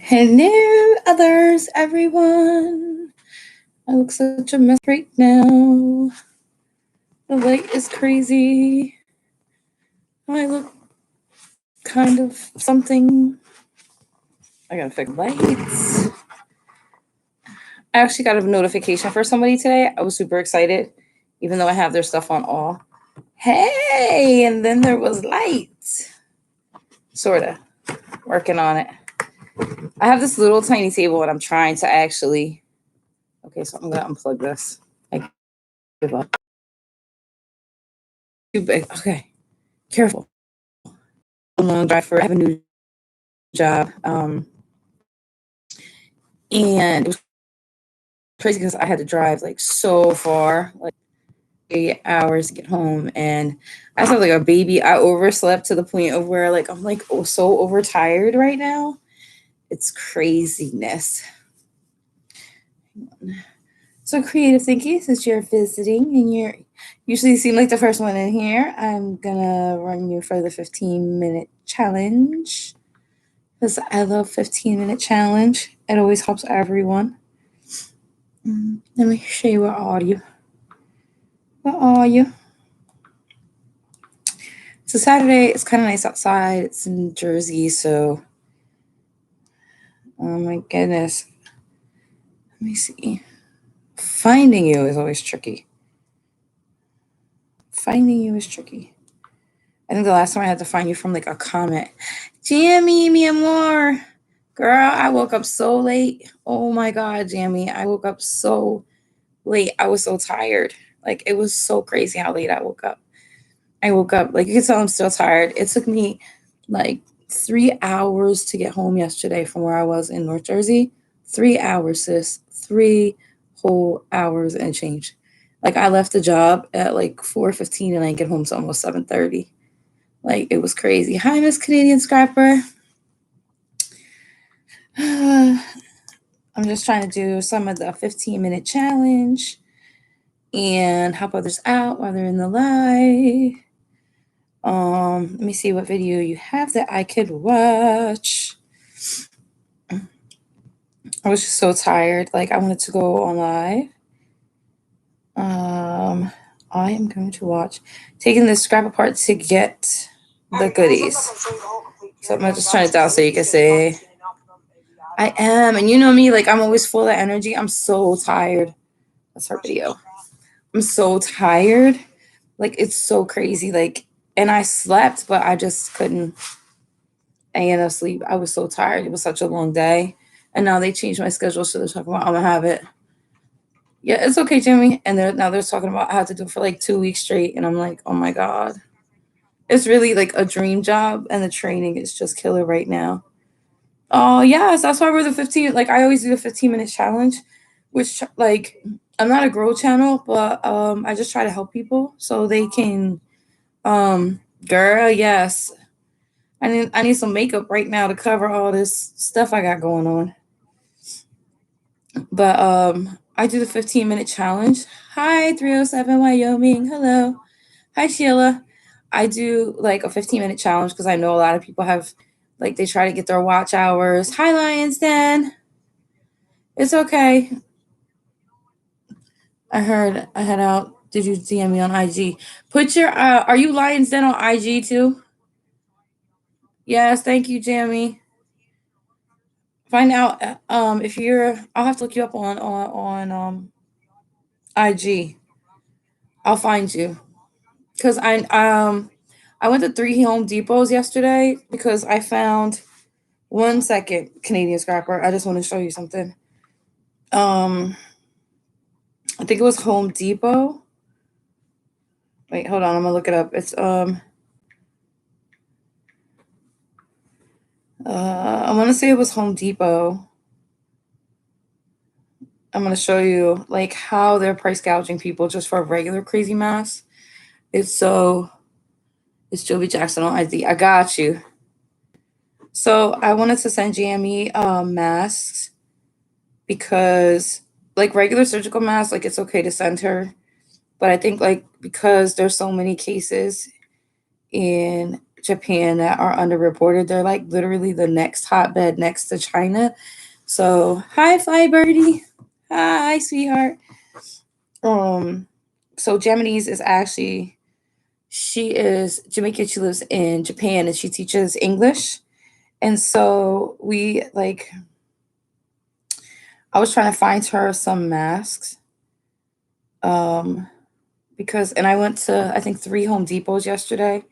Hello, others, everyone. I look such a mess right now. The light is crazy. I look kind of something. I gotta fix lights. I actually got a notification for somebody today. I was super excited, even though I have their stuff on all. Hey, and then there was light. Sorta. Working on it. I have this little tiny table and I'm trying to actually. Okay, so I'm gonna unplug this. I give up. Too big. Okay, careful. Long drive for I have a new job, and it was crazy because I had to drive like so far, like 8 hours to get home, and I felt like a baby. I overslept to the point of where like I'm like so overtired right now. It's craziness. So creative thinking, since you're visiting and you're usually seem like the first one in here, I'm gonna run you for the 15-minute challenge. Because I love 15-minute challenge. It always helps everyone. Let me show you where are you. Where are you? So Saturday, it's kind of nice outside. It's in Jersey, so oh my goodness. Let me see. Finding you is always tricky. Finding you is tricky. I think the last time I had to find you from like a comment. Jamie, mi amor. Girl, I woke up so late. Oh my God, Jamie. I woke up so late. I was so tired. Like it was so crazy how late I woke up. Like you can tell I'm still tired. It took me like 3 hours to get home yesterday from where I was in North Jersey. 3 hours, sis. 3 whole hours and change. Like I left the job at like 4:15 and I get home to almost 7:30. Like it was crazy. Hi, Miss Canadian Scrapper. I'm just trying to do some of the 15-minute challenge and help others out while they're in the live. Let me see what video you have that I could watch. I was just so tired. Like I wanted to go on live. I am going to watch taking this scrap apart to get the goodies. So I'm just trying it down so you can say I am, and you know me, like I'm always full of energy. I'm so tired. That's her video. I'm so tired. Like it's so crazy. Like, and I slept, but I just couldn't. I ended up sleep. I was so tired. It was such a long day, and now they changed my schedule. So they're talking about I'm gonna have it. Yeah, it's okay, Jimmy. And they're talking about I have to do it for like 2 weeks straight, and I'm like, oh my God, it's really like a dream job, and the training is just killer right now. Oh yes, that's why we're the 15. Like I always do the 15-minute challenge, which like I'm not a grow channel, but I just try to help people so they can girl, yes. I need some makeup right now to cover all this stuff I got going on. But I do the 15-minute challenge. Hi 307 Wyoming. Hello. Hi Sheila. I do like a 15-minute challenge because I know a lot of people have like they try to get their watch hours. Hi Lions Den. It's okay. I heard I had out. Did you DM me on IG? Put your are you Lions Den on IG too? Yes, thank you, Jamie. Find out if you're I'll have to look you up on IG. I'll find you. Cause I went to 3 Home Depots yesterday because I found 1 second Canadian Scrapper. I just want to show you something. I think it was Home Depot. Wait, hold on, I'm gonna look it up. It's I wanna say it was Home Depot. I'm gonna show you like how they're price gouging people just for a regular crazy mask. It's Joby Jackson on ID. I got you. So I wanted to send Jamie masks because like regular surgical masks, like it's okay to send her. But I think like because there's so many cases in Japan that are underreported. They're like literally the next hotbed next to China. So hi, Fly Birdie. Hi, sweetheart. Um, so Gemini's is actually she is Jamaican. She lives in Japan and she teaches English. And so we like I was trying to find her some masks. Um, because and I went to I think 3 Home Depots yesterday.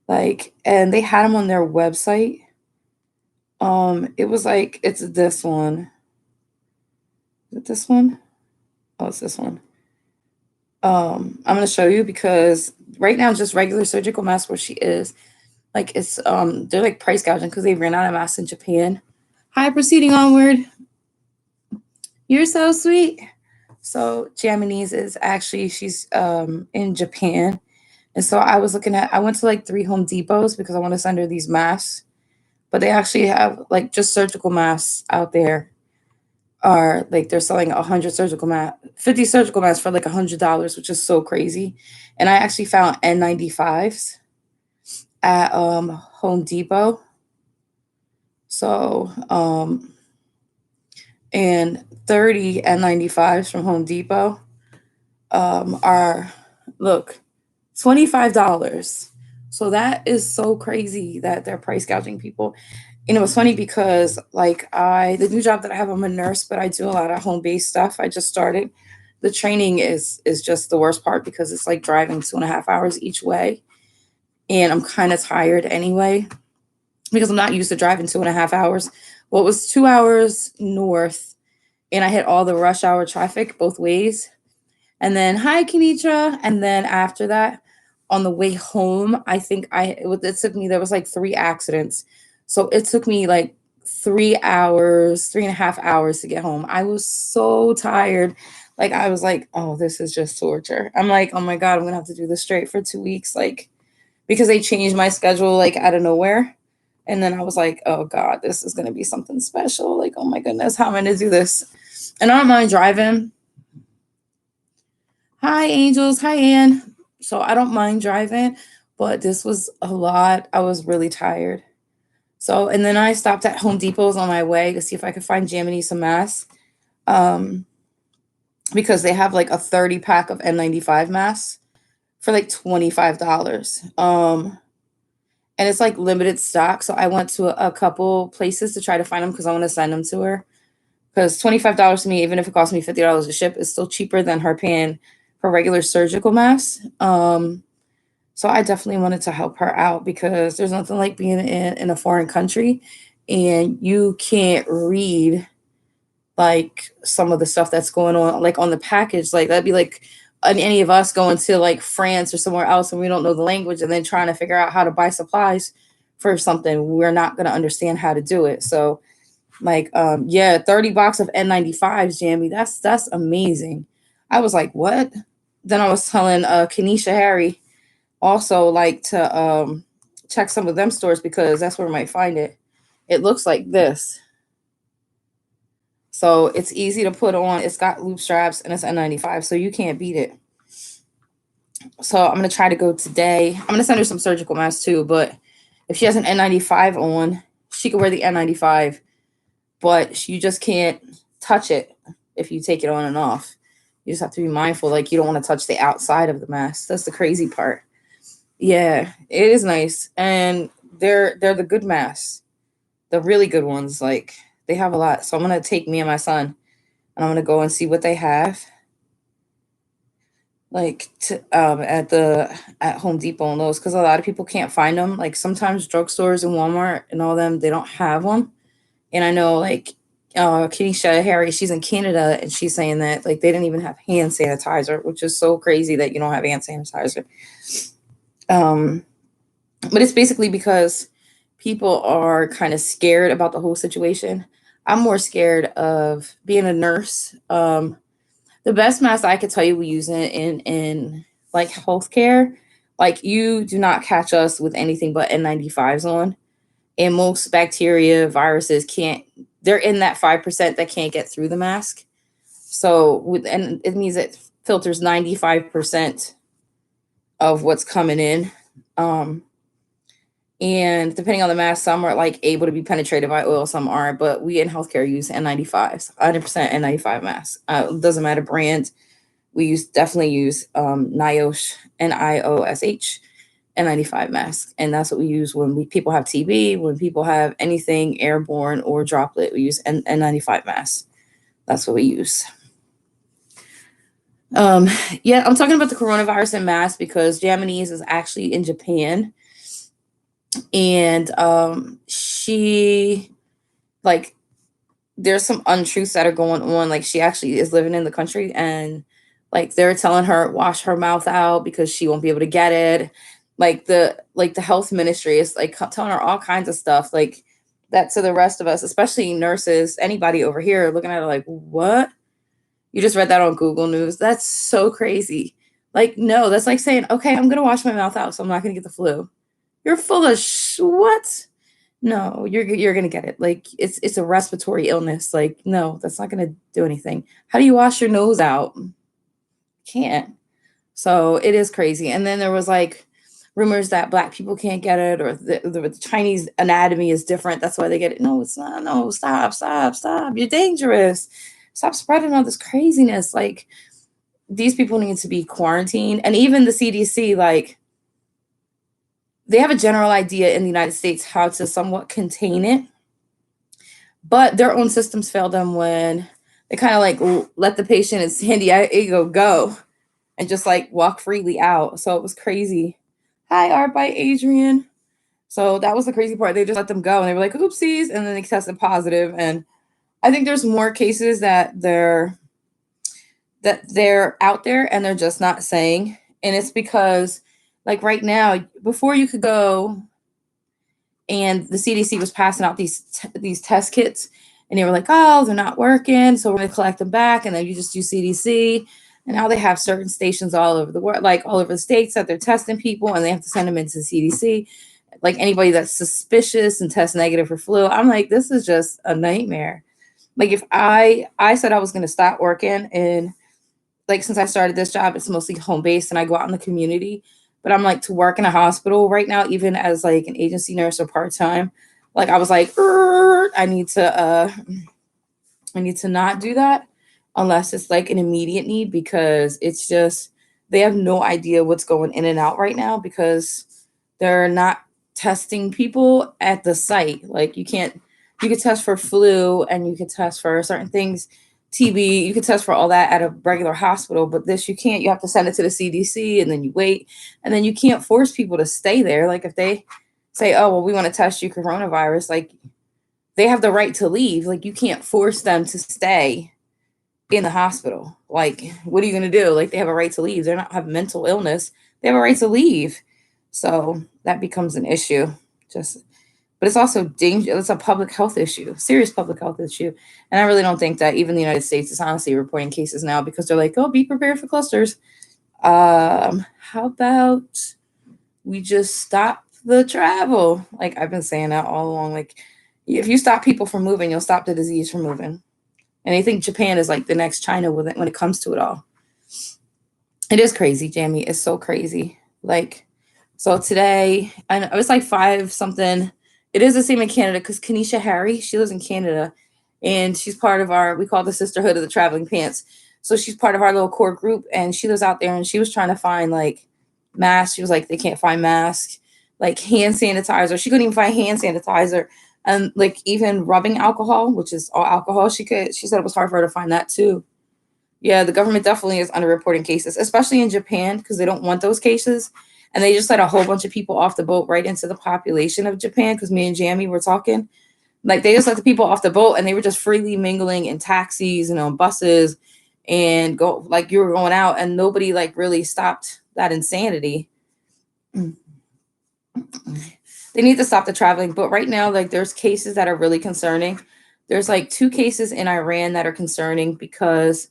Like and they had them on their website. It was like it's this one. Is it this one? Oh, it's this one. I'm gonna show you because right now just regular surgical masks where she is. Like it's they're like price gouging because they ran out of masks in Japan. Hi, proceeding onward. You're so sweet. So Japanese is actually she's in Japan. And so I went to like 3 Home Depots because I want to send her these masks. But they actually have like just surgical masks out there are like they're selling 50 surgical masks for like $100, which is so crazy. And I actually found N95s at Home Depot. So and 30 N95s from Home Depot are look $25. So that is so crazy that they're price gouging people. And it was funny because like the new job that I have, I'm a nurse, but I do a lot of home based stuff. I just started. The training is just the worst part because it's like driving 2.5 hours each way. And I'm kind of tired anyway because I'm not used to driving 2.5 hours. Well, it was 2 hours north and I hit all the rush hour traffic both ways. And then hi Kenitra. And then after that, on the way home, I think it took me there was like 3 accidents. So it took me like 3 hours, 3.5 hours to get home. I was so tired. Like I was like, oh, this is just torture. I'm like, oh my God, I'm gonna have to do this straight for 2 weeks, like because they changed my schedule like out of nowhere. And then I was like, oh God, this is gonna be something special. Like, oh my goodness, how am I gonna do this? And I don't mind driving. Hi, Angels. Hi, Ann. So I don't mind driving, but this was a lot. I was really tired. So, and then I stopped at Home Depot's on my way to see if I could find Jamie some masks. Um, because they have like a 30 pack of N95 masks for like $25. And it's like limited stock. So I went to a couple places to try to find them because I want to send them to her. Because $25 to me, even if it costs me $50 to ship, is still cheaper than her paying for regular surgical masks. So I definitely wanted to help her out because there's nothing like being in a foreign country and you can't read like some of the stuff that's going on, like on the package. Like that'd be like any of us going to like France or somewhere else and we don't know the language and then trying to figure out how to buy supplies for something. We're not going to understand how to do it. So like, yeah, 30 box of N95s, Jamie. That's amazing. I was like, what? Then I was telling Kenesha Harry also like to check some of them stores because that's where I might find it. It looks like this. So it's easy to put on. It's got loop straps and it's N95, so you can't beat it. So I'm gonna try to go today. I'm gonna send her some surgical masks too, but if she has an N95 on, she can wear the N95 but you just can't touch it if you take it on and off. You just have to be mindful, like you don't want to touch the outside of the mask. That's the crazy part. Yeah, it is nice, and they're the good masks, the really good ones. Like they have a lot. So I'm gonna take me and my son, and I'm gonna go and see what they have, like at Home Depot and those, because a lot of people can't find them. Like sometimes drugstores and Walmart and all them, they don't have them. And I know like Kenesha Harry, she's in Canada and she's saying that like they didn't even have hand sanitizer, which is so crazy that you don't have hand sanitizer. Um, but it's basically because people are kind of scared about the whole situation. I'm more scared of being a nurse. The best mask I could tell you we use in like healthcare, like you do not catch us with anything but N95s on. And most bacteria, viruses can't, they're in that 5% that can't get through the mask. So, and it means it filters 95% of what's coming in. Um, And depending on the mask, some are like able to be penetrated by oil, some aren't. But we in healthcare use N95s, 100% N95 masks. Doesn't matter brand. We definitely use NIOSH, NIOSH, N95 masks, and that's what we use when people have TB, when people have anything airborne or droplet. We use N95 masks. That's what we use. Yeah, I'm talking about the coronavirus and masks because Japanese is actually in Japan, and she like there's some untruths that are going on. Like she actually is living in the country, and like they're telling her wash her mouth out because she won't be able to get it. Like the health ministry is like telling her all kinds of stuff like that to the rest of us, especially nurses, anybody over here looking at her like, what? You just read that on Google News? That's so crazy. Like, no, that's like saying, okay, I'm gonna wash my mouth out, so I'm not gonna get the flu. You're full of what? No, you're gonna get it. Like it's a respiratory illness. Like no, that's not gonna do anything. How do you wash your nose out? Can't. So it is crazy. And then there was like rumors that black people can't get it, or the Chinese anatomy is different. That's why they get it. No, it's not. No, stop, stop, stop. You're dangerous. Stop spreading all this craziness. Like these people need to be quarantined, and even the CDC, like they have a general idea in the United States how to somewhat contain it, but their own systems failed them when they kind of like let the patient in San Diego go and just like walk freely out. So it was crazy. Hi, Art by Adrian. So that was the crazy part. They just let them go and they were like, oopsies. And then they tested positive. And I think there's more cases that they're out there and they're just not saying. And it's because like right now, before you could go and the CDC was passing out these test kits, and they were like, "Oh, they're not working, so we're going to collect them back, and then you just do CDC." And now they have certain stations all over the world, like all over the states, that they're testing people, and they have to send them into the CDC. Like anybody that's suspicious and test negative for flu, I'm like, this is just a nightmare. Like if I said I was going to stop working, and like since I started this job, it's mostly home based and I go out in the community. But I'm like to work in a hospital right now, even as like an agency nurse or part time. Like I was like, I need to not do that unless it's like an immediate need because it's just they have no idea what's going in and out right now because they're not testing people at the site. Like you could test for flu and you could test for certain things, TB, you could test for all that at a regular hospital, but this you can't. You have to send it to the CDC and then you wait. And then you can't force people to stay there. Like if they say, "Oh, well, we want to test you coronavirus," like they have the right to leave. Like you can't force them to stay in the hospital. Like what are you going to do? Like they have a right to leave. They're not have mental illness. They have a right to leave. So that becomes an issue. Just but it's also dangerous. It's a public health issue, serious public health issue. And I really don't think that even the United States is honestly reporting cases now because they're like, oh, be prepared for clusters. How about we just stop the travel? Like I've been saying that all along. Like if you stop people from moving, you'll stop the disease from moving. And I think Japan is like the next China with it when it comes to it all. It is crazy, Jamie. It's so crazy. Like, so today, I know it was like five something. It is the same in Canada because Kanisha Harry, she lives in Canada, and she's part of we call the Sisterhood of the Traveling Pants. So she's part of our little core group, and she lives out there, and she was trying to find like masks. She was like, they can't find masks, like hand sanitizer. She couldn't even find hand sanitizer, and like even rubbing alcohol, which is all alcohol. She said it was hard for her to find that too. Yeah, the government definitely is underreporting cases, especially in Japan, because they don't want those cases. And they just let a whole bunch of people off the boat right into the population of Japan. Because me and Jamie were talking, like they just let the people off the boat, and they were just freely mingling in taxis and on buses, and go like you were going out, and nobody like really stopped that insanity. They need to stop the traveling, but right now, like there's cases that are really concerning. There's like two cases in Iran that are concerning because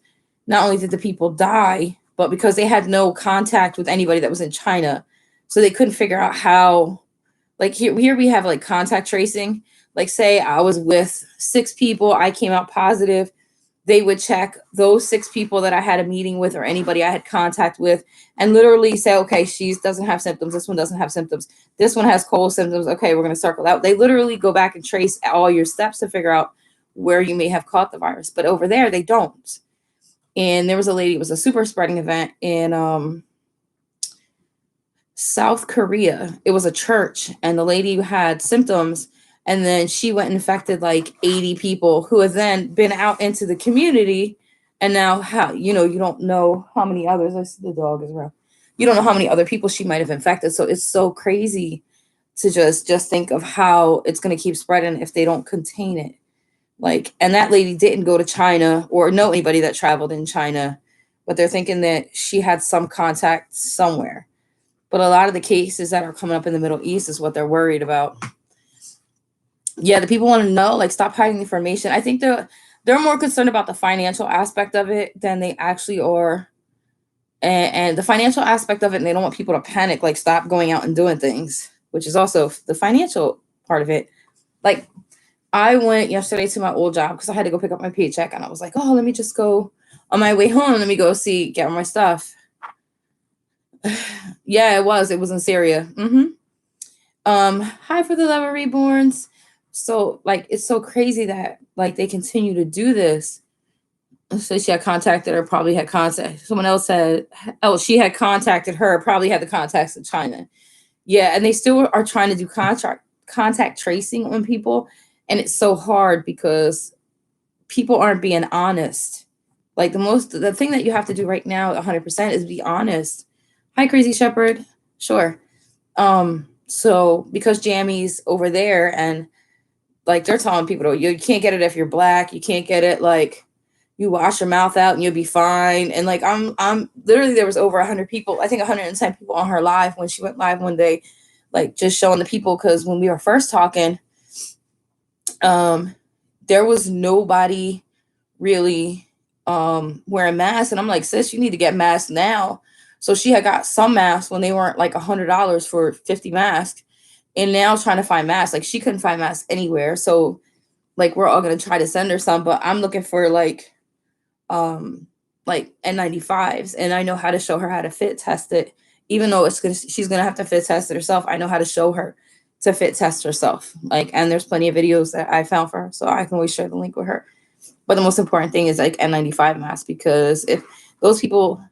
not only did the people die, but because they had no contact with anybody that was in China. So they couldn't figure out how, like here we have like contact tracing. Like say I was with six people, I came out positive, they would check those 6 people that I had a meeting with or anybody I had contact with and literally say, okay, she doesn't have symptoms. This one doesn't have symptoms. This one has cold symptoms. Okay, we're going to circle out. They literally go back and trace all your steps to figure out where you may have caught the virus. But over there, they don't. And there was a lady, it was a super spreading event in South Korea. It was a church, and the lady had symptoms, and then she went and infected like 80 people who have then been out into the community. And now, how you don't know how many others. I see the dog is around. You don't know how many other people she might have infected. So it's so crazy to just think of how it's going to keep spreading if they don't contain it. Like, and that lady didn't go to China or know anybody that traveled in China, but they're thinking that she had some contact somewhere. But a lot of the cases that are coming up in the Middle East is what they're worried about. Yeah, the people want to know, like, stop hiding information. I think they're more concerned about the financial aspect of it than they actually are. And the financial aspect of it, and they don't want people to panic, like, stop going out and doing things, which is also the financial part of it. Like, I went yesterday to my old job because I had to go pick up my paycheck, and I was like, oh, let me just go on my way home. Let me go get my stuff. Yeah, it was in Syria. Hi for the Love of Reborns. So, like, it's so crazy that, like, they continue to do this. So she had contacted her, probably had contact. Someone else said, oh, she had contacted her, probably had the contacts in China. Yeah, and they still are trying to do contact tracing on people. And it's so hard because people aren't being honest. Like, the thing that you have to do right now, 100%, is be honest. Hi, Crazy Shepherd. Sure. So because Jammy's over there, and like, they're telling people, you can't get it if you're black. You can't get it, like, you wash your mouth out and you'll be fine. And like, I'm literally, there was over 100 people, I think 110 people on her live when she went live one day, like, just showing the people. Because when we were first talking, there was nobody really wearing masks. And I'm like, sis, you need to get masks now. So she had got some masks when they weren't like $100 for 50 masks. And now trying to find masks, like, she couldn't find masks anywhere. So, like, we're all going to try to send her some, but I'm looking for like N95s, and I know how to show her how to fit test it. Even though she's going to have to fit test it herself, I know how to show her to fit test herself. Like, and there's plenty of videos that I found for her, so I can always share the link with her. But the most important thing is like N95 masks, because if those people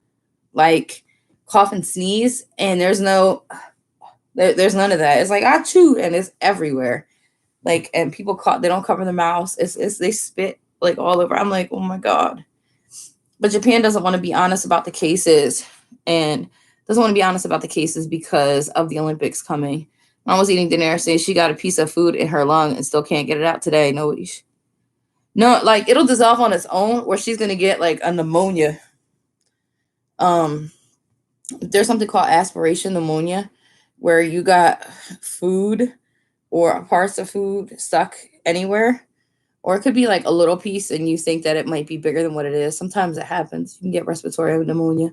like cough and sneeze and there's none of that. It's like, achoo, and it's everywhere. Like, and people they don't cover their mouths. They spit like all over. I'm like, oh my God. But Japan doesn't want to be honest about the cases, and doesn't want to be honest about the cases because of the Olympics coming. Mom was eating dinner, saying she got a piece of food in her lung and still can't get it out today. No, like, it'll dissolve on its own, or she's gonna get like a pneumonia. There's something called aspiration pneumonia, where you got food or parts of food stuck anywhere, or it could be like a little piece and you think that it might be bigger than what it is. Sometimes it happens. You can get respiratory pneumonia.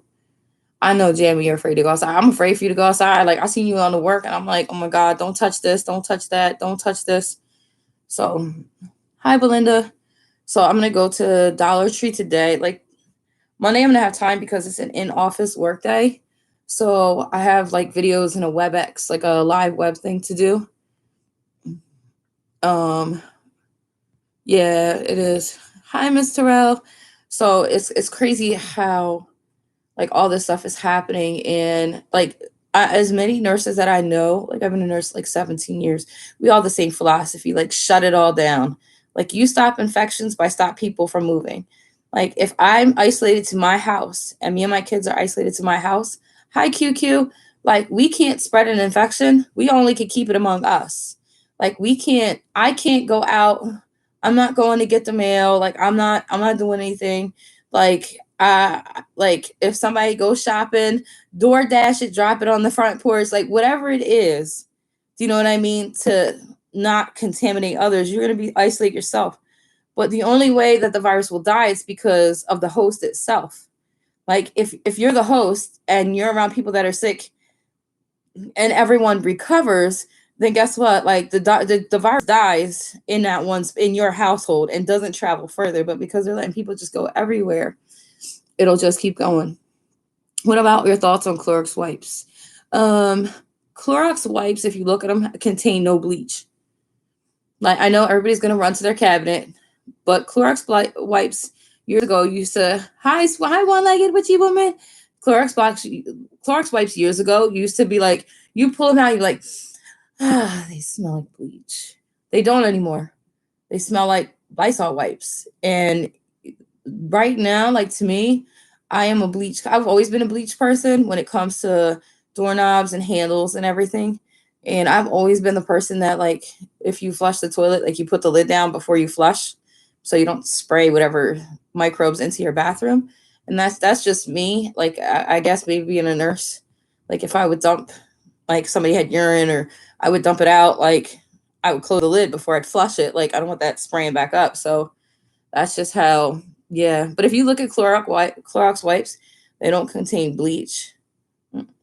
I know, Jamie, you're afraid to go outside. I'm afraid for you to go outside. Like, I seen you on the work and I'm like, oh my God, don't touch this. Don't touch that. Don't touch this. So, hi, Belinda. So I'm going to go to Dollar Tree today. Like, Monday, I'm going to have time because it's an in-office work day. So I have like videos in a WebEx, like a live web thing to do. Yeah, it is. Hi, Miss Terrell. So it's crazy how, like, all this stuff is happening. And like, as many nurses that I know, like, I've been a nurse like 17 years, we all have the same philosophy, like, shut it all down. Like, you stop infections by stop people from moving. Like, if I'm isolated to my house and me and my kids are isolated to my house, hi, QQ, like, we can't spread an infection. We only can keep it among us. Like, I can't go out. I'm not going to get the mail. Like, I'm not doing anything. Like, if somebody goes shopping, DoorDash it, drop it on the front porch, like, whatever it is, do you know what I mean? To not contaminate others, you're going to be isolate yourself. But the only way that the virus will die is because of the host itself. Like, if you're the host and you're around people that are sick and everyone recovers, then guess what? Like the virus dies in that one's in your household and doesn't travel further. But because they're letting people just go everywhere, it'll just keep going. What about your thoughts on Clorox wipes? Um, Clorox wipes, if you look at them, contain no bleach. Like I know everybody's gonna run to their cabinet, but wipes years ago used to hi one-legged witchy woman. Clorox wipes years ago used to be like you pull them out, you're like, they smell like bleach. They don't anymore. They smell like Lysol wipes. And right now, like to me, I've always been a bleach person when it comes to doorknobs and handles and everything. And I've always been the person that like if you flush the toilet, like you put the lid down before you flush so you don't spray whatever microbes into your bathroom. And that's just me. Like I guess maybe being a nurse, like if I would dump like somebody had urine or I would dump it out, like I would close the lid before I'd flush it. Like I don't want that spraying back up. So that's just how, yeah. But if you look at Clorox wipes, they don't contain bleach.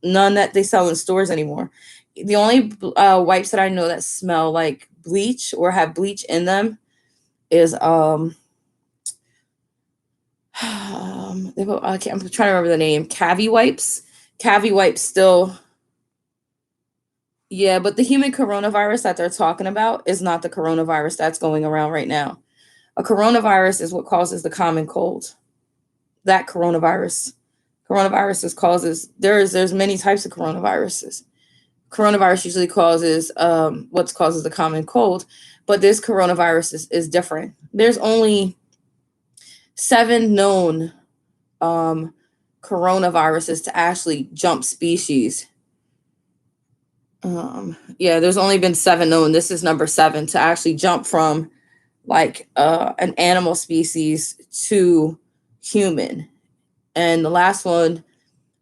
None that they sell in stores anymore. The only wipes that I know that smell like bleach or have bleach in them is I'm trying to remember the name. Cavi wipes. Cavi wipes still, yeah, but the human coronavirus that they're talking about is not the coronavirus that's going around right now. A coronavirus is what causes the common cold. That coronavirus is causes there's many types of coronaviruses. Coronavirus usually causes what causes the common cold, but this coronavirus is different. There's only 7 known um, coronaviruses to actually jump species. Yeah, there's only been 7 known. This is number 7 to actually jump from like an animal species to human. And the last one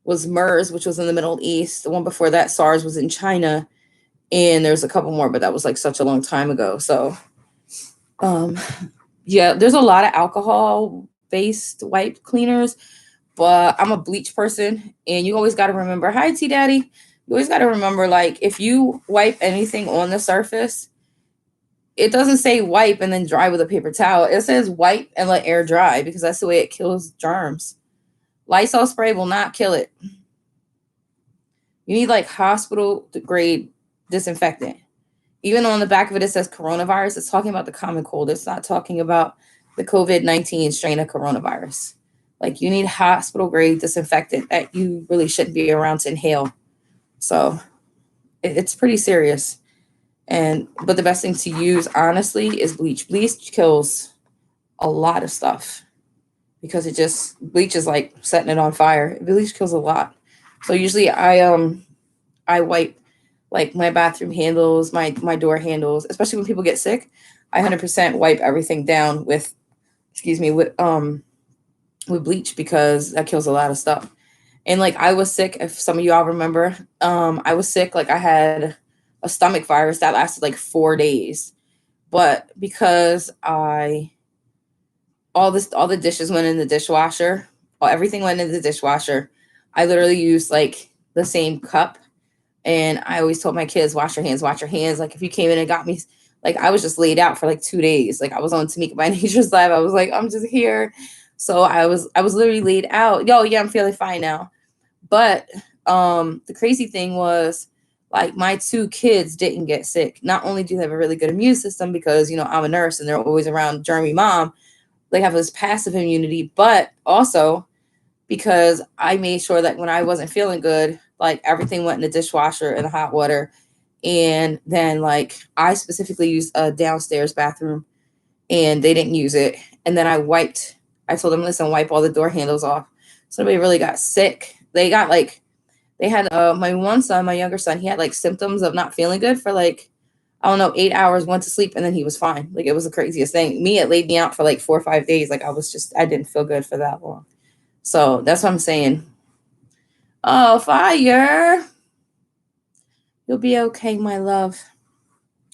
was MERS, which was in the Middle East. The one before that, SARS, was in China. And there's a couple more, but that was like such a long time ago. So, um, yeah, there's a lot of alcohol based wipe cleaners, but I'm a bleach person. And you always got to remember, hi, T Daddy. You always got to remember, like, if you wipe anything on the surface, it doesn't say wipe and then dry with a paper towel. It says wipe and let air dry because that's the way it kills germs. Lysol spray will not kill it. You need like hospital grade disinfectant. Even on the back of it, it says coronavirus. It's talking about the common cold. It's not talking about the COVID-19 strain of coronavirus. Like you need hospital grade disinfectant that you really shouldn't be around to inhale. So it's pretty serious. But the best thing to use, honestly, is bleach. Bleach kills a lot of stuff because bleach is like setting it on fire. Bleach kills a lot. So usually I wipe like my bathroom handles, my door handles, especially when people get sick. I 100% wipe everything down with, excuse me, with bleach because that kills a lot of stuff. And like I was sick, if some of y'all remember, I was sick. Like I had a stomach virus that lasted like 4 days, but because all the dishes went in the dishwasher, everything went in the dishwasher. I literally used like the same cup. And I always told my kids, wash your hands, wash your hands. Like if you came in and got me, like I was just laid out for like 2 days. Like I was on Tamika by Nature's Live. I was like, I'm just here. So I was literally laid out. Yo, yeah, I'm feeling fine now. But the crazy thing was like my 2 kids didn't get sick. Not only do they have a really good immune system because, you know, I'm a nurse and they're always around germy mom, they have this passive immunity, but also because I made sure that when I wasn't feeling good, like everything went in the dishwasher and the hot water. And then like I specifically used a downstairs bathroom and they didn't use it. And then I told them, listen, wipe all the door handles off. So nobody really got sick. They had my one son, my younger son, he had like symptoms of not feeling good for like, I don't know, 8 hours, went to sleep, and then he was fine. Like it was the craziest thing. Me, it laid me out for like 4 or 5 days. Like I didn't feel good for that long. So that's what I'm saying. Oh, fire. You'll be okay, my love.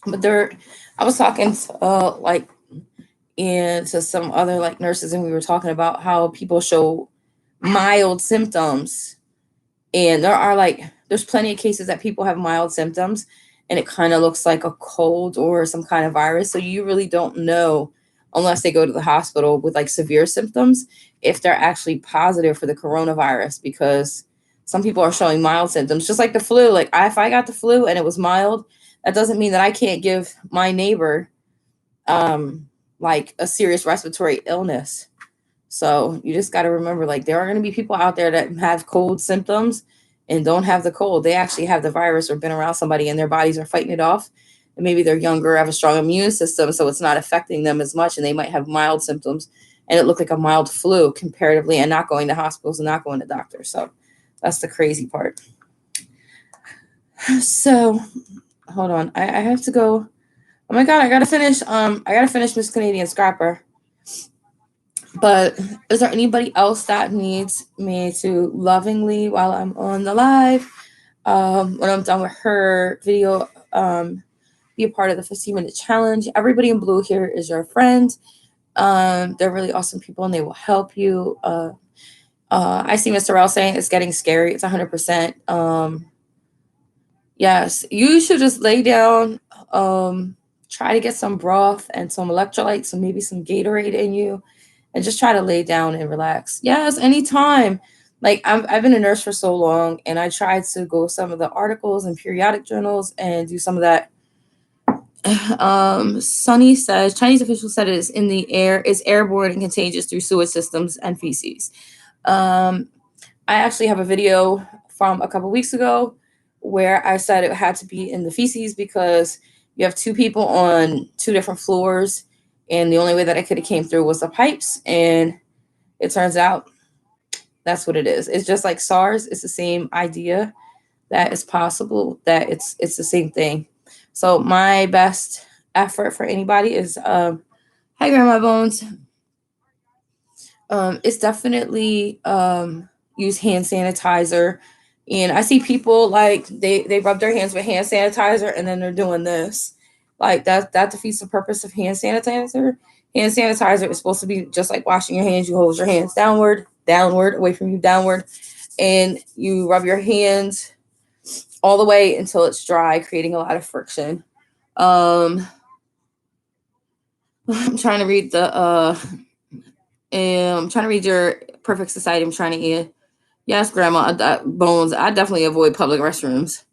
But I was talking like and to some other like nurses, and we were talking about how people show mild symptoms. And there's plenty of cases that people have mild symptoms and it kind of looks like a cold or some kind of virus. So you really don't know unless they go to the hospital with like severe symptoms if they're actually positive for the coronavirus, because some people are showing mild symptoms, just like the flu. Like if I got the flu and it was mild, that doesn't mean that I can't give my neighbor like a serious respiratory illness. So you just got to remember, like, there are going to be people out there that have cold symptoms and don't have the cold. They actually have the virus or been around somebody and their bodies are fighting it off. And maybe they're younger, have a strong immune system, so it's not affecting them as much. And they might have mild symptoms and it looked like a mild flu comparatively, and not going to hospitals and not going to doctors. So that's the crazy part. So hold on. I have to go. Oh my God, I gotta finish Miss Canadian Scrapper. But is there anybody else that needs me to lovingly, while I'm on the live, when I'm done with her video, be a part of the 15-minute challenge? Everybody in blue here is your friend. They're really awesome people and they will help you. I see Mr. Rell saying it's getting scary. It's 100%. Yes, you should just lay down, try to get some broth and some electrolytes and maybe some Gatorade in you, and just try to lay down and relax. Yes, anytime. Like I've been a nurse for so long, and I tried to go some of the articles and periodic journals and do some of that. Sunny says Chinese officials said it is in the air, is airborne and contagious through sewage systems and feces. I actually have a video from a couple weeks ago where I said it had to be in the feces because you have two people on two different floors, and the only way that it could have came through was the pipes, and it turns out that's what it is. It's just like SARS. It's the same idea that it's possible that it's the same thing. So my best effort for anybody is, hi Grandma Bones. It's definitely use hand sanitizer. And I see people like they rub their hands with hand sanitizer and then they're doing this. Like that defeats the purpose of hand sanitizer. Hand sanitizer is supposed to be just like washing your hands. You hold your hands downward, away from you, downward, and you rub your hands all the way until it's dry, creating a lot of friction. I'm trying to read I'm trying to read your Perfect Society. I'm trying to eat. Yes, Grandma Bones. I definitely avoid public restrooms.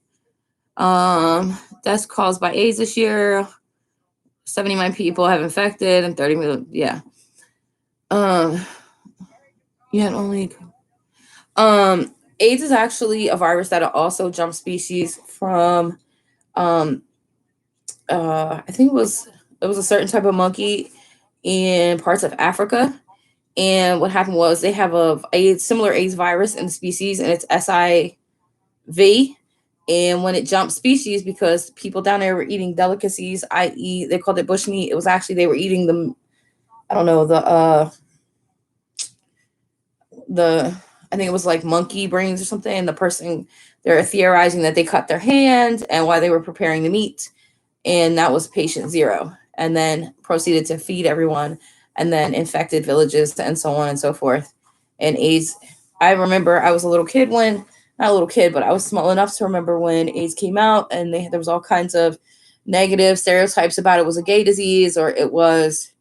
That's caused by AIDS this year. 79 people have infected and 30 million. Yeah. You had only. AIDS is actually a virus that also jumped species from. I think it was a certain type of monkey in parts of Africa. And what happened was they have a similar AIDS virus in the species, and it's SIV. And when it jumped species, because people down there were eating delicacies, i.e., they called it bushmeat. It was actually they were eating them. I don't know the I think it was like monkey brains or something. And the person, they're theorizing that they cut their hand and while they were preparing the meat, and that was patient zero, and then proceeded to feed everyone, and then infected villages and so on and so forth. And AIDS, I remember I was a little kid when, not a little kid, but I was small enough to remember when AIDS came out, and there was all kinds of negative stereotypes about it was a gay disease, or it was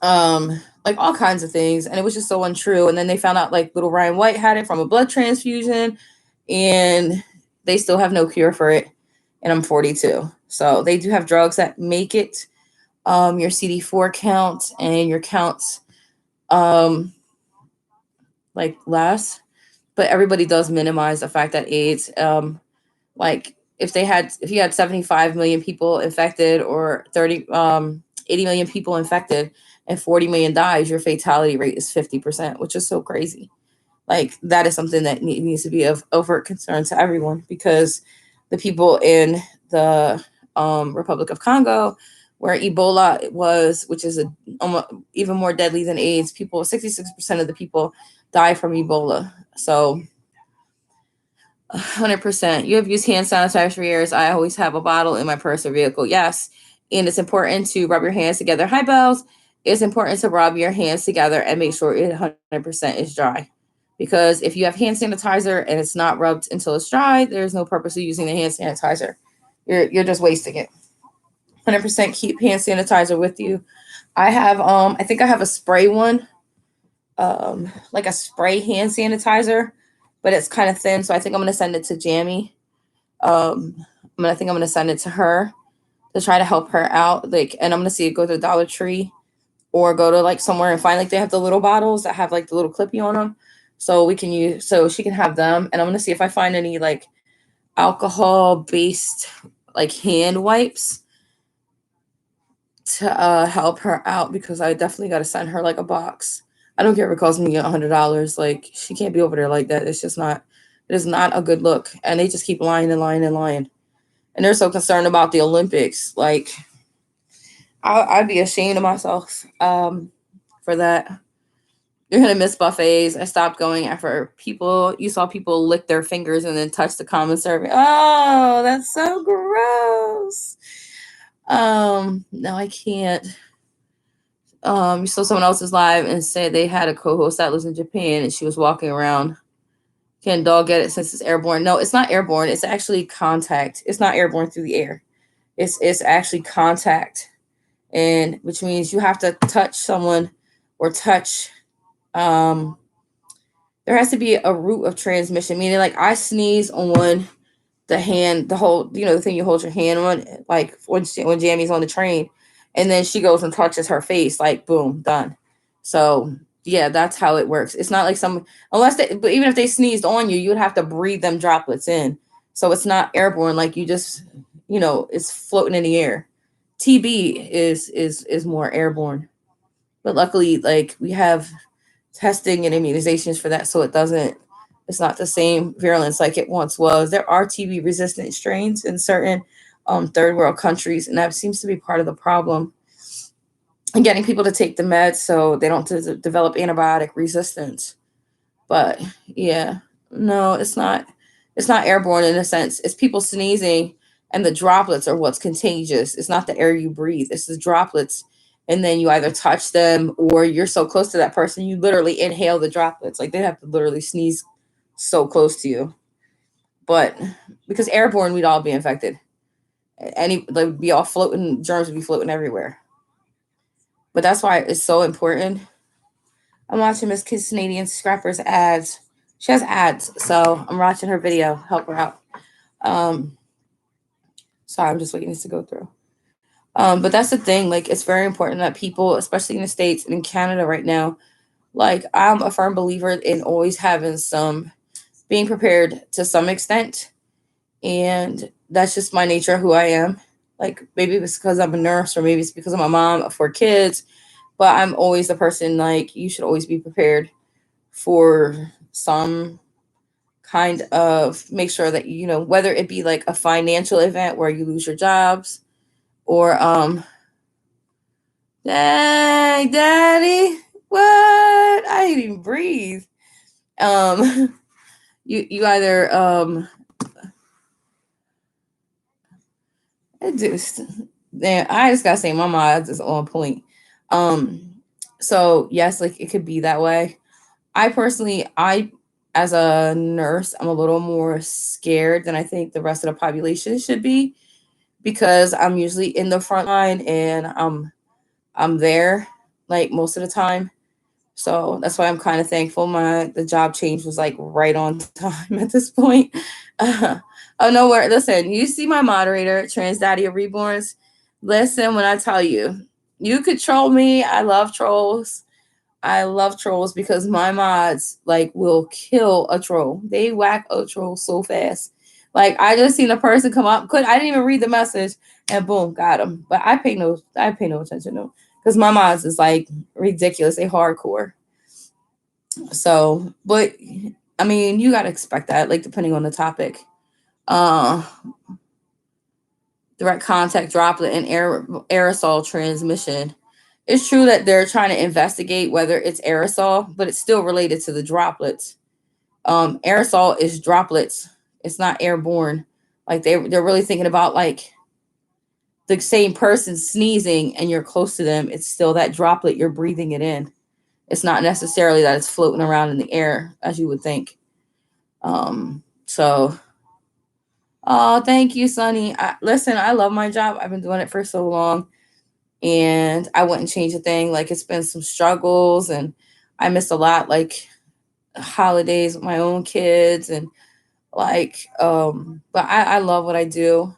like all kinds of things, and it was just so untrue. And then they found out like little Ryan White had it from a blood transfusion, and they still have no cure for it. And I'm 42. So they do have drugs that make it your CD4 count and your counts like less. But everybody does minimize the fact that AIDS, like if you had 75 million people infected, or 80 million people infected and 40 million dies, your fatality rate is 50%, which is so crazy. Like that is something that needs to be of overt concern to everyone, because the people in the Republic of Congo, where Ebola was, which is even more deadly than AIDS, 66% of the people die from Ebola. So 100%. You have used hand sanitizer for years. I always have a bottle in my purse or vehicle. Yes. And it's important to rub your hands together. Hi, Bells. It's important to rub your hands together and make sure it 100% is dry. Because if you have hand sanitizer and it's not rubbed until it's dry, there's no purpose of using the hand sanitizer. you're just wasting it. 100% keep hand sanitizer with you. I have I think I have a spray one, like a spray hand sanitizer, but it's kind of thin, so I think I'm gonna send it to Jamie. I think I'm gonna send it to her to try to help her out. Like, and I'm gonna see it go to Dollar Tree or go to like somewhere and find like they have the little bottles that have like the little clippy on them, so we can use so she can have them. And I'm gonna see if I find any like alcohol based like hand wipes to help her out, because I definitely got to send her like a box. I don't care if it costs me $100. Like, she can't be over there like that. It's just not. It is not a good look, and they just keep lying and lying and lying. And they're so concerned about the Olympics. Like, I'd be ashamed of myself for that. You're gonna miss buffets. I stopped going after people. You saw people lick their fingers and then touch the common serving. Oh, that's so gross. No, I can't. You saw someone else's live and said they had a co-host that lives in Japan and she was walking around. Can dog get it since it's airborne? No, it's not airborne. It's actually contact. It's not airborne through the air. It's actually contact, and which means you have to touch someone or touch. Um, there has to be a route of transmission. Meaning, like, I sneeze on the hand, the whole, the thing you hold your hand on, like when Jamie's on the train, and then she goes and touches her face, like boom, done. So yeah, that's how it works. It's not like but even if they sneezed on you, you would have to breathe them droplets in. So it's not airborne, like you just, it's floating in the air. TB is more airborne, but luckily, like, we have testing and immunizations for that, so it's not the same virulence like it once was. There are TB resistant strains in certain third world countries, and that seems to be part of the problem. And getting people to take the meds so they don't develop antibiotic resistance. But yeah, no, it's not. It's not airborne in a sense. It's people sneezing, and the droplets are what's contagious. It's not the air you breathe. It's the droplets, and then you either touch them or you're so close to that person you literally inhale the droplets. Like, they have to literally sneeze so close to you. But because airborne, we'd all be infected. Like, be all floating, germs would be floating everywhere. But that's why it's so important. I'm watching Miss Kids Canadian Scrapper's ads. She has ads, so I'm watching her video, help her out. Um, Sorry, I'm just waiting this to go through. But that's the thing. Like, it's very important that people, especially in the States and in Canada right now, like, I'm a firm believer in always having being prepared to some extent. And that's just my nature, who I am. Like, maybe it's because I'm a nurse, or maybe it's because I'm a mom of 4 kids, but I'm always the person, like, you should always be prepared for some kind of, make sure that, whether it be like a financial event where you lose your jobs, or dang, daddy, what? I didn't even breathe. You either it just, I just gotta say, my mind is on point. So yes, like, it could be that way. I personally, as a nurse, I'm a little more scared than I think the rest of the population should be, because I'm usually in the front line, and I'm there like most of the time. So that's why I'm kind of thankful the job change was like right on time at this point. Oh no, listen, you see my moderator, Trans Daddy of Reborns. Listen, when I tell you, you could troll me. I love trolls. I love trolls because my mods like will kill a troll. They whack a troll so fast. Like, I just seen a person come up, I didn't even read the message, and boom, got him. But I pay no attention to, because my mods is like ridiculous. They hardcore. So, but I mean, you gotta expect that, like, depending on the topic. Uh, Direct contact droplet and aerosol transmission. It's true that they're trying to investigate whether it's aerosol, but it's still related to the droplets. Aerosol is droplets. It's not airborne. Like, they're really thinking about, like, the same person sneezing and you're close to them. It's still that droplet. You're breathing it in. It's not necessarily that it's floating around in the air as you would think. So Oh, thank you, Sonny. Listen, I love my job. I've been doing it for so long, and I wouldn't change a thing. Like it's been some struggles, and I missed a lot, like holidays with my own kids, and but I love what I do,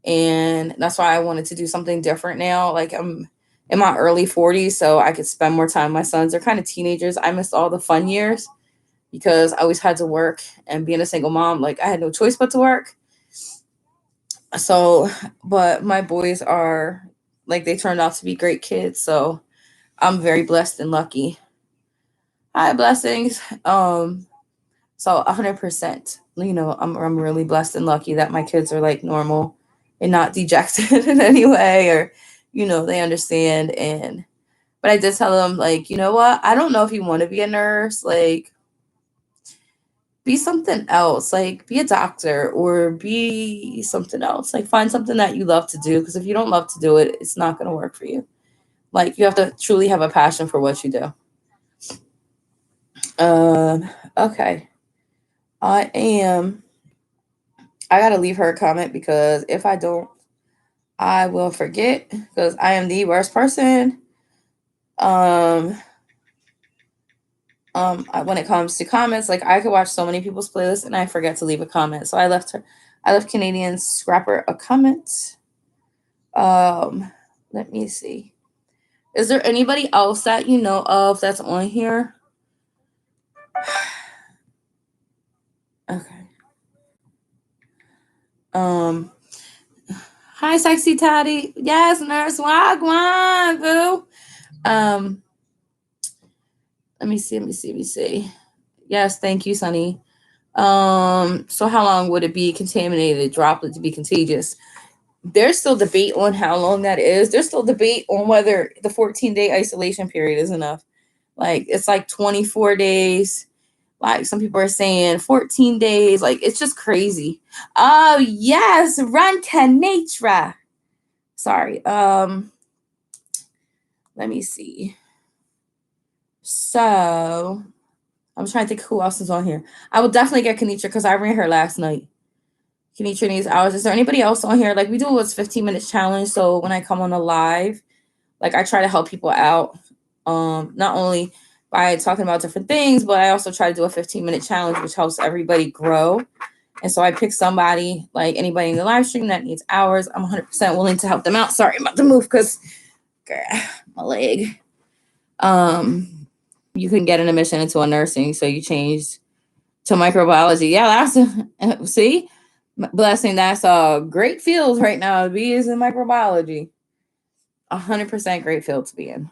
and that's why I wanted to do something different now. Like I'm in my early 40s, so I could spend more time with my sons. They're kind of teenagers. I missed all the fun years because I always had to work, and being a single mom, like I had no choice but to work. So, but my boys are like they turned out to be great kids, so I'm very blessed and lucky. Hi, blessings. So 100%, I'm really blessed and lucky that my kids are like normal and not dejected in any way, or they understand. And but I did tell them, like, you know what, I don't know if you want to be a nurse, like be something else, like be a doctor or be something else, like find something that you love to do, because if you don't love to do it, it's not going to work for you. Like you have to truly have a passion for what you do. Okay. I am i gotta leave her a comment, because if I don't, I will forget, because I am the worst person. Um, when it comes to comments, like I could watch so many people's playlists and I forget to leave a comment. So I left Canadian Scrapper a comment. Um, Let me see. Is there anybody else that you know of that's on here? Okay. Um, Hi, sexy Toddy. Yes, Nurse Wagwan, boo. Um, let me see. Yes, thank you, Sunny. So how long would it be contaminated droplet to be contagious? There's still debate on how long that is. There's still debate on whether the 14-day isolation period is enough. Like it's like 24 days. Like some people are saying 14 days. Like it's just crazy. Oh yes, run to nature. Sorry. Let me see. So I'm trying to think who else is on here. I will definitely get Kanitra because I ran her last night. Kanitra needs hours. Is there anybody else on here? Like we do a 15 minutes challenge. So when I come on a live, like I try to help people out. Not only by talking about different things, but I also try to do a 15-minute challenge, which helps everybody grow. And so I pick somebody, like anybody in the live stream that needs hours. I'm 100% willing to help them out. Sorry, I'm about to move because my leg. You can get an admission into a nursing, so you changed to microbiology. Yeah, that's see, blessing. That's a great field right now. To be is in microbiology. 100% great field to be in.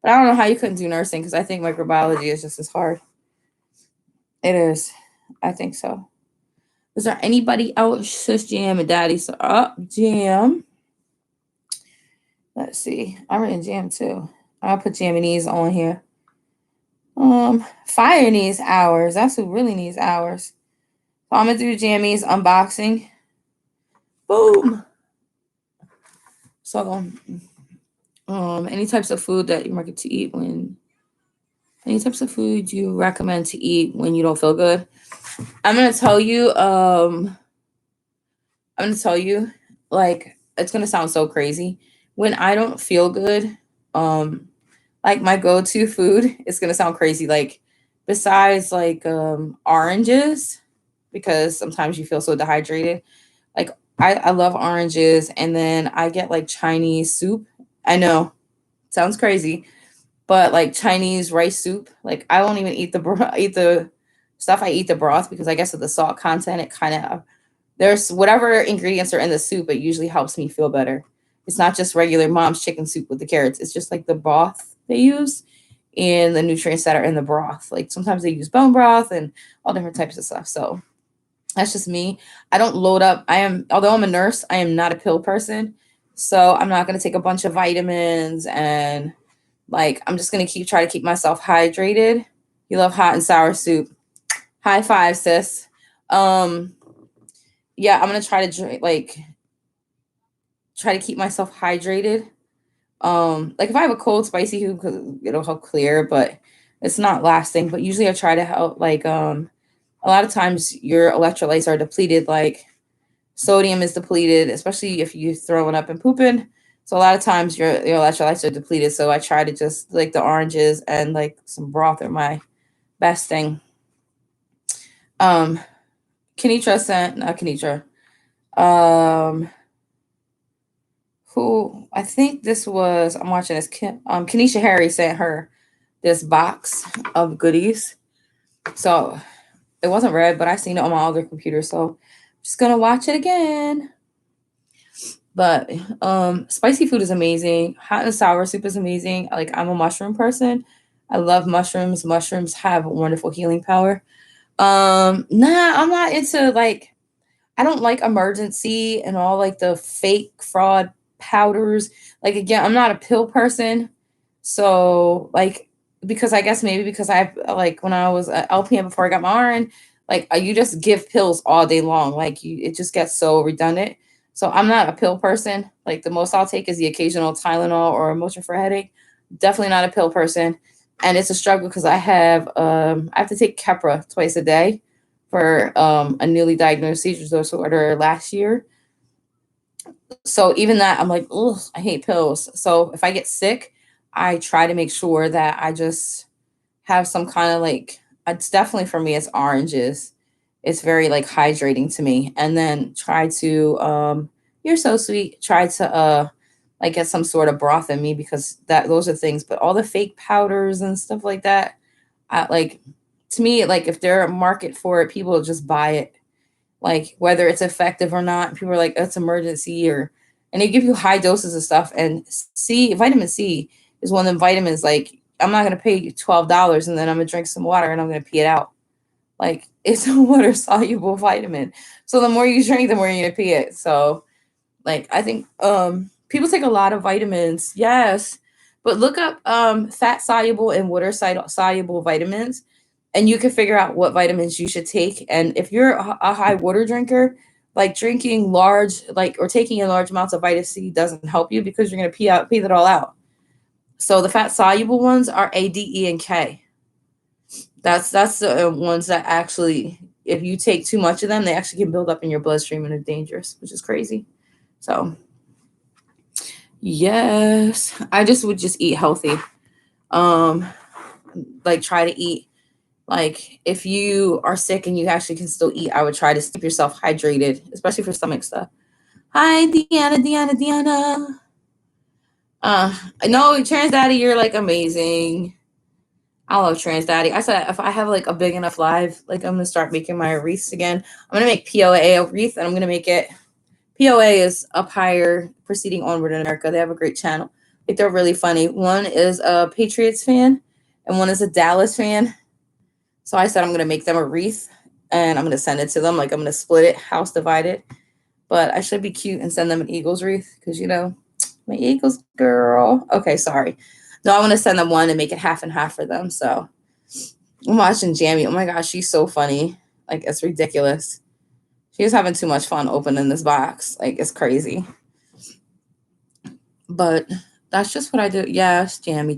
But I don't know how you couldn't do nursing, because I think microbiology is just as hard. It is. I think so. Is there anybody else? Sis Jam and Daddy. So Jam. Let's see. I'm in Jam too. I'll put Jammies on here. Fire needs hours. That's who really needs hours. So I'm gonna do Jammies unboxing. Boom. So any types of food that you market to eat when any types of food you recommend to eat when you don't feel good. I'm gonna tell you, like it's gonna sound so crazy. When I don't feel good, like my go-to food is gonna sound crazy, like besides like oranges, because sometimes you feel so dehydrated. Like I love oranges, and then I get like Chinese soup. I know, sounds crazy, but like Chinese rice soup. Like I won't even eat eat the stuff. I eat the broth because I guess of the salt content. It kind of there's whatever ingredients are in the soup. It usually helps me feel better. It's not just regular mom's chicken soup with the carrots. It's just like the broth they use and the nutrients that are in the broth. Like sometimes they use bone broth and all different types of stuff. So that's just me. I don't load up. Although I'm a nurse, I am not a pill person. So I'm not going to take a bunch of vitamins, and like I'm just going to try to keep myself hydrated. You love hot and sour soup. High five, sis. Um, yeah, I'm going to try to drink, like try to keep myself hydrated. Like if I have a cold spicy soup, because it'll help clear, but it's not lasting. But usually I try to help, like a lot of times your electrolytes are depleted, like Sodium is depleted, especially if you're throwing up and pooping. So a lot of times your electrolytes are depleted. So I try to just like the oranges and like some broth are my best thing. Kenitra sent, not Kenitra. Um, who I think this was, I'm watching this. Kenesha Harry sent her this box of goodies. So it wasn't red, but I seen it on my other computer. So I'm just gonna watch it again. But spicy food is amazing. Hot and sour soup is amazing. Like I'm a mushroom person. I love mushrooms. Mushrooms have wonderful healing power. Nah, I'm not into like I don't like Emergency and all like the fake fraud powders. Like again, I'm not a pill person. So like because I guess maybe because I like when I was at LPN before I got my RN, like you just give pills all day long. Like you it just gets so redundant. So I'm not a pill person. Like the most I'll take is the occasional Tylenol or a Motrin for a headache. Definitely not a pill person. And it's a struggle because I have to take Keppra twice a day for a newly diagnosed seizure disorder last year. So even that, I'm like, ugh, I hate pills. So if I get sick, I try to make sure that I just have some kind of like, it's definitely for me, it's oranges. It's very like hydrating to me. And then try to, you're so sweet, try to, like get some sort of broth in me because that those are things, but all the fake powders and stuff like that, I like to me, like if there a market for it, people will just buy it. Like whether it's effective or not, people are like, it's emergency or and they give you high doses of stuff. And vitamin C is one of the vitamins like I'm not gonna pay you $12 and then I'm gonna drink some water and I'm gonna pee it out. Like it's a water soluble vitamin. So the more you drink, the more you're gonna pee it. So like I think people take a lot of vitamins, yes. But look up fat soluble and water soluble vitamins and you can figure out what vitamins you should take. And if you're a high water drinker, like drinking large like or taking in large amounts of vitamin C doesn't help you because you're gonna pee that all out. So the fat soluble ones are A, D, E, and K. That's the ones that actually, if you take too much of them, they actually can build up in your bloodstream and are dangerous, which is crazy. So yes, I just would just eat healthy. Um, like try to eat like if you are sick and you actually can still eat, I would try to keep yourself hydrated, especially for stomach stuff. Hi, Deanna. I know Trans Daddy, you're like amazing. I love Trans Daddy. I said if I have like a big enough live, like I'm gonna start making my wreaths again. I'm gonna make POA a wreath, and I'm gonna make it. POA is up higher, proceeding onward in America. They have a great channel. Like they're really funny. One is a Patriots fan, and one is a Dallas fan. So I said I'm gonna make them a wreath, and I'm gonna send it to them. Like I'm gonna split it, house divided. But I should be cute and send them an Eagles wreath because my Eagles girl. Okay, sorry. No, I want to send them one and make it half and half for them. So I'm watching Jamie. Oh my gosh, she's so funny. Like it's ridiculous. She's having too much fun opening this box. Like it's crazy. But that's just what I do. Yes, Jammy.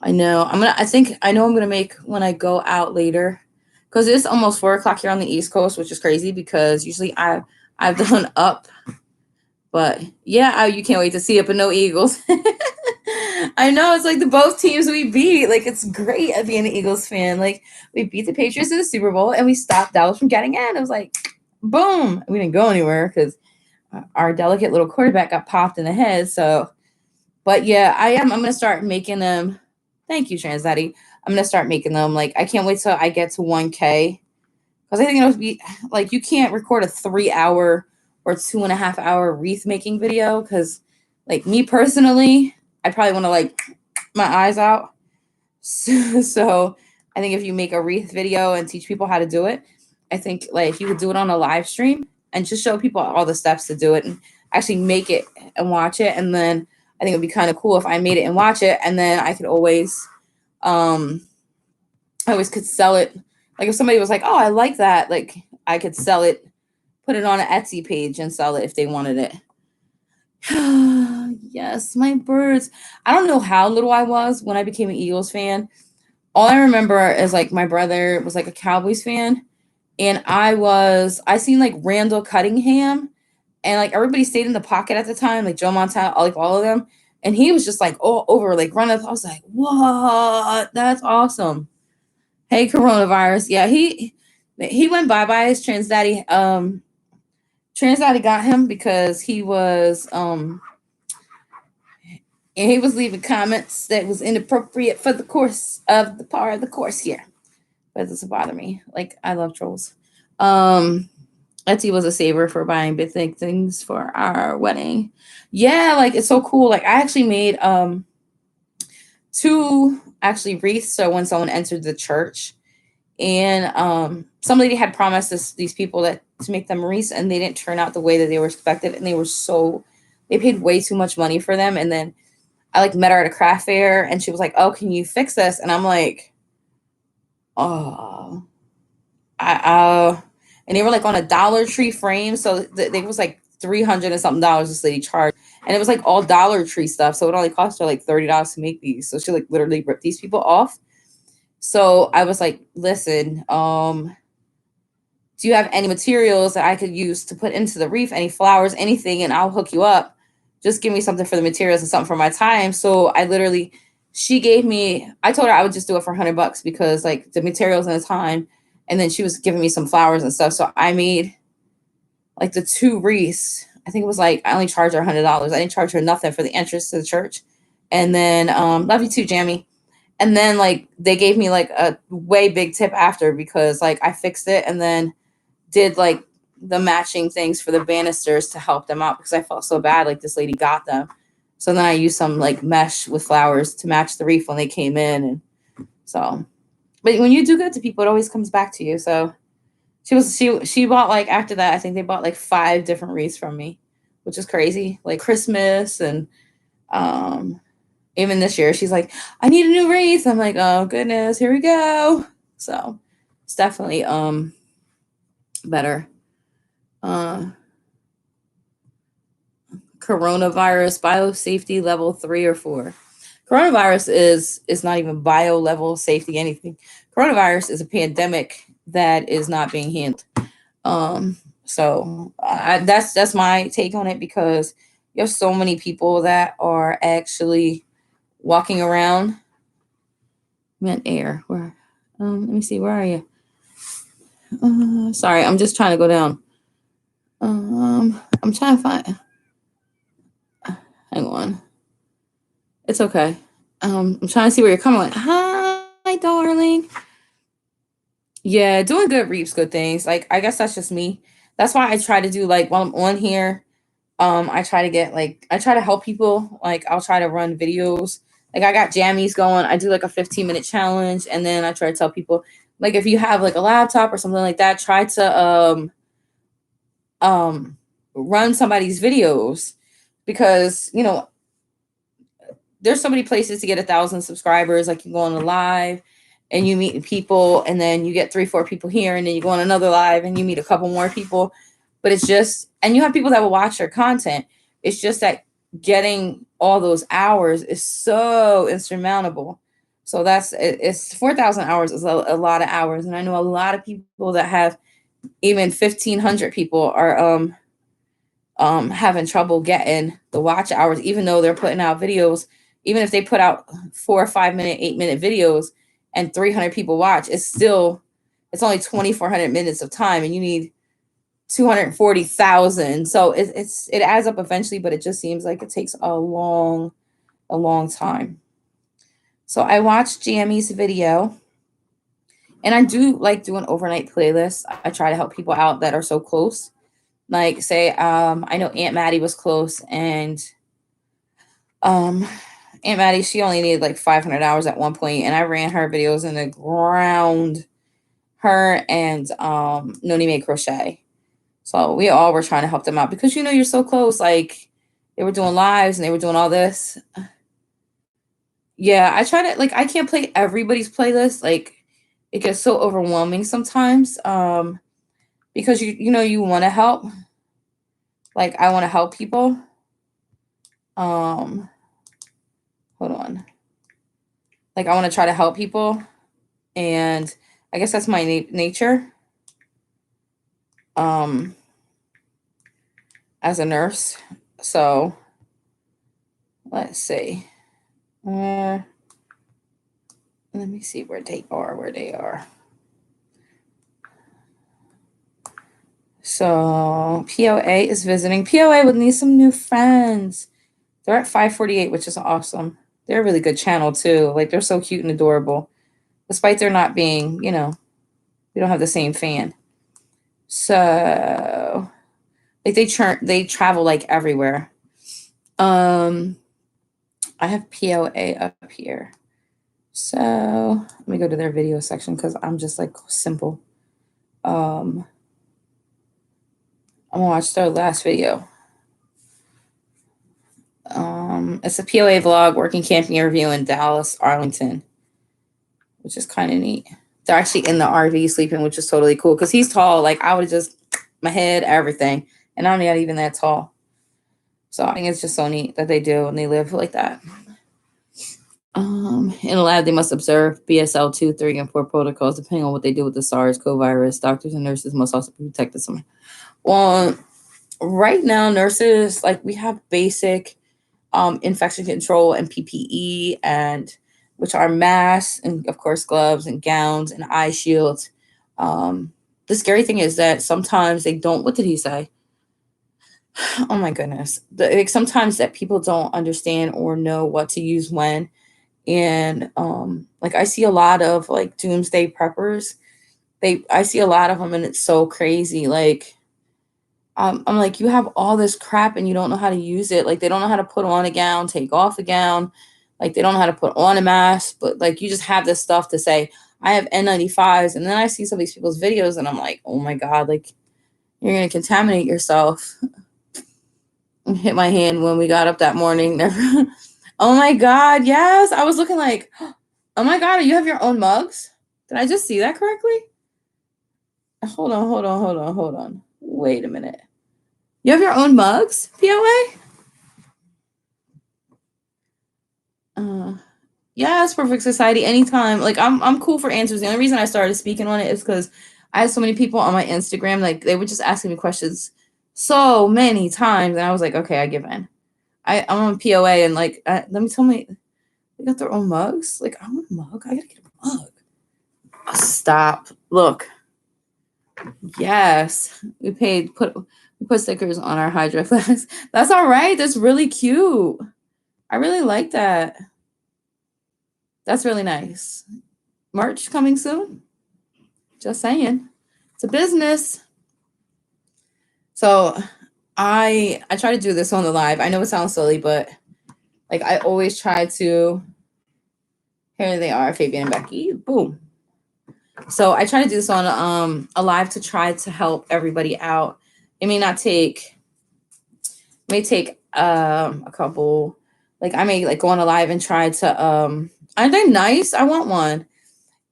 I know. I know I'm gonna make when I go out later. Because it's almost 4 o'clock here on the East Coast, which is crazy because usually I've done up. But yeah, you can't wait to see it, but no Eagles. I know it's like the both teams we beat. Like it's great at being an Eagles fan. Like we beat the Patriots in the Super Bowl and we stopped Dallas from getting in. It was like, boom. We didn't go anywhere because our delicate little quarterback got popped in the head. So, but yeah, I'm gonna start making them. Thank you, Trans Daddy. I'm gonna start making them. Like I can't wait till I get to 1K because I think it'll be like you can't record a 3 hour or 2.5 hour wreath making video because, like me personally, I probably want to like my eyes out. So I think if you make a wreath video and teach people how to do it, I think like if you could do it on a live stream and just show people all the steps to do it and actually make it and watch it, and then I think it'd be kind of cool if I made it and watch it, and then I could always, I always could sell it. Like if somebody was like, "Oh, I like that," like I could sell it, put it on an Etsy page and sell it if they wanted it. Yes, my birds. I don't know how little I was when I became an Eagles fan. All I remember is like my brother was like a Cowboys fan, and I seen like Randall Cunningham, and like everybody stayed in the pocket at the time, like Joe Montana, like all of them, and he was just like all over, like running. I was like, what? That's awesome. Hey, coronavirus. Yeah, he went bye bye. His trans daddy. Trans daddy got him because he was leaving comments that was inappropriate for the course of the part of the course here. But it doesn't bother me. Like I love trolls. Um, Etsy was a saver for buying big things for our wedding. Yeah, like it's so cool. Like I actually made two actually wreaths. So when someone entered the church, and some lady had promised these people that to make them wreaths, and they didn't turn out the way that they were expected, and they paid way too much money for them. And then I like met her at a craft fair, and she was like, "Oh, can you fix this?" And I'm like, "Oh, and they were like on a Dollar Tree frame, so they was like $300 and something dollars this lady charged, and it was like all Dollar Tree stuff, so it only cost her like $30 to make these. So she like literally ripped these people off. So I was like, listen, do you have any materials that I could use to put into the wreath, any flowers, anything, and I'll hook you up. Just give me something for the materials and something for my time. So she gave me, I told her I would just do it for $100 because like the materials and the time. And then she was giving me some flowers and stuff. So I made like the two wreaths. I think it was like, I only charged her $100. I didn't charge her nothing for the entrance to the church. And then, love you too, Jamie. And then like they gave me like a way big tip after because like I fixed it and then did like the matching things for the banisters to help them out because I felt so bad. Like this lady got them. So then I used some like mesh with flowers to match the wreath when they came in. And so, but when you do good to people, it always comes back to you. So she bought like after that, I think they bought like 5 different wreaths from me, which is crazy. Like Christmas and um even this year, she's like, I need a new wreath. I'm like, oh goodness, here we go. So it's definitely better. Uh Coronavirus biosafety level 3 or 4. Coronavirus is not even bio level safety anything. Coronavirus is a pandemic that is not being handled. That's my take on it because you have so many people that are actually walking around. Meant air. Where? Let me see. Where are you? Sorry, I'm just trying to go down. I'm trying to find. Hang on. It's okay. I'm trying to see where you're coming. Hi, darling. Yeah, doing good reaps good things. Like I guess that's just me. That's why I try to do like while I'm on here. I try to get like I try to help people. Like I'll try to run videos. Like I got jammies going. I do like a 15-minute challenge, and then I try to tell people like if you have like a laptop or something like that, try to um run somebody's videos because there's so many places to get 1,000 subscribers. Like you go on a live and you meet people, and then you get 3, 4 people here, and then you go on another live and you meet a couple more people. But it's just, and you have people that will watch your content. It's just that getting all those hours is so insurmountable. So it's 4,000 hours is a lot of hours. And I know a lot of people that have even 1,500 people are having trouble getting the watch hours, even though they're putting out videos. Even if they put out 4 or 5 minute, 8 minute videos, and 300 people watch, it's only 2,400 minutes of time, and you need 240,000. So it adds up eventually, but it just seems like it takes a long time. So I watched Jamie's video, and I do like doing overnight playlists. I try to help people out that are so close. Like say, I know Aunt Maddie was close, and um, Aunt Maddie, she only needed like 500 hours at one point, and I ran her videos in the ground. Her and Noni made crochet. So we all were trying to help them out because you're so close. Like they were doing lives and they were doing all this. Yeah, I try to like I can't play everybody's playlist. Like it gets so overwhelming sometimes. Because you want to help. Like I want to help people. Um, hold on. Like I want to try to help people, and I guess that's my nature. as a nurse. So let's see. Let me see where they are. So POA is visiting. POA would need some new friends. They're at 548, which is awesome. They're a really good channel too. Like they're so cute and adorable. Despite there not being, we don't have the same fan. So like they travel like everywhere. I have POA up here. So let me go to their video section because I'm just like simple. I'm gonna watch their last video. It's a POA vlog, working camping review in Dallas, Arlington, which is kind of neat. They're actually in the RV sleeping, which is totally cool because he's tall. Like I would just my head, everything, and I'm not even that tall. So I think it's just so neat that they do and they live like that. In a lab, they must observe BSL 2, 3, and 4 protocols depending on what they do with the SARS-CoV virus. Doctors and nurses must also be protected. Well, right now, nurses like we have basic infection control and PPE, and which are masks and of course gloves and gowns and eye shields. The scary thing is that sometimes they don't. What did he say? Oh my goodness! Like sometimes that people don't understand or know what to use when, and like I see a lot of like doomsday preppers. I see a lot of them, and it's so crazy. Like I'm like, you have all this crap and you don't know how to use it. Like they don't know how to put on a gown, take off a gown. Like they don't know how to put on a mask, but like you just have this stuff to say, I have N95s. And then I see some of these people's videos and I'm like, oh my God, like you're going to contaminate yourself. Hit my hand when we got up that morning. Never. Oh my God. Yes. I was looking like, oh my God, you have your own mugs? Did I just see that correctly? Hold on. Wait a minute. You have your own mugs, POA? Yes, Perfect Society, anytime. Like I'm cool for answers. The only reason I started speaking on it is because I had so many people on my Instagram, like they were just asking me questions so many times, and I was like, okay, I give in. I'm on POA, and like, let me tell me, they got their own mugs. Like I want a mug. I gotta get a mug. Oh, stop. Look. Yes, we put stickers on our Hydro flasks. That's all right. That's really cute. I really like that. That's really nice. Merch coming soon. Just saying. It's a business. So I try to do this on the live. I know it sounds silly, but like I always try to. Here they are, Fabian and Becky. Boom. So I try to do this on a live to try to help everybody out. It may not take. May take a couple. Like I may like go on a live and try to Aren't they nice? I want one.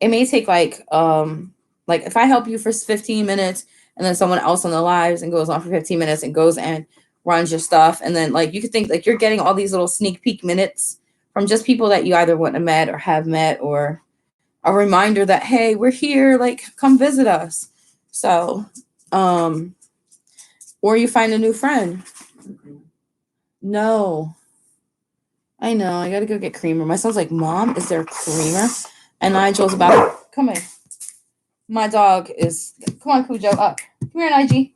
It may take like if I help you for 15 minutes and then someone else on the lives and goes on for 15 minutes and goes and runs your stuff, and then like you could think like you're getting all these little sneak peek minutes from just people that you either wouldn't have met or have met, or a reminder that hey, we're here, like come visit us. So or you find a new friend. No, I know. I gotta go get creamer. My son's like, Mom, is there creamer? And Nigel's about come in. My dog is come on, Cujo, up. Come here, Nige.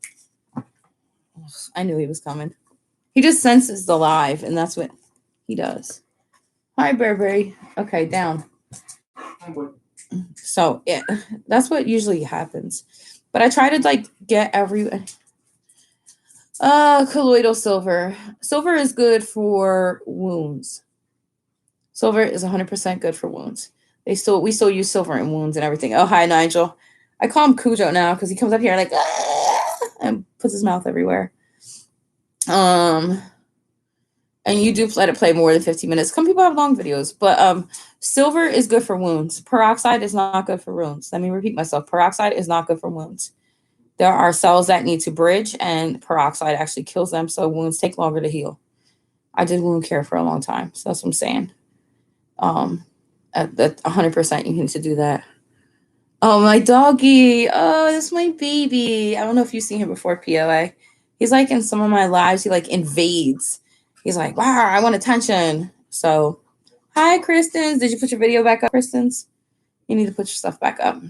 I knew he was coming. He just senses the live, and that's what he does. Hi, Burberry. Okay, down. So yeah, that's what usually happens. But I try to like get every colloidal silver. Silver is good for wounds. Silver is 100% good for wounds. We still use silver in wounds and everything. Oh, hi, Nigel. I call him Cujo now because he comes up here like and puts his mouth everywhere. And you do let it play more than 15 minutes. Some people have long videos, but silver is good for wounds. Peroxide is not good for wounds. Let me repeat myself. Peroxide is not good for wounds. There are cells that need to bridge, and peroxide actually kills them, so wounds take longer to heal. I did wound care for a long time, so that's what I'm saying. At 100%, you need to do that. Oh, my doggy. Oh, that's my baby. I don't know if you've seen him before, POA. He's like in some of my lives, he like invades. He's like, wow, I want attention. So, hi, Kristen. Did you put your video back up, Kristen's? You need to put your stuff back up.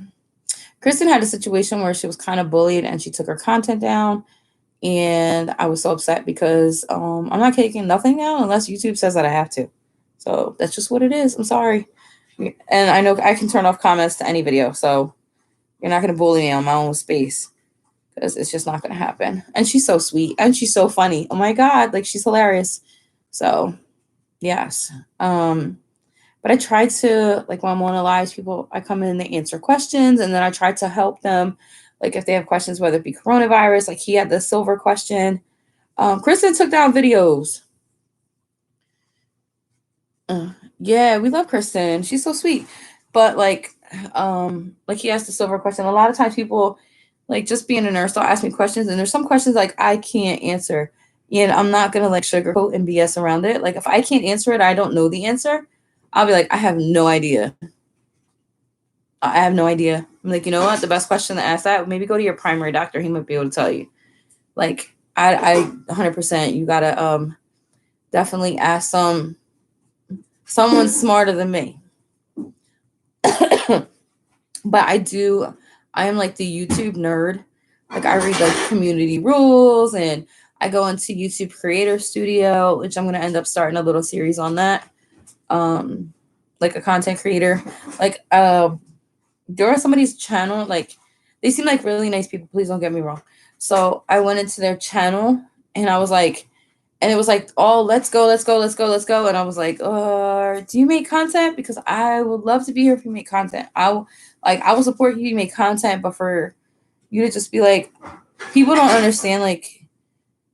Kristen had a situation where she was kind of bullied and she took her content down. And I was so upset because I'm not taking nothing down unless YouTube says that I have to. So that's just what it is. I'm sorry. And I know I can turn off comments to any video. So you're not going to bully me on my own space because it's just not going to happen. And she's so sweet and she's so funny. Oh my God. Like she's hilarious. So yes. But I try to, like when I'm on a live, people, I come in, they answer questions, and then I try to help them. Like if they have questions, whether it be coronavirus, like he had the silver question. Kristen took down videos. Yeah, we love Kristen. She's so sweet. But like he asked the silver question. A lot of times people, like just being a nurse, they'll ask me questions, and there's some questions like I can't answer. And I'm not gonna like sugarcoat and BS around it. Like if I can't answer it, I don't know the answer. I'll be like, I have no idea. I have no idea. I'm like, you know what? The best question to ask that, maybe go to your primary doctor. He might be able to tell you. Like, I 100%, you gotta definitely ask someone smarter than me. But I am like the YouTube nerd. Like I read like community rules and I go into YouTube Creator Studio, which I'm gonna end up starting a little series on that. Like a content creator. Like there are somebody's channel, like they seem like really nice people, please don't get me wrong. So I went into their channel and I was like, and it was like, oh, let's go. And I was like, do you make content? Because I would love to be here if you make content. I will support you if you make content, but for you to just be like, people don't understand, like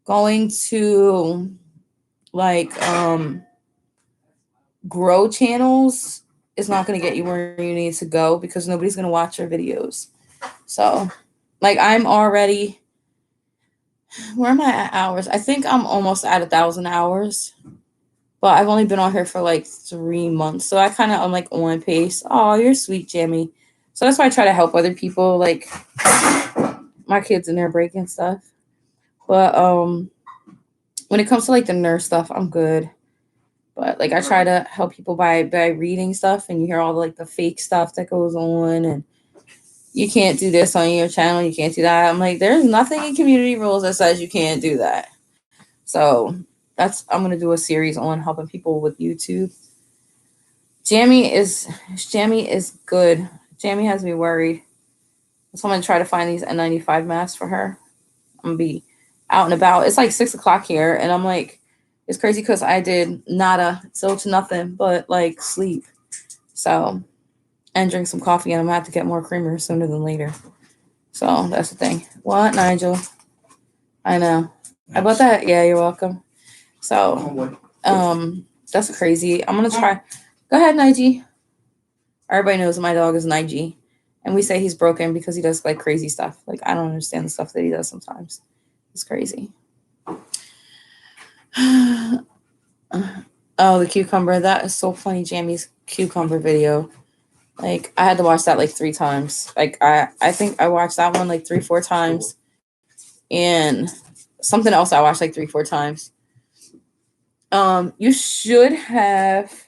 going to like grow channels is not going to get you where you need to go because nobody's going to watch your videos. So like I'm already, where am I at hours? I think I'm almost at 1,000 hours, but I've only been on here for like 3 months. So I'm like on pace. Oh, you're sweet, Jamie. So that's why I try to help other people. Like my kids in there breaking stuff. But when it comes to like the nurse stuff, I'm good. But like I try to help people by reading stuff, and you hear all the, like the fake stuff that goes on, and you can't do this on your channel, you can't do that. I'm like, there's nothing in community rules that says you can't do that. So I'm gonna do a series on helping people with YouTube. Jamie is good. Jamie has me worried. So I'm gonna try to find these N95 masks for her. I'm gonna be out and about. It's like 6:00 here, and I'm like, it's crazy because I did nada, so to nothing but like sleep. So and drink some coffee, and I'm gonna have to get more creamer sooner than later. So that's the thing. What, Nigel? I know. I bought that. Yeah, you're welcome. So, that's crazy. I'm gonna try. Go ahead, Nige. Everybody knows my dog is Nige, and we say he's broken because he does like crazy stuff. Like I don't understand the stuff that he does sometimes. It's crazy. Oh, the cucumber. That is so funny. Jamie's cucumber video. Like I had to watch that like 3 times. Like I think I watched that one like 3-4 times, and something else I watched like 3-4 times. You should have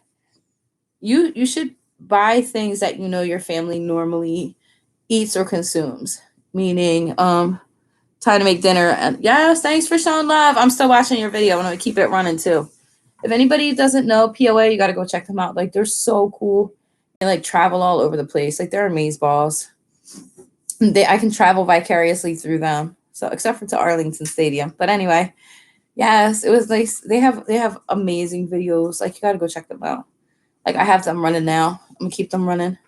you should buy things that you know your family normally eats or consumes. Meaning, time to make dinner. And yes, thanks for showing love. I'm still watching your video. I'm gonna keep it running too. If anybody doesn't know POA, you gotta go check them out. Like they're so cool. They like travel all over the place. Like they're amazeballs. I can travel vicariously through them. So except for to Arlington Stadium. But anyway, yes, it was nice. They have amazing videos. Like you gotta go check them out. Like I have them running now. I'm gonna keep them running.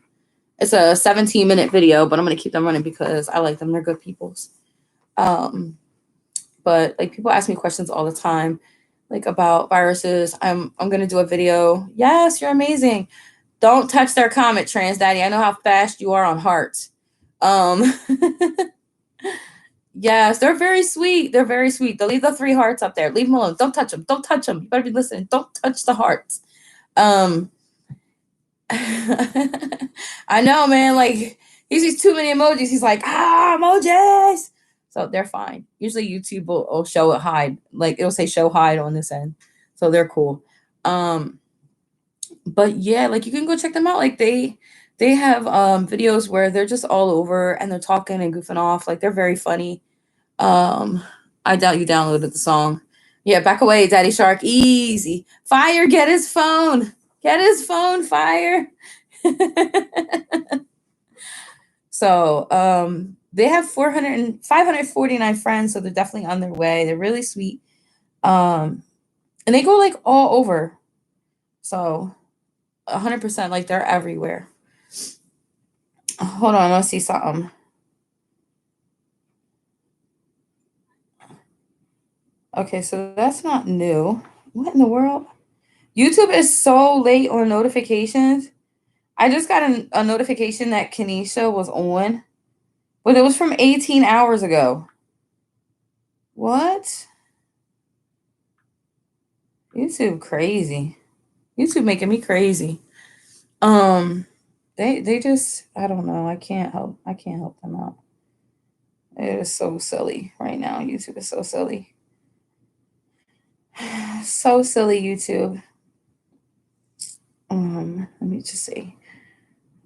It's a 17-minute video, but I'm gonna keep them running because I like them. They're good peoples. But like people ask me questions all the time, like about viruses. I'm gonna do a video. Yes, you're amazing. Don't touch their comment, Trans Daddy. I know how fast you are on hearts. Yes, they're very sweet. They're very sweet. They'll leave the 3 hearts up there. Leave them alone. Don't touch them. Don't touch them. You better be listening. Don't touch the hearts. I know, man. Like he sees too many emojis. He's like, emojis. So they're fine. Usually YouTube will show it hide. Like it'll say show hide on this end. So they're cool. But yeah, like you can go check them out. Like they have videos where they're just all over and they're talking and goofing off. Like they're very funny. I doubt you downloaded the song. Yeah, back away, Daddy Shark. Easy. Fire, get his phone. Get his phone, Fire. So they have 549 friends, so they're definitely on their way. They're really sweet. And they go like all over. So 100%, like they're everywhere. Hold on, let's see something. Okay, so that's not new. What in the world? YouTube is so late on notifications. I just got a notification that Kanisha was on, but it was from 18 hours ago. What? YouTube crazy. YouTube making me crazy. They just, I don't know. I can't help them out. It is so silly right now. YouTube is so silly. So silly, YouTube. Let me just see.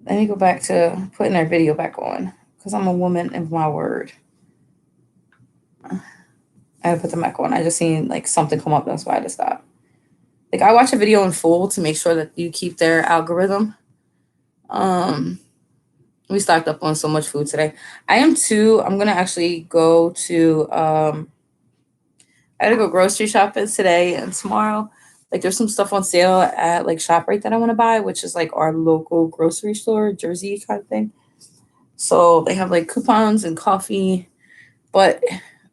Let me go back to putting our video back on because I'm a woman of my word. I had to put them back on. I just seen like something come up. That's why I had to stop. Like I watch a video in full to make sure that you keep their algorithm. We stocked up on so much food today. I am too. I'm gonna actually go to I had to go grocery shopping today and tomorrow. Like there's some stuff on sale at like ShopRite that I want to buy, which is like our local grocery store, Jersey kind of thing. So they have like coupons and coffee, but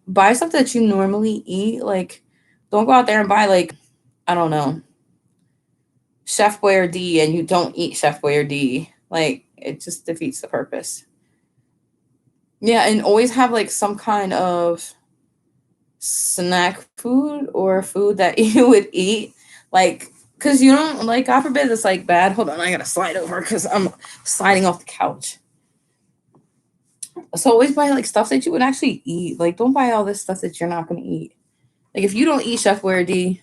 buy stuff that you normally eat. Like don't go out there and buy like, I don't know, Chef Boyardee and you don't eat Chef Boyardee. Like it just defeats the purpose. Yeah, and always have like some kind of snack food or food that you would eat. Like, because you don't, like, God forbid it's like bad. Hold on, I gotta slide over because I'm sliding off the couch. So always buy like stuff that you would actually eat. Like, don't buy all this stuff that you're not gonna eat. Like, if you don't eat Chef Boyardee,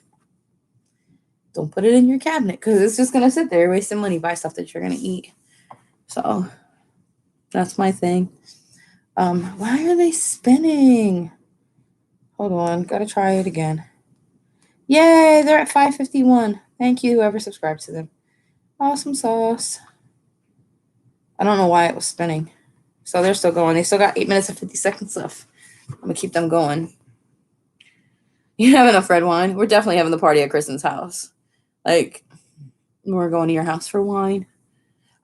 don't put it in your cabinet because it's just gonna sit there wasting money. Buy stuff that you're gonna eat. So that's my thing. Why are they spinning? Hold on, gotta try it again. Yay, they're at 551. Thank you, whoever subscribed to them. Awesome sauce. I don't know why it was spinning. So they're still going. They still got 8 minutes and 50 seconds left. I'm gonna keep them going. You have enough red wine? We're definitely having the party at Kristen's house. Like, we're going to your house for wine.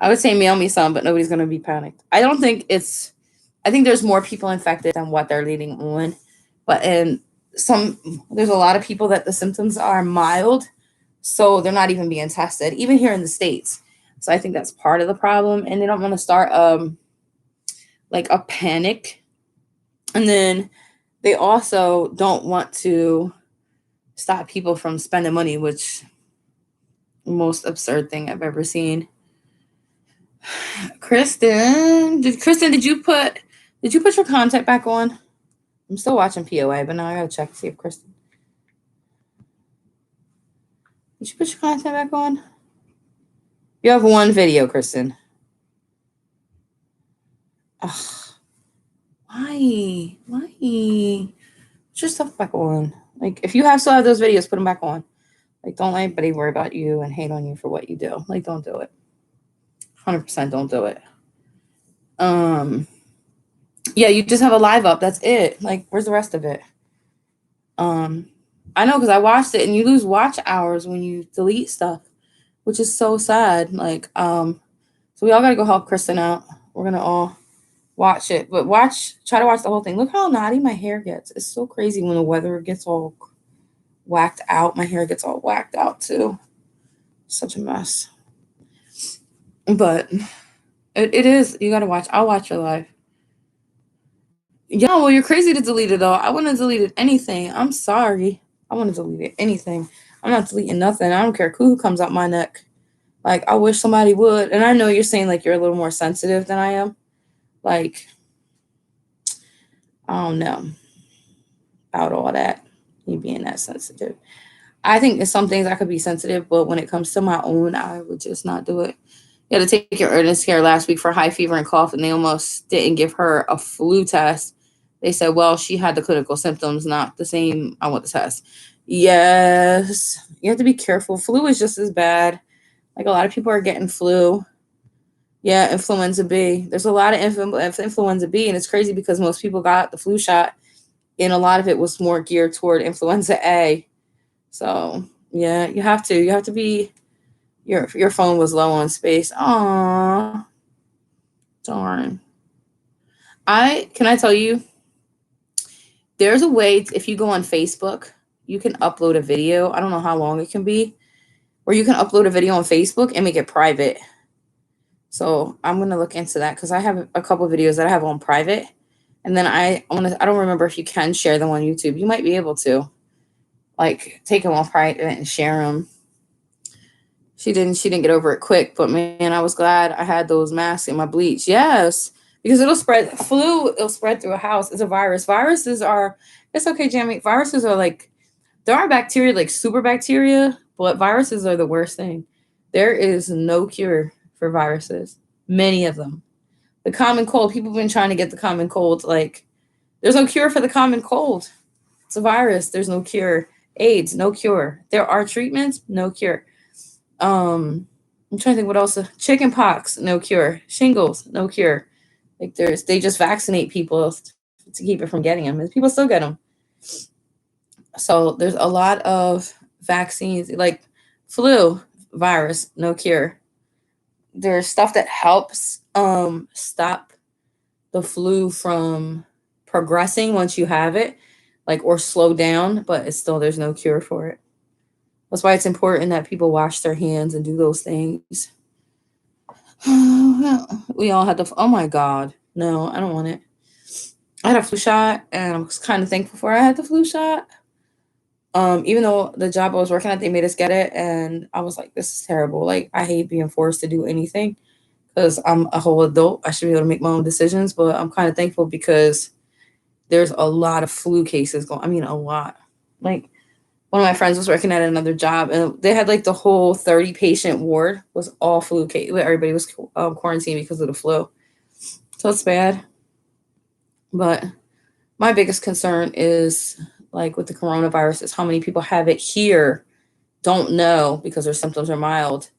I would say mail me some, but nobody's gonna be panicked. I think there's more people infected than what they're leading on. But there's a lot of people that the symptoms are mild, so they're not even being tested, even here in the States. So I think that's part of the problem, and they don't want to start like a panic. And then they also don't want to stop people from spending money, which most absurd thing I've ever seen. Kristen, did you put your contact back on? I'm still watching POA, but now I gotta check to see if Kristen. Did you put your content back on? You have one video, Kristen. Ugh. Why? Put your stuff back on. Like, if you still have those videos, put them back on. Like, don't let anybody worry about you and hate on you for what you do. Like, don't do it. 100% don't do it. Yeah, you just have a live up. That's it. Like, where's the rest of it? I know because I watched it, and you lose watch hours when you delete stuff, which is so sad. Like, so we all gotta go help Kristen out. We're gonna all watch it, but try to watch the whole thing. Look how naughty my hair gets. It's so crazy when the weather gets all whacked out. My hair gets all whacked out too. Such a mess. But it is. You gotta watch. I'll watch your live. Yeah, well, you're crazy to delete it though. I wouldn't have deleted anything. I'm sorry. I wouldn't have deleted anything. I'm not deleting nothing. I don't care who comes out my neck. Like, I wish somebody would. And I know you're saying like you're a little more sensitive than I am. Like, I don't know about all that, me being that sensitive. I think there's some things I could be sensitive, but when it comes to my own, I would just not do it. You had to take your urgent care last week for high fever and cough, and they almost didn't give her a flu test. They said, well, she had the clinical symptoms, not the same. I want the test. Yes, you have to be careful. Flu is just as bad. Like, a lot of people are getting flu. Yeah, influenza B. There's a lot of influenza B, and it's crazy because most people got the flu shot, and a lot of it was more geared toward influenza A. So yeah, you have to be. Your phone was low on space. Aw, darn. I tell you, there's a way if you go on Facebook, you can upload a video. I don't know how long it can be, or you can upload a video on Facebook and make it private. So I'm gonna look into that because I have a couple of videos that I have on private, and then I don't remember if you can share them on YouTube. You might be able to, like, take them off private and share them. She didn't get over it quick, but man, I was glad I had those masks in my bleach. Yes, because it'll spread flu. It'll spread through a house. It's a virus. Viruses are. It's okay, Jamie. Viruses are like, there are bacteria like super bacteria, but viruses are the worst thing. There is no cure for viruses. Many of them. The common cold. People have been trying to get the common cold. Like, there's no cure for the common cold. It's a virus. There's no cure. AIDS, no cure. There are treatments, no cure. I'm trying to think what else. Chicken pox, no cure. Shingles, no cure. Like, they just vaccinate people to keep it from getting them, and people still get them. So there's a lot of vaccines, like flu virus, no cure. There's stuff that helps stop the flu from progressing once you have it, like, or slow down, but it's still, there's no cure for it. That's why it's important that people wash their hands and do those things. We all had the. Oh my God. No, I don't want it. I had a flu shot and I was kind of thankful for I had the flu shot. Even though the job I was working at, they made us get it. And I was like, this is terrible. Like, I hate being forced to do anything because I'm a whole adult. I should be able to make my own decisions. But I'm kind of thankful because there's a lot of flu cases going. I mean, a lot. Like, one of my friends was working at another job and they had like the whole 30 patient ward was all flu case. Everybody was quarantined because of the flu. So it's bad. But my biggest concern is, like, with the coronavirus, is how many people have it here, don't know because their symptoms are mild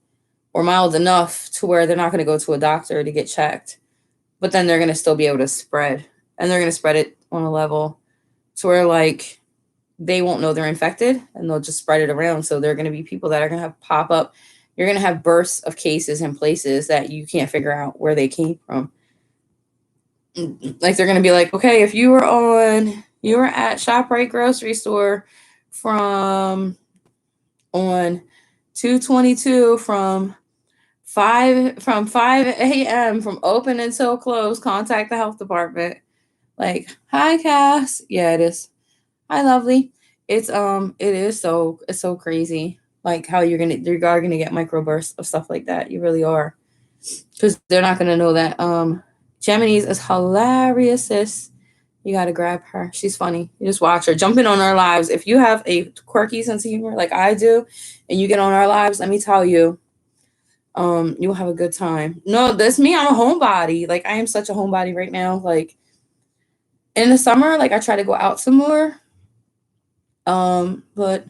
or mild enough to where they're not going to go to a doctor to get checked. But then they're going to still be able to spread, and they're going to spread it on a level to where, like, they won't know they're infected and they'll just spread it around. So there are going to be people that are going to have pop up. You're going to have bursts of cases in places that you can't figure out where they came from. Like, they're going to be like, okay, if you were at ShopRite grocery store from on 222 from 5 a.m. from open until close, contact the health department. Like, hi, Cass. Yeah, it is. Hi, lovely. It's so crazy. Like, how you are gonna get microbursts of stuff like that. You really are, because they're not gonna know that. Gemini's is hilarious, sis. You gotta grab her. She's funny. You just watch her jumping on our lives. If you have a quirky sense of humor like I do, and you get on our lives, let me tell you, you'll have a good time. No, that's me. I'm a homebody. Like, I am such a homebody right now. Like, in the summer, like, I try to go out some more. But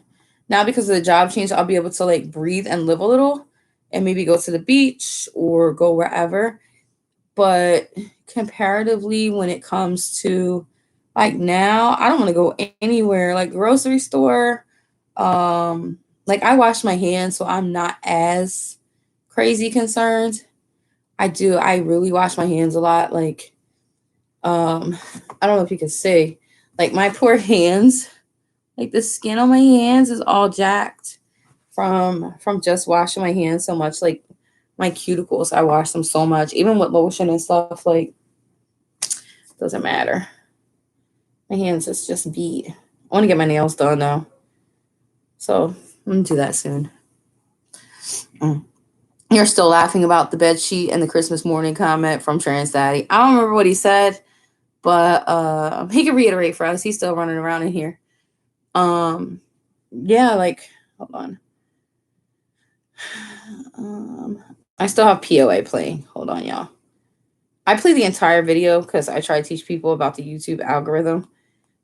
now because of the job change, I'll be able to, like, breathe and live a little and maybe go to the beach or go wherever. But comparatively, when it comes to, like, now, I don't want to go anywhere, like grocery store. Like, I wash my hands, so I'm not as crazy concerned. I really wash my hands a lot. Like, I don't know if you can see, like, my poor hands, like, the skin on my hands is all jacked from just washing my hands so much. Like, my cuticles, I wash them so much, even with lotion and stuff. Like, doesn't matter. My hands is just beat. I want to get my nails done though, so I'm gonna do that soon. You're still laughing about the bed sheet and the Christmas morning comment from Trans Daddy. I don't remember what he said, but he can reiterate for us. He's still running around in here. Yeah, like, hold on. I still have POA playing. Hold on, y'all. I play the entire video because I try to teach people about the YouTube algorithm.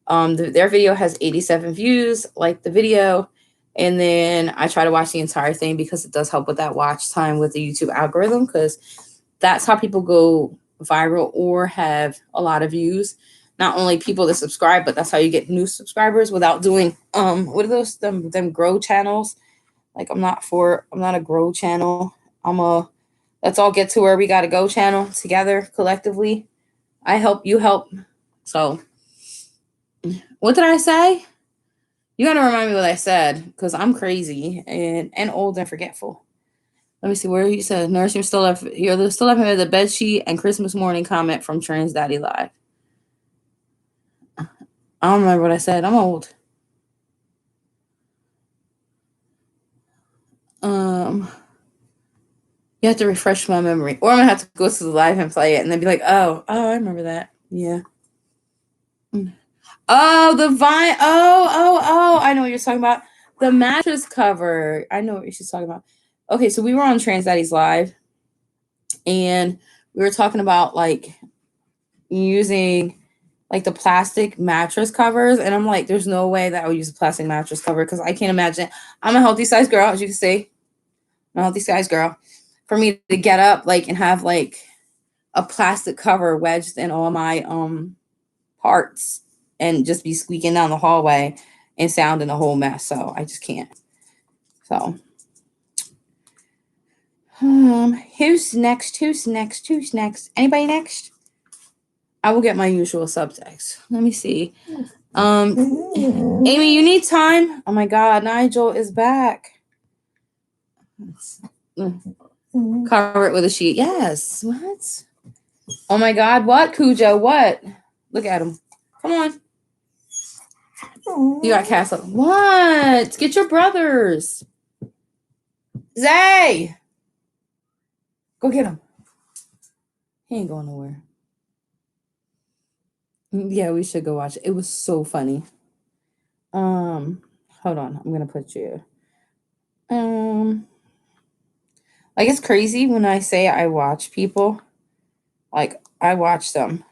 Their video has 87 views, like the video, and then I try to watch the entire thing because it does help with that watch time with the YouTube algorithm, because that's how people go viral or have a lot of views. Not only people that subscribe, but that's how you get new subscribers without doing what are those them grow channels. Like I'm not a grow channel. Let's all get to where we gotta go channel together collectively. I help, you help. So what did I say? You gotta remind me what I said, because I'm crazy and old and forgetful. Let me see where you said nurse. You're still laughing at the bed sheet and Christmas morning comment from Trans Daddy Live. I don't remember what I said. I'm old. You have to refresh my memory, or I'm gonna have to go to the live and play it, and then be like, oh, I remember that. Yeah. Oh, the vine. Oh. I know what you're talking about. The mattress cover. I know what you're talking about. Okay, so we were on Trans Daddy's Live, and we were talking about like using like the plastic mattress covers, and I'm like, there's no way that I would use a plastic mattress cover because I can't imagine. I'm a healthy size girl, as you can see. I'm a healthy size girl. For me to get up like and have like a plastic cover wedged in all my parts and just be squeaking down the hallway and sounding a whole mess. So I just can't. So who's next? Anybody next? I will get my usual subtext. Let me see. Amy, you need time? Oh my God, Nigel is back. Cover it with a sheet. Yes. What? Oh my God, what, Cujo? What? Look at him. Come on. You got Castle. What? Get your brothers. Zay! Go get him. He ain't going nowhere. Yeah, we should go watch it. It was so funny. Hold on. I'm gonna put you. Like it's crazy when I say I watch people. Like I watch them.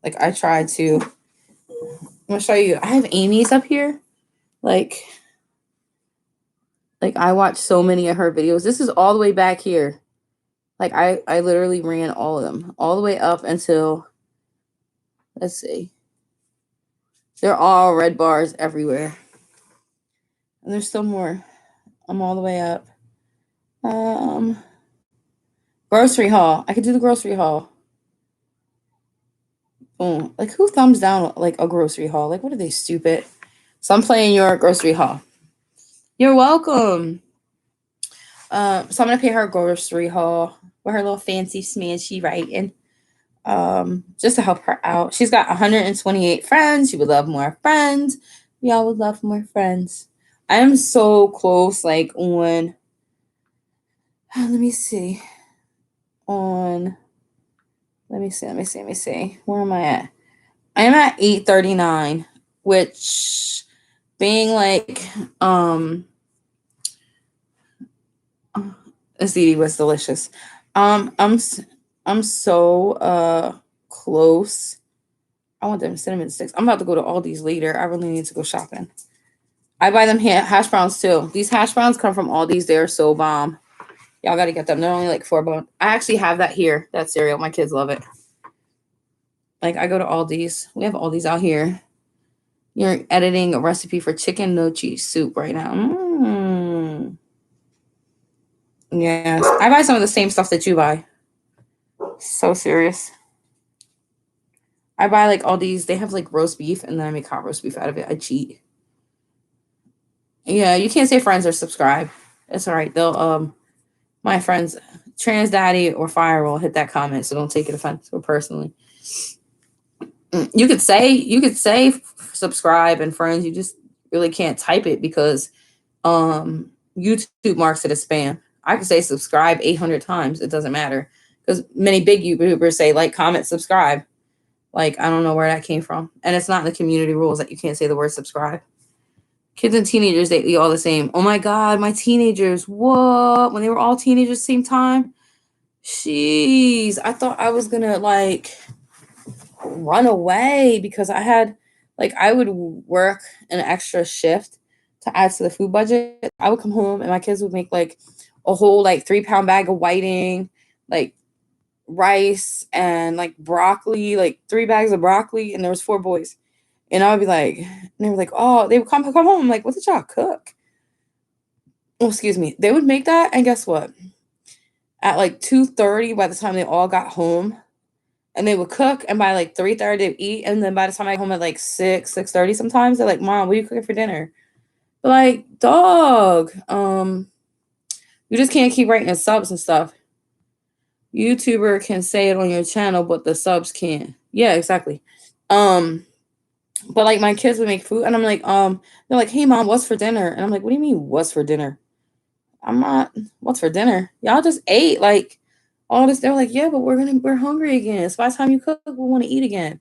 Like I try to. I'm gonna show you. I have Amy's up here. Like I watch so many of her videos. This is all the way back here. Like I literally ran all of them all the way up until. Let's see. They're all red bars everywhere. And there's still more. I'm all the way up. Grocery haul. I could do the grocery haul. Boom. Like who thumbs down like a grocery haul? Like what are they, stupid? So I'm playing your grocery haul. You're welcome. So I'm gonna pay her grocery haul with her little fancy smancy writing. Just to help her out. She's got 128 friends. She would love more friends. We all would love more friends. I am so close, like on. Let me see. Let me see. Where am I at? I am at 839, which being like the ziti was delicious. I'm so close. I want them cinnamon sticks. I'm about to go to Aldi's later. I really need to go shopping. I buy them hash browns too. These hash browns come from Aldi's. They're so bomb. Y'all got to get them. They're only like $4. I actually have that here. That cereal. My kids love it. Like I go to Aldi's. We have Aldi's out here. You're editing a recipe for chicken nochi soup right now. Yes. I buy some of the same stuff that you buy. So serious. I buy like Aldi's. They have like roast beef, and then I make hot roast beef out of it. I cheat. Yeah, you can't say friends or subscribe. It's all right. They'll my friends, Trans Daddy or Fire will hit that comment, so don't take it offensive or personally. You could say subscribe and friends. You just really can't type it because YouTube marks it as spam. I could say subscribe 800 times. It doesn't matter. Because many big YouTubers say like, comment, subscribe. Like, I don't know where that came from. And it's not in the community rules that you can't say the word subscribe. Kids and teenagers, they eat all the same. Oh my God, my teenagers. What? When they were all teenagers at the same time? Jeez. I thought I was going to like run away because I had like, I would work an extra shift to add to the food budget. I would come home and my kids would make like a whole like 3 pound bag of whiting, like rice and like broccoli, like 3 bags of broccoli, and there was 4 boys. And I would be like, and they were like, oh, they would come home. I'm like, what did y'all cook? Oh, excuse me. They would make that, and guess what? At like 2:30, by the time they all got home, and they would cook, and by like 3:30 they'd eat, and then by the time I got home at like 6:30, sometimes they're like, Mom, what are you cooking for dinner? But like, dog, you just can't keep writing subs and stuff. YouTuber can say it on your channel, but the subs can't. Yeah, exactly. Um, but like my kids would make food, and I'm like, they're like, hey mom, what's for dinner? And I'm like, what do you mean, what's for dinner? I'm not. What's for dinner? Y'all just ate like all this. They're like, yeah, but we're hungry again. So by the time you cook, we want to eat again.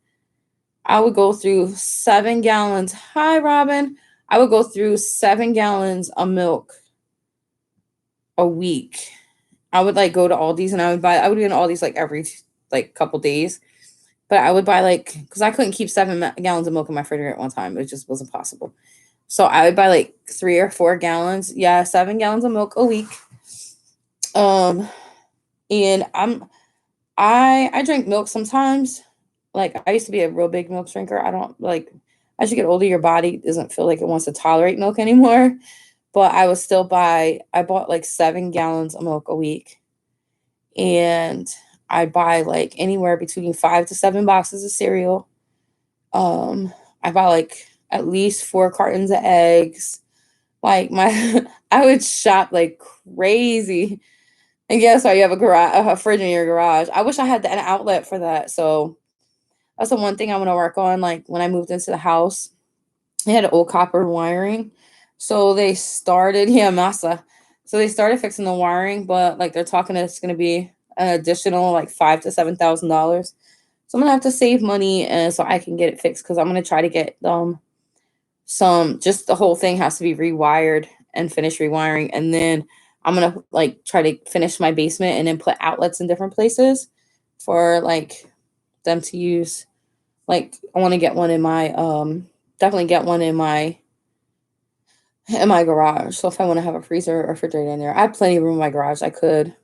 I would go through 7 gallons. Hi, Robin. I would go through 7 gallons of milk a week. I would like go to Aldi's and I would be in Aldi's like every like couple days. But I would buy like, because I couldn't keep 7 gallons of milk in my refrigerator at one time. It just wasn't possible. So I would buy like 3 or 4 gallons. Yeah, 7 gallons of milk a week. And I drink milk sometimes. Like I used to be a real big milk drinker. I don't like, as you get older, your body doesn't feel like it wants to tolerate milk anymore. But I bought like 7 gallons of milk a week. And I buy like anywhere between 5 to 7 boxes of cereal. I buy like at least 4 cartons of eggs. Like my, I would shop like crazy. And guess what? You have a fridge in your garage. I wish I had an outlet for that. So that's the one thing I want to work on. Like when I moved into the house, they had old copper wiring. So they started, yeah, massa. So they started fixing the wiring, but like they're talking it's going to be an additional like $5,000 to $7,000. So I'm gonna have to save money and so I can get it fixed because I'm gonna try to get just the whole thing has to be rewired and finish rewiring, and then I'm gonna like try to finish my basement and then put outlets in different places for like them to use. Like I want to get one in my definitely get one in my garage. So if I want to have a freezer or refrigerator in there, I have plenty of room in my garage. I could.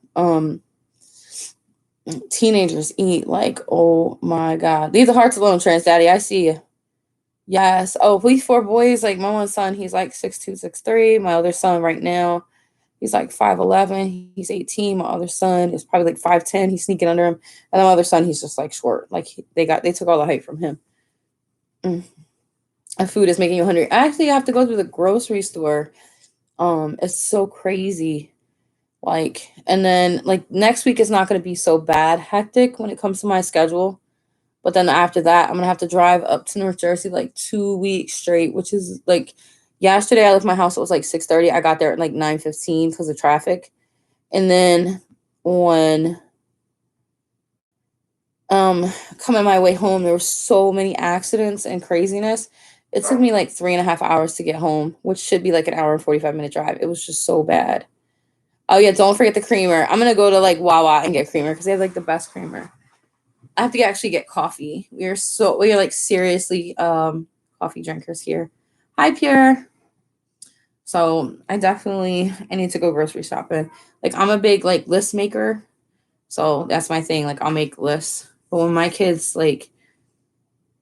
Teenagers eat like, oh my God. Leave the hearts alone, Trans Daddy. I see you. Yes. Oh, we 4 boys. Like my one son, he's like 6'2", 6'3". My other son right now, he's like 5'11". He's 18. My other son is probably like 5'10". He's sneaking under him. And my other son, he's just like short. Like they took all the height from him. Mm. And food is making you hungry. I actually have to go to the grocery store. It's so crazy. Like, and then like next week is not going to be so bad hectic when it comes to my schedule. But then after that, I'm gonna have to drive up to North Jersey like 2 weeks straight, which is like yesterday I left my house, it was like 6:30. I got there at like 9:15 because of traffic. And then on coming my way home, there were so many accidents and craziness. It took me like 3.5 hours to get home, which should be like an hour and 45-minute drive. It was just so bad. Oh yeah, don't forget the creamer. I'm gonna go to like Wawa and get creamer because they have like the best creamer. I have to actually get coffee. We are like seriously coffee drinkers here. Hi Pierre. So I need to go grocery shopping. Like I'm a big like list maker. So that's my thing. Like I'll make lists. But when my kids like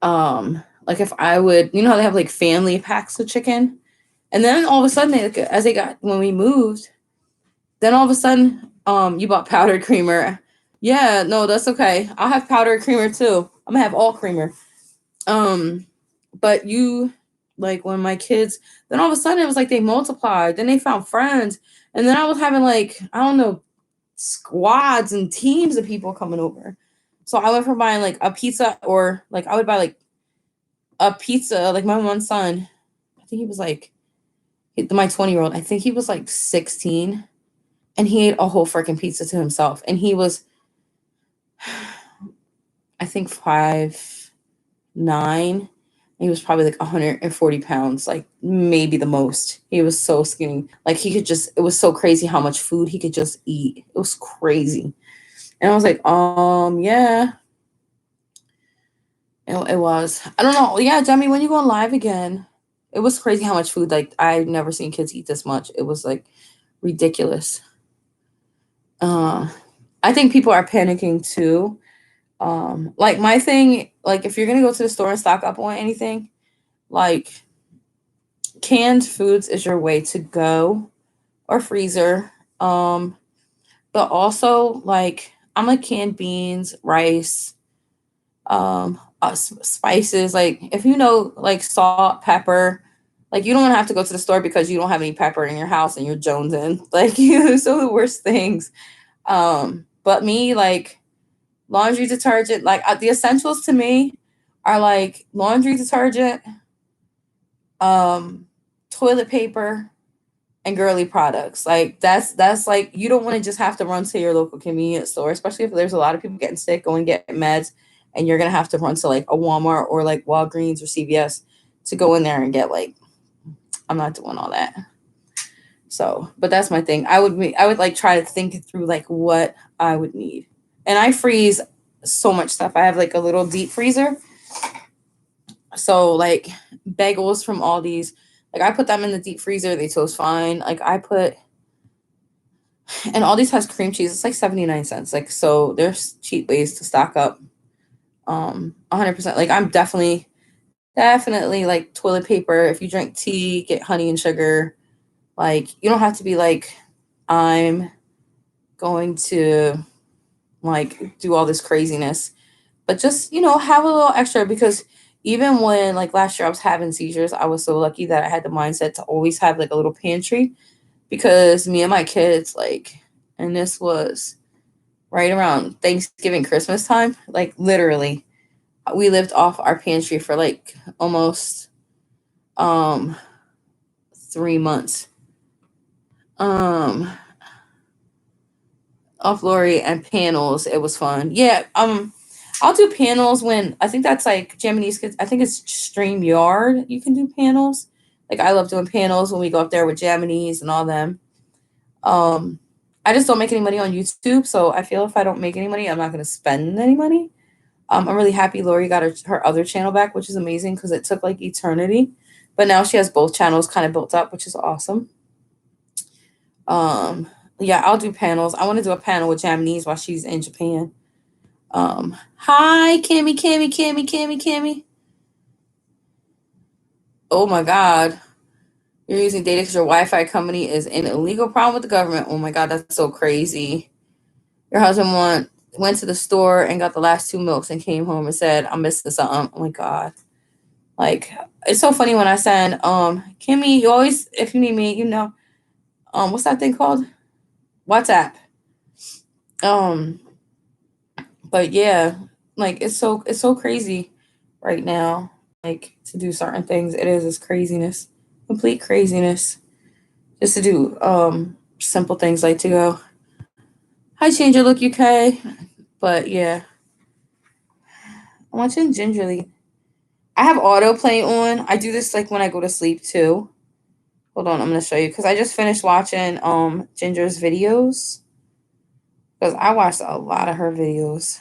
if I would, you know how they have like family packs of chicken? And then all of a sudden when we moved, then all of a sudden, you bought powdered creamer. Yeah, no, that's okay. I'll have powdered creamer too. I'm gonna have all creamer. Um, but you like when my kids, then all of a sudden it was like they multiplied. Then they found friends, and then I was having like I don't know squads and teams of people coming over. So I went from buying like a pizza or like I would buy like a pizza. Like my one son, I think he was like my 20-year-old. I think he was like 16 and he ate a whole freaking pizza to himself. And he was, I think, 5'9". He was probably like 140 pounds, like maybe the most. He was so skinny. Like he could just, it was so crazy how much food he could just eat. It was crazy. And I was like, yeah, it was. I don't know. Yeah, Demi, when you going live again? It was crazy how much food. Like I've never seen kids eat this much. It was like ridiculous. I think people are panicking too. Like my thing, like if you're gonna go to the store and stock up on anything, like canned foods is your way to go, or freezer. But also like I'm like canned beans, rice, spices. Like if you know like salt, pepper, like you don't have to go to the store because you don't have any pepper in your house and you're jonesing. Like you, so the worst things. But me, like laundry detergent, like the essentials to me are like laundry detergent, um, toilet paper, and girly products. Like that's like you don't want to just have to run to your local convenience store, especially if there's a lot of people getting sick, going get meds, and you're gonna have to run to like a Walmart or like Walgreens or CVS to go in there and get like. I'm not doing all that. So, but that's my thing. I would like try to think through like what I would need, and I freeze so much stuff. I have like a little deep freezer. So like bagels from Aldi's, like I put them in the deep freezer. They toast fine. Like I put, and Aldi's has cream cheese. It's like 79 cents. Like so, there's cheap ways to stock up. 100%. Like I'm definitely like toilet paper. If you drink tea, get honey and sugar. Like you don't have to be like I'm going to like do all this craziness, but just have a little extra, because even when like last year I was having seizures, I was so lucky that I had the mindset to always have like a little pantry, because me and my kids, like, and this was right around Thanksgiving, Christmas time, like literally we lived off our pantry for like almost um 3 months, um off Lori and panels. It was fun. Yeah. I'll do panels when I think that's like Gemini's kids. I think it's StreamYard. You can do panels. Like I love doing panels when we go up there with Gemini's and all them. Um, I just don't make any money on YouTube, so I feel if I don't make any money, I'm not going to spend any money. I'm really happy Lori got her other channel back, which is amazing because it took like eternity, but now she has both channels kind of built up, which is awesome. Um, yeah, I'll do panels. I want to do a panel with Japanese while she's in Japan. Hi, Kimmy. Oh my God. You're using data because your Wi-Fi company is in a legal problem with the government. Oh my God, that's so crazy. Your husband went to the store and got the last 2 milks and came home and said, I'm missing something. Oh my God. Like, it's so funny when I send, Kimmy, you always, if you need me, what's that thing called? WhatsApp. Um, but yeah, like it's so crazy right now. Like to do certain things, it's craziness, complete craziness. Just to do simple things like to go, hi, change your look, UK. But yeah, I'm watching Gingerly. I have autoplay on. I do this like when I go to sleep too. Hold on, I'm gonna show you because I just finished watching Ginger's videos, because I watched a lot of her videos.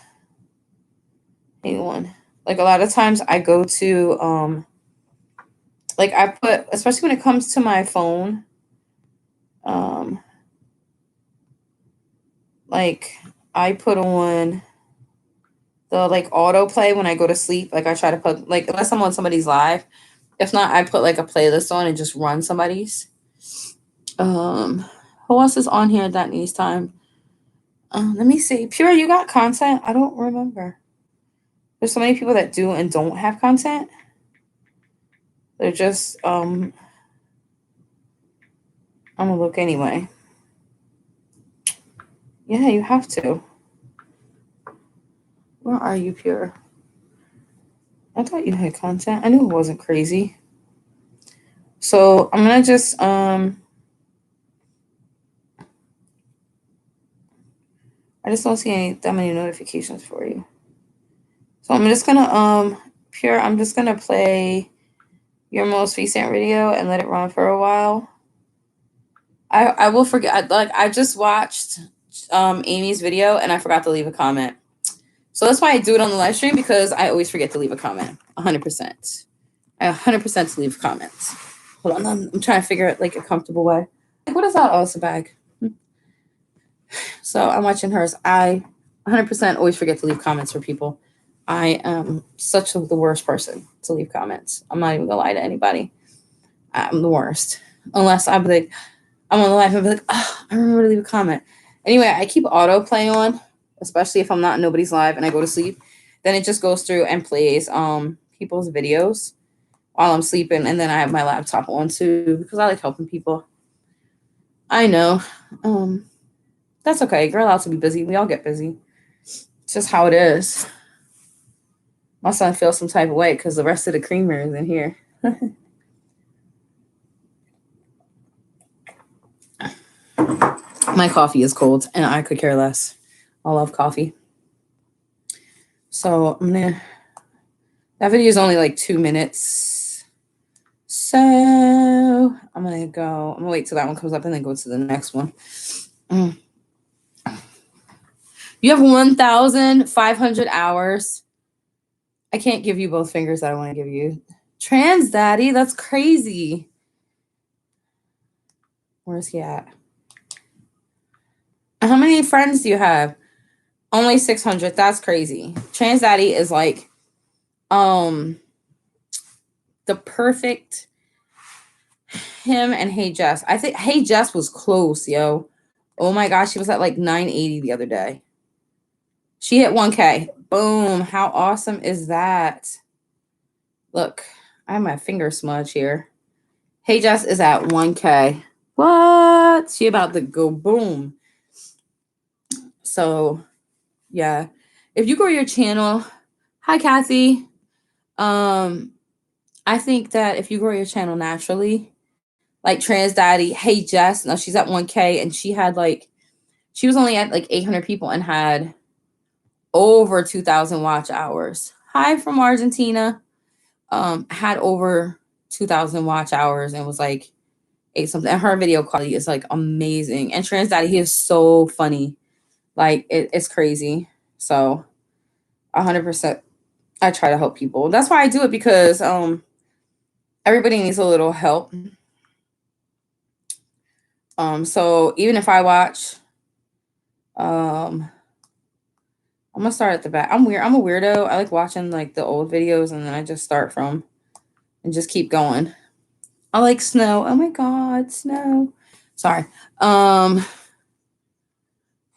Hang on. Like a lot of times I go to like I put, especially when it comes to my phone, um like I put on the like autoplay when I go to sleep. Like I try to put, like, unless I'm on somebody's live. If not, I put like a playlist on and just run somebody's. Um who else is on here that needs time? Let me see. Pure, you got content? I don't remember. There's so many people that do and don't have content. They're just I'm gonna look anyway. Yeah, you have to. Where are you, Pure? I thought you had content. I knew it wasn't crazy. So I'm gonna just I just don't see that many notifications for you. So I'm just gonna Pure, I'm just gonna play your most recent video and let it run for a while. I will forget. Like I just watched Amy's video and I forgot to leave a comment. So that's why I do it on the live stream, because I always forget to leave a comment. 100%. I 100% leave comments. Hold on, I'm trying to figure out like a comfortable way. Like, what is that? Oh, it's a bag. So I'm watching hers. I 100% always forget to leave comments for people. I am the worst person to leave comments. I'm not even gonna lie to anybody. I'm the worst. Unless I'm like, I'm on the live and be like, oh, I remember to leave a comment. Anyway, I keep autoplay on, especially if I'm not in nobody's live and I go to sleep. Then it just goes through and plays people's videos while I'm sleeping, and then I have my laptop on too because I like helping people. I know. That's okay. You're allowed to be busy. We all get busy. It's just how it is. My son feels some type of way because the rest of the creamer is in here. My coffee is cold and I could care less. I love coffee. So that video is only like 2 minutes. So I'm gonna wait till that one comes up and then go to the next one. You have 1,500 hours. I can't give you both fingers that I want to give you. Trans Daddy, that's crazy. Where's he at? How many friends do you have? Only 600. That's crazy. Trans Daddy is like the perfect him and Hey Jess. I think Hey Jess was close, yo. Oh my gosh, she was at like 980 the other day. She hit 1K. Boom. How awesome is that? Look, I have my finger smudge here. Hey Jess is at 1K. What? She about to go boom. So yeah. If you grow your channel, hi Kathy. I think that if you grow your channel naturally, like Trans Daddy, Hey Jess, now she's at 1K and she was only at like 800 people and had over 2,000 watch hours. Hi from Argentina. Had over 2,000 watch hours and was like 8 something. And her video quality is like amazing. And Trans Daddy, he is so funny. Like it's crazy. So 100% I try to help people. That's why I do it, because everybody needs a little help. So even if I watch, I'm gonna start at the back. I'm weird. I'm a weirdo. I like watching like the old videos and then I just start from and just keep going. I like snow. Oh my God, snow. Sorry.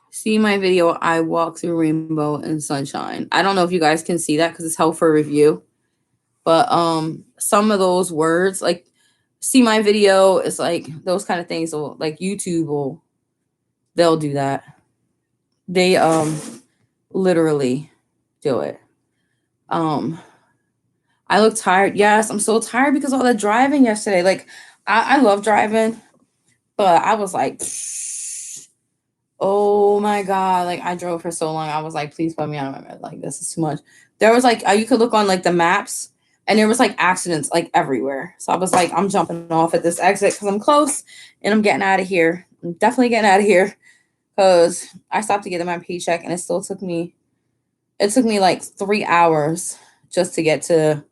See my video. I walk through rainbow and sunshine. I don't know if you guys can see that because it's held for review. But some of those words, like see my video, is like those kind of things. So like YouTube they'll do that. They literally do it. I look tired. Yes, I'm so tired because of all the driving yesterday. Like I love driving, but I was like, oh my God. Like I drove for so long. I was like, please put me out of my bed. Like this is too much. There was like, you could look on like the maps and there was like accidents like everywhere. So I was like, I'm jumping off at this exit because I'm close and I'm getting out of here. I'm definitely getting out of here because I stopped to get my paycheck and it took me like 3 hours just to get to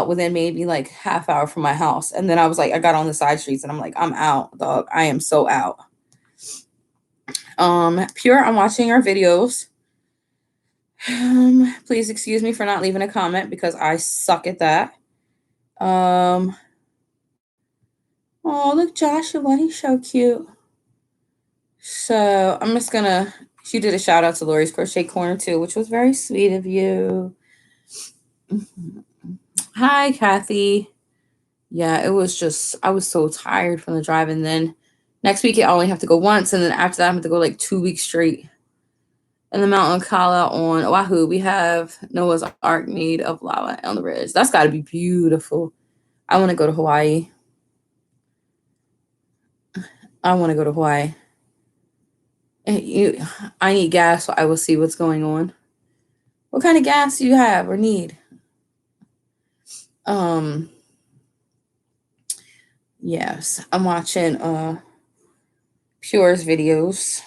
within maybe like half hour from my house. And then I was like, I got on the side streets and I'm like, I'm out, dog. I am so out. Pure, I'm watching our videos. Please excuse me for not leaving a comment because I suck at that. Oh, look, Joshua, he's so cute. So I'm just gonna, she did a shout out to Lori's Crochet Corner too, which was very sweet of you. Hi, Kathy. Yeah, it was just, I was so tired from the drive. And then next week, I only have to go once. And then after that, I have to go like 2 weeks straight. In the mountain Kala on Oahu, we have Noah's Ark made of lava on the ridge. That's got to be beautiful. I want to go to Hawaii. I want to go to Hawaii. I need gas, so I will see what's going on. What kind of gas do you have or need? Yes, I'm watching Pure's videos.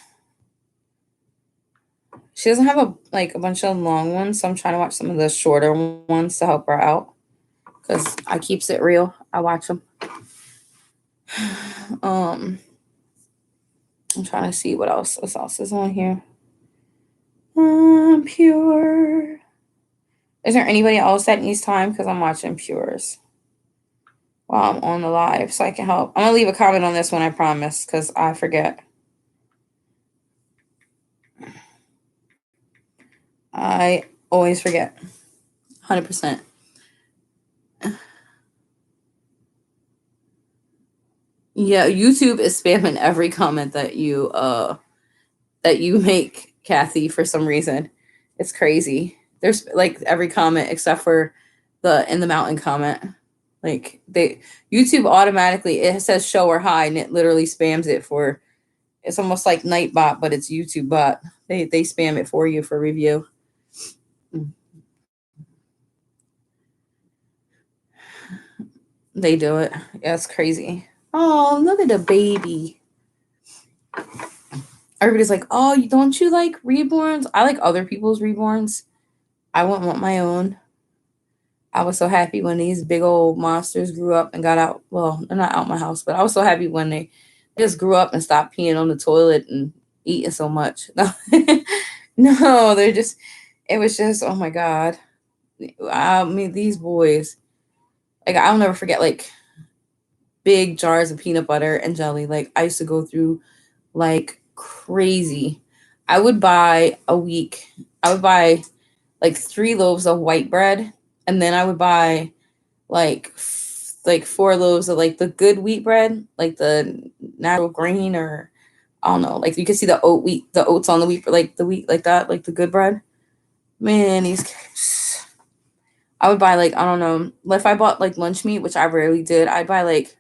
She doesn't have a bunch of long ones, so I'm trying to watch some of the shorter ones to help her out because I keeps it real. I watch them. I'm trying to see what else is on here. Pure. Is there anybody else that needs time? Because I'm watching Pure's while I'm on the live, so I can help. I'm gonna leave a comment on this one, I promise, because I forget. I always forget. 100%. Yeah, YouTube is spamming every comment that you make, Kathy, for some reason. It's crazy. There's like every comment except for the in the mountain comment. Like YouTube automatically, it says show or hide and it literally spams it for, it's almost like Nightbot, but it's YouTube bot. They spam it for you for review. They do it. Yeah, it's crazy. Oh, look at the baby. Everybody's like, oh, don't you like reborns? I like other people's reborns. I wouldn't want my own. I was so happy when these big old monsters grew up and got out. Well, they're not out my house, but I was so happy when they just grew up and stopped peeing on the toilet and eating so much. No, no, they're just, it was just, oh my God. I mean, these boys, like, I'll never forget, like, big jars of peanut butter and jelly. Like, I used to go through like crazy. I would buy like 3 loaves of white bread, and then I would buy like 4 loaves of like the good wheat bread, like the natural grain, or I don't know, like you can see the oats on the wheat, like the wheat, like that, like the good bread. Man, I would buy like, I don't know, if I bought like lunch meat, which I rarely did, I'd buy like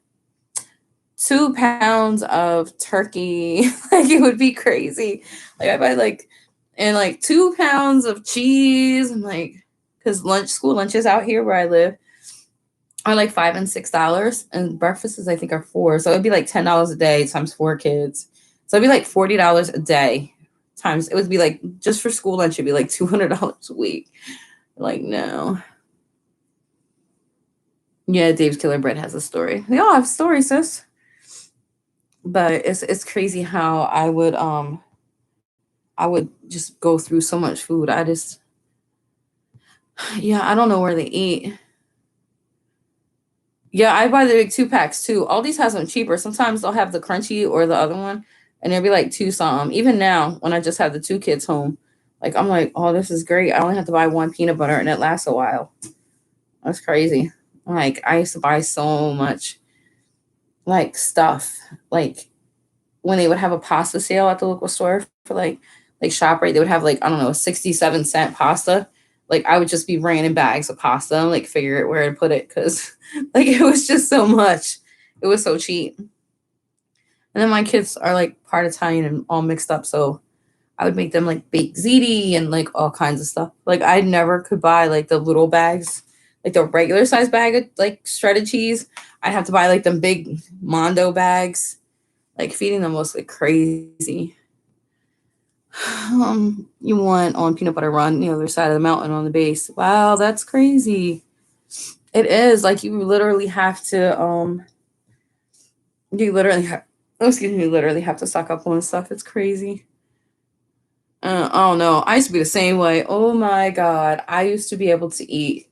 2 pounds of turkey. Like it would be crazy. Like I buy like, and like 2 pounds of cheese, and like, because school lunches out here where I live are like $5 and $6, and breakfasts I think are $4. So it'd be like $10 a day times 4 kids. So it'd be like $40 a day times. It would be like, just for school lunch, it'd be like $200 a week. Like, no. Yeah, Dave's Killer Bread has a story. They all have stories, sis. But it's crazy how I would just go through so much food. Yeah, I don't know where they eat. Yeah, I buy the big 2 packs too. Aldi's has them cheaper. Sometimes they'll have the crunchy or the other one, and it'll be like 2 some. Even now, when I just have the 2 kids home, like I'm like, oh, this is great. I only have to buy 1 peanut butter and it lasts a while. That's crazy. Like I used to buy so much like stuff. Like when they would have a pasta sale at the local store for like ShopRite, they would have like, I don't know, a 67-cent pasta. Like I would just be bringing in bags of pasta and like figure out where to put it, because like it was just so much. It was so cheap. And then my kids are like part Italian and all mixed up, so I would make them like baked ziti and like all kinds of stuff. Like I never could buy like the little bags, like the regular size bag of like shredded cheese. I'd have to buy like them big Mondo bags. Like feeding them was like crazy. You want on Peanut Butter Run, the other side of the mountain on the base. Wow, that's crazy. It is like you literally have to you literally have you literally have to stock up on stuff. It's crazy. Oh no, I used to be the same way. Oh my God. I used to be able to eat,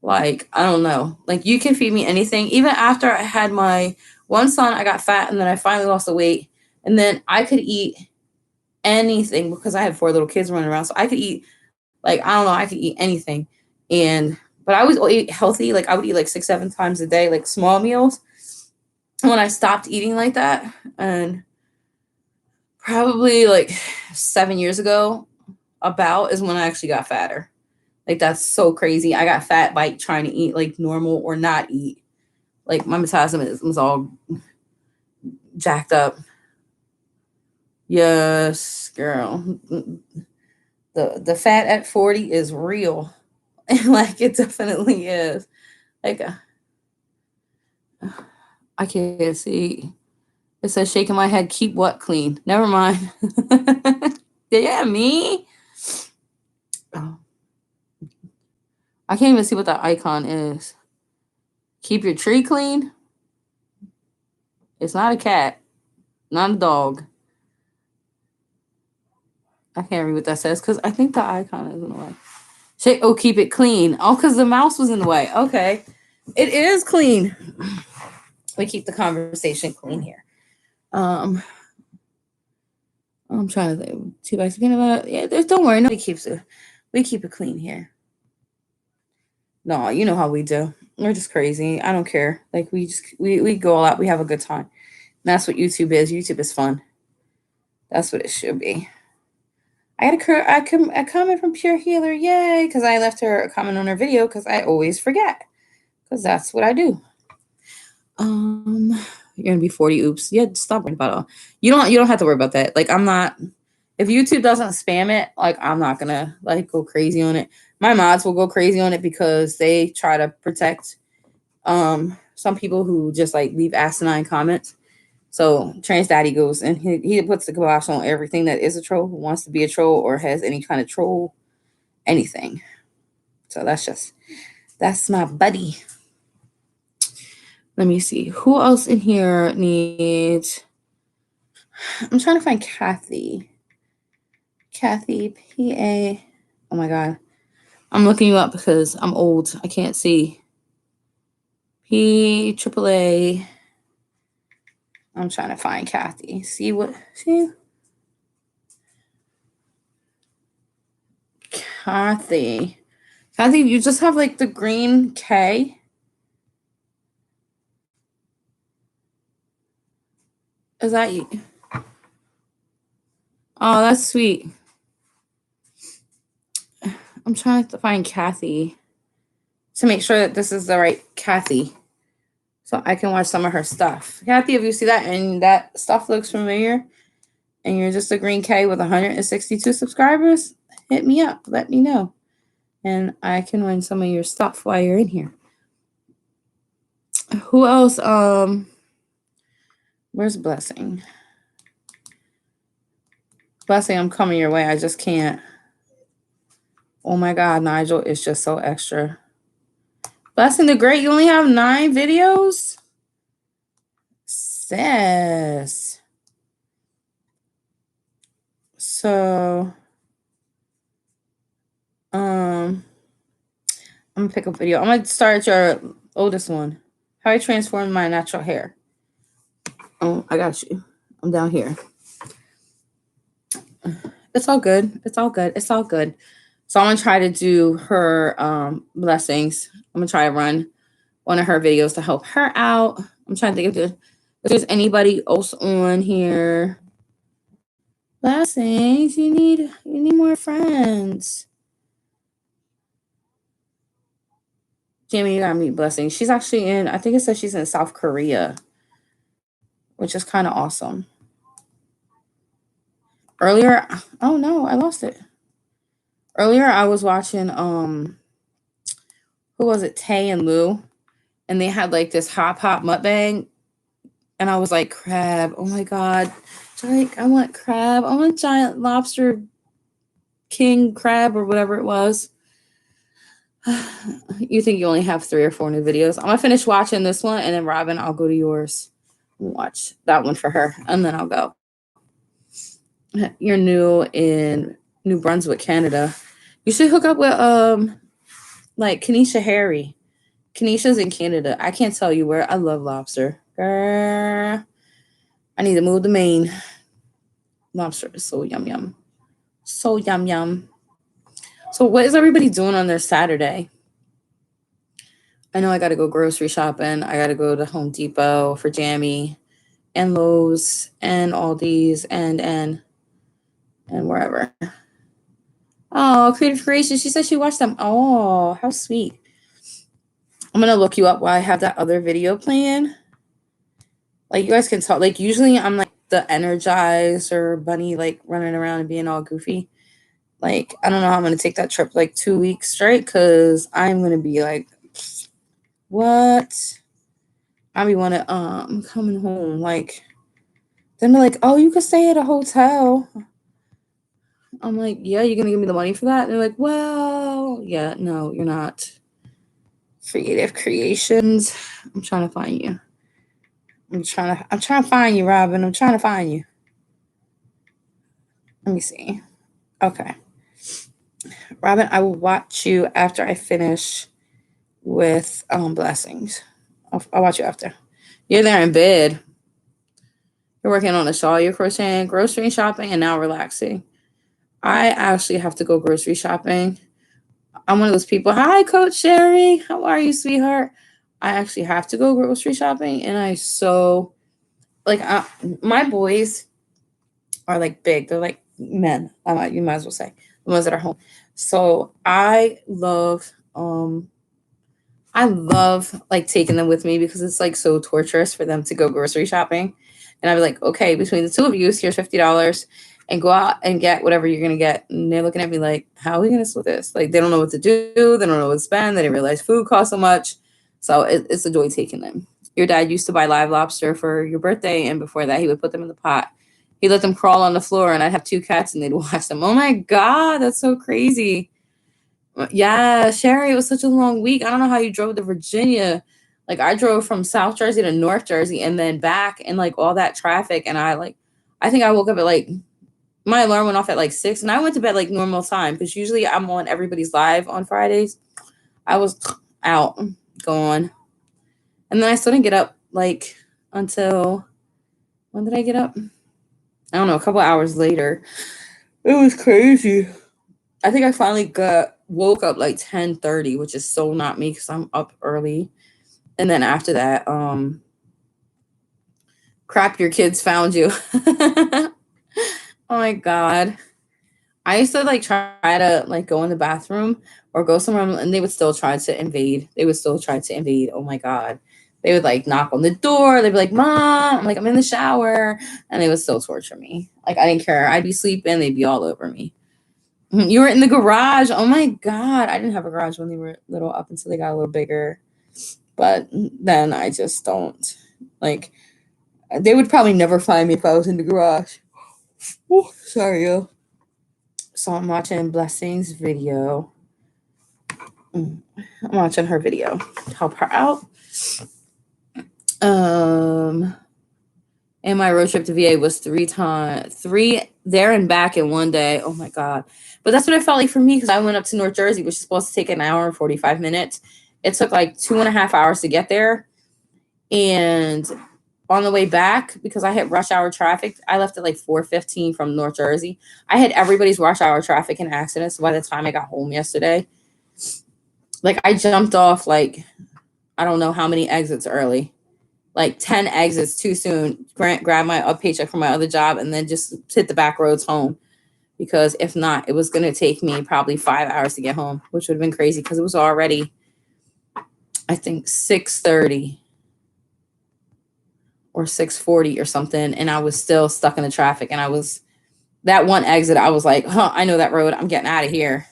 like, I don't know, like you can feed me anything. Even after I had my one son, I got fat and then I finally lost the weight. And then I could eat anything because I had 4 little kids running around. So I could eat, like, I don't know, I could eat anything. But I always eat healthy. Like I would eat like 6, 7 times a day, like small meals. And when I stopped eating like that, and probably like 7 years ago, about is when I actually got fatter. Like that's so crazy. I got fat by trying to eat like normal or not eat. Like my metabolism was all jacked up. Yes, girl. The fat at 40 is real. Like it definitely is. Like I can't see. It says shaking my head, keep what clean. Never mind. Yeah, me. Oh, I can't even see what that icon is. Keep your tree clean. It's not a cat, not a dog. I can't read what that says because I think the icon is in the way. Oh, keep it clean. Oh, because the mouse was in the way. Okay. It is clean. We keep the conversation clean here. I'm trying to think. 2 bags of peanut butter. Yeah, don't worry. Nobody keeps it. We keep it clean here. No, you know how we do. We're just crazy. I don't care. Like we go all out. We have a good time. And that's what YouTube is. YouTube is fun. That's what it should be. I got a comment from Pure Healer. Yay. Because I left her a comment on her video because I always forget. Because that's what I do. You're gonna be 40. Oops. Yeah, stop worrying about it. You don't have to worry about that. Like I'm not. If YouTube doesn't spam it, like I'm not gonna like go crazy on it. My mods will go crazy on it because they try to protect some people who just like leave asinine comments. So Trans Daddy goes and he puts the kibosh on everything that is a troll, who wants to be a troll or has any kind of troll anything. So that's my buddy. Let me see. Who else in here needs... I'm trying to find Kathy. Kathy, PA. Oh my God. I'm looking you up because I'm old. I can't see. PAAA. I'm trying to find Kathy. See. Kathy. Kathy, you just have like the green K. Is that you? Oh, that's sweet. I'm trying to find Kathy to make sure that this is the right Kathy, so I can watch some of her stuff. Kathy, if you see that and that stuff looks familiar, and you're just a green K with 162 subscribers, hit me up. Let me know, and I can win some of your stuff while you're in here. Who else? Where's Blessing? Blessing, I'm coming your way. I just can't. Oh my God, Nigel is just so extra. Blessing the Great, you only have 9 videos? Sis. So, I'm gonna pick a video. I'm gonna start your oldest one. How I transformed my natural hair. Oh, I got you. I'm down here. It's all good. It's all good. It's all good. So I'm gonna try to do her blessings. I'm gonna try to run one of her videos to help her out. I'm trying to think if there's anybody else on here. Blessings, you need more friends. Jamie, you gotta meet Blessings. She's actually I think it says she's in South Korea, which is kind of awesome. Earlier, oh no, I lost it. Earlier, I was watching who was it? Tay and Lou, and they had like this hot pot mukbang, and I was like, crab. Oh my God, like I want crab. I want giant lobster king crab or whatever it was. You think you only have 3 or 4 new videos? I'm gonna finish watching this one, and then Robin, I'll go to yours. Watch that one for her, and then I'll go. You're new in New Brunswick, Canada. You should hook up with like Kanisha Harry. Kanisha's in Canada. I can't tell you where. I love lobster. Girl, I need to move to Maine. Lobster is so yum yum. So yum yum. So what is everybody doing on their Saturday? I know I got to go grocery shopping. I got to go to Home Depot for Jammy and Lowe's and Aldi's and wherever. Oh, Creative Creation. She said she watched them. Oh, how sweet. I'm going to look you up while I have that other video playing. Like, you guys can tell. Like, usually I'm like the Energizer bunny like running around and being all goofy. Like, I don't know how I'm gonna take that trip like 2 weeks straight because I'm gonna be like, what? I be wanna coming home. Like, then they're like, oh, you could stay at a hotel. I'm like, yeah, you're gonna give me the money for that? And they're like, well, yeah, no, you're not. Creative Creations. I'm trying to find you. I'm trying to find you, Robin. I'm trying to find you. Let me see. Okay. Robin, I will watch you after I finish with blessings. I'll watch you after. You're there in bed. You're working on a shawl, you're crocheting, grocery shopping, and now relaxing. I actually have to go grocery shopping. I'm one of those people. Hi, Coach Sherry. How are you, sweetheart? I actually have to go grocery shopping, and I so like my boys are like big. They're like men. You might as well say the ones that are home. So I love like taking them with me because it's like so torturous for them to go grocery shopping. And I'd be like, okay, between the two of you, here's $50 and go out and get whatever you're gonna get. And they're looking at me like, how are we gonna split this? Like they don't know what to do, they don't know what to spend, they didn't realize food costs so much. So it's a joy taking them. Your dad used to buy live lobster for your birthday, and before that he would put them in the pot. He let them crawl on the floor, and I'd have two cats and they'd watch them. Oh my God, that's so crazy. Yeah, Sherry, it was such a long week. I don't know how you drove to Virginia. Like I drove from South Jersey to North Jersey and then back and like all that traffic. And I think I woke up at like, my alarm went off at like 6 and I went to bed like normal time because usually I'm on everybody's live on Fridays. I was out, gone. And then I still didn't get up like until, when did I get up? I don't know, a couple hours later. It was crazy. I think I finally woke up like 10:30, which is so not me because I'm up early. And then after that, crap, your kids found you. Oh my God. I used to like try to like go in the bathroom or go somewhere and they would still try to invade. Oh my God. They would like knock on the door. They'd be like, Mom, I'm like, I'm in the shower. And they would still torture me. Like I didn't care. I'd be sleeping. They'd be all over me. You were in the garage. Oh my God. I didn't have a garage when they were little up until they got a little bigger. But then I just don't. Like, they would probably never find me if I was in the garage. Oh, sorry, yo. So I'm watching Blessing's video. I'm watching her video. Help her out. And my road trip to VA was 3 there and back in one day. Oh my God. But that's what it felt like for me because I went up to North Jersey, which is supposed to take an hour and 45 minutes. It took like 2.5 hours to get there. And on the way back, because I hit rush hour traffic, I left at like 4:15 from North Jersey. I had everybody's rush hour traffic and accidents by the time I got home yesterday. Like I jumped off like, I don't know how many exits early. Like 10 exits too soon, grab my paycheck from my other job and then just hit the back roads home. Because if not, it was going to take me probably 5 hours to get home, which would have been crazy because it was already, I think, 6:30 or 6:40 or something. And I was still stuck in the traffic. And that one exit, I was like, I know that road. I'm getting out of here.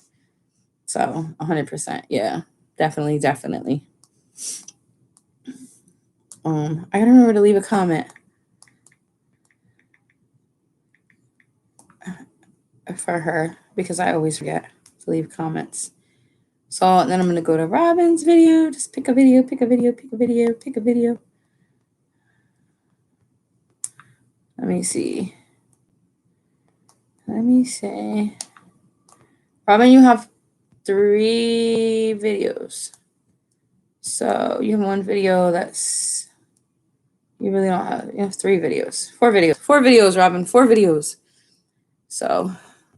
So 100%. Yeah, definitely. I gotta remember to leave a comment for her because I always forget to leave comments. So then I'm gonna go to Robin's video. Just pick a video. Let me see. Robin, you have 3 videos. So you have one video that's, you really don't have, you have 3 videos. 4 videos, Robin, 4 videos. So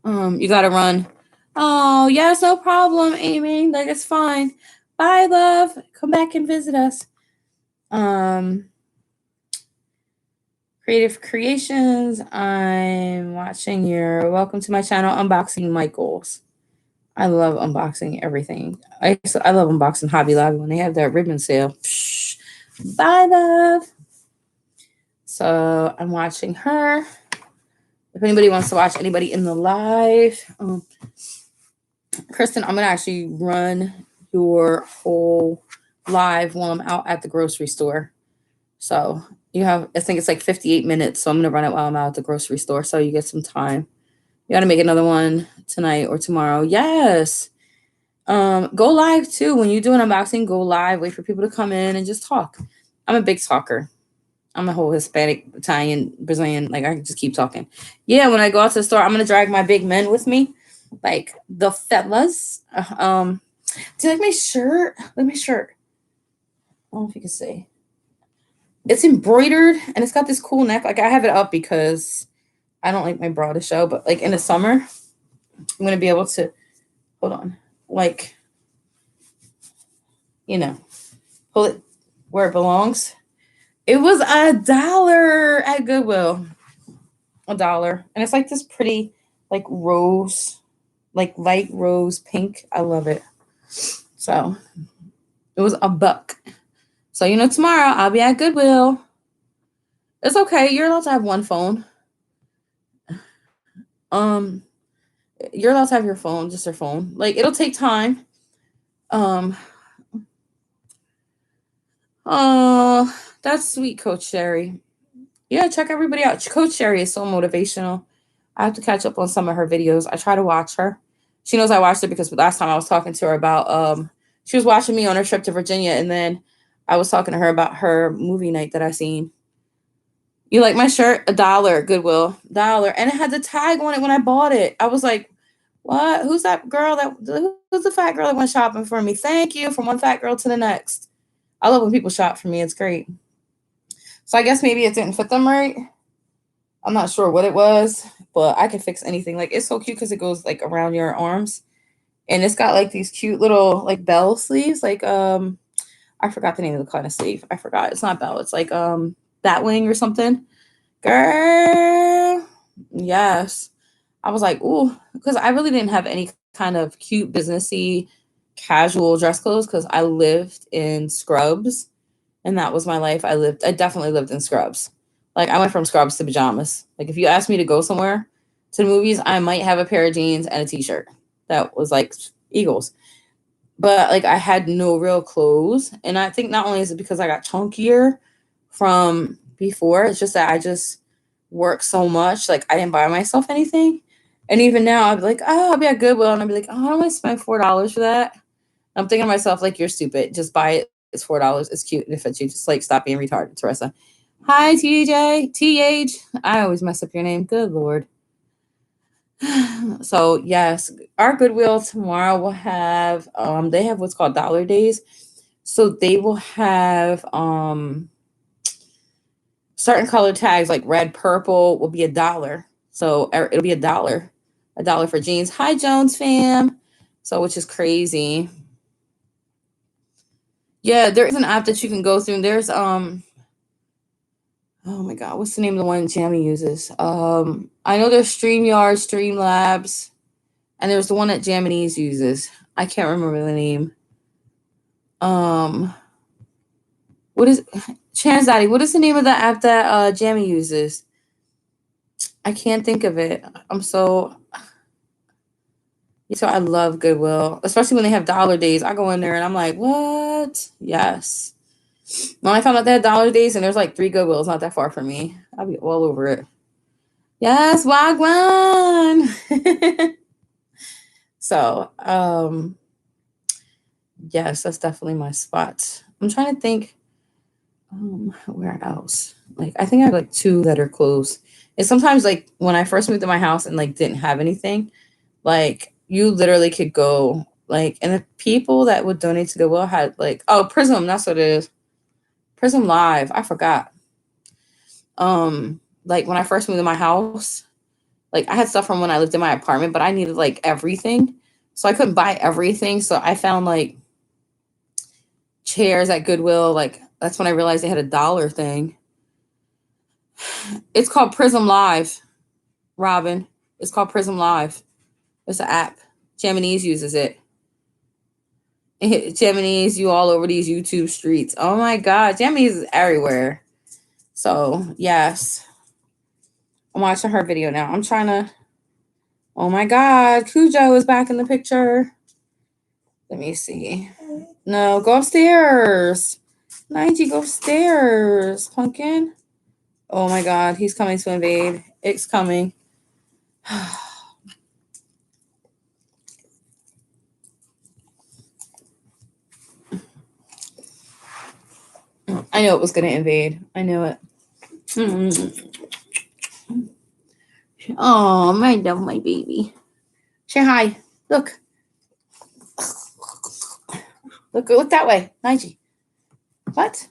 you gotta run. Oh, yes, no problem, Amy. Like, it's fine. Bye, love. Come back and visit us. Creative Creations. I'm watching your Welcome to my channel, Unboxing Michaels. I love unboxing everything. I love unboxing Hobby Lobby when they have that ribbon sale. Psh, bye, love. So I'm watching her. If anybody wants to watch anybody in the live, Kristen, I'm gonna actually run your whole live while I'm out at the grocery store. So you have, I think it's like 58 minutes. So I'm gonna run it while I'm out at the grocery store, so you get some time. You got to make another one tonight or tomorrow. Yes. Go live too. When you do an unboxing, go live. Wait for people to come in and just talk. I'm a big talker. I'm a whole Hispanic, Italian, Brazilian. Like I can just keep talking. Yeah, when I go out to the store, I'm gonna drag my big men with me, like the fellas. Do you like my shirt? Like my shirt. I don't know if you can see. It's embroidered and it's got this cool neck. Like I have it up because I don't like my bra to show, but like in the summer, I'm gonna be able to hold on, like, pull it where it belongs. It was $1 at Goodwill. $1. And it's like this pretty, like rose, like light rose pink. I love it. So it was $1. So, tomorrow I'll be at Goodwill. It's okay. You're allowed to have one phone. You're allowed to have your phone, just your phone. Like it'll take time. Oh, that's sweet, Coach Sherry. Yeah, check everybody out. Coach Sherry is so motivational. I have to catch up on some of her videos. I try to watch her. She knows I watched it because last time I was talking to her about she was watching me on her trip to Virginia, and then I was talking to her about her movie night that I seen. You like my shirt? $1, Goodwill. $1. And it had the tag on it when I bought it. I was like, what? Who's that girl who's the fat girl that went shopping for me? Thank you, from one fat girl to the next. I love when people shop for me. It's great. So I guess maybe it didn't fit them right. I'm not sure what it was, but I can fix anything. Like it's so cute because it goes like around your arms, and it's got like these cute little like bell sleeves. Like I forgot the name of the kind of sleeve. I forgot. It's not bell. It's like Batwing or something. Girl, yes. I was like, ooh, because I really didn't have any kind of cute businessy casual dress clothes because I lived in scrubs, and that was my life. I definitely lived in scrubs. Like I went from scrubs to pajamas. Like if you asked me to go somewhere to the movies, I might have a pair of jeans and a t-shirt that was like Eagles. But like I had no real clothes. And I think not only is it because I got chunkier from before, it's just that I just worked so much. Like I didn't buy myself anything. And even now I'd be like, oh, I'll be at Goodwill. And I'd be like, oh, I don't want to spend $4 for that. I'm thinking to myself, like, you're stupid. Just buy it. It's $4. It's cute. And if it's you, just like stop being retarded, Teresa. Hi, TJ. TH. I always mess up your name. Good Lord. So yes, our Goodwill tomorrow will have they have what's called dollar days. So they will have certain color tags like red, purple will be $1. So it'll be $1. $1 for jeans. Hi, Jones fam. So which is crazy. Yeah, there is an app that you can go through, and there's oh my god, what's the name of the one Jamie uses? I know there's StreamYard, Streamlabs, and there's the one that Jammies uses. I can't remember the name. What is Chance Daddy? What is the name of the app that Jamie uses? I can't think of it. So I love Goodwill, especially when they have dollar days. I go in there and I'm like, what? Yes. When I found out they had dollar days and there's like 3 Goodwills not that far from me, I'll be all over it. Yes, Wagwan. So, yes, that's definitely my spot. I'm trying to think, where else? Like, I think I have like 2 that are closed. And sometimes, like, when I first moved to my house and like didn't have anything, like, you literally could go, like, and the people that would donate to Goodwill had like, oh, Prism, that's what it is. Prism Live, I forgot. Like when I first moved to my house, like I had stuff from when I lived in my apartment, but I needed like everything. So I couldn't buy everything. So I found like chairs at Goodwill. Like that's when I realized they had $1 thing. It's called Prism Live, Robin. It's called Prism Live. It's an app. Gemini's uses it. Gemini's you all over these YouTube streets. Oh my God. Gemini's is everywhere. So yes, I'm watching her video now. I'm trying to. Oh my God, Cujo is back in the picture. Let me see. No, go upstairs. Nige, go upstairs, pumpkin. Oh my God, he's coming to invade. It's coming. I know it was going to invade. I knew it. Oh, I love my baby. Say hi. Look. Look that way. Nige. What?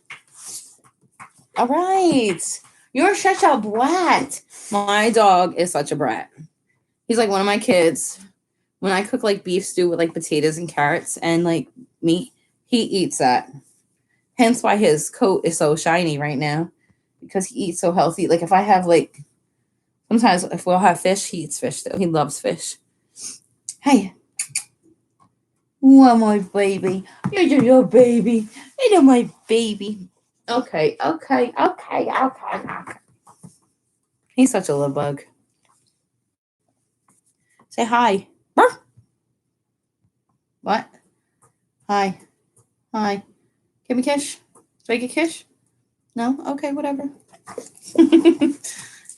All right. You're such a brat. My dog is such a brat. He's like one of my kids. When I cook like beef stew with like potatoes and carrots and like meat, he eats that. Hence why his coat is so shiny right now, because he eats so healthy. Like if I have like, sometimes if we'll have fish, he eats fish too. He loves fish. Hey. Oh, my baby. You're just a baby. You're my baby. Okay. He's such a little bug. Say hi. What? Hi. Give me a kiss. Do I get a kiss? No? Okay, whatever.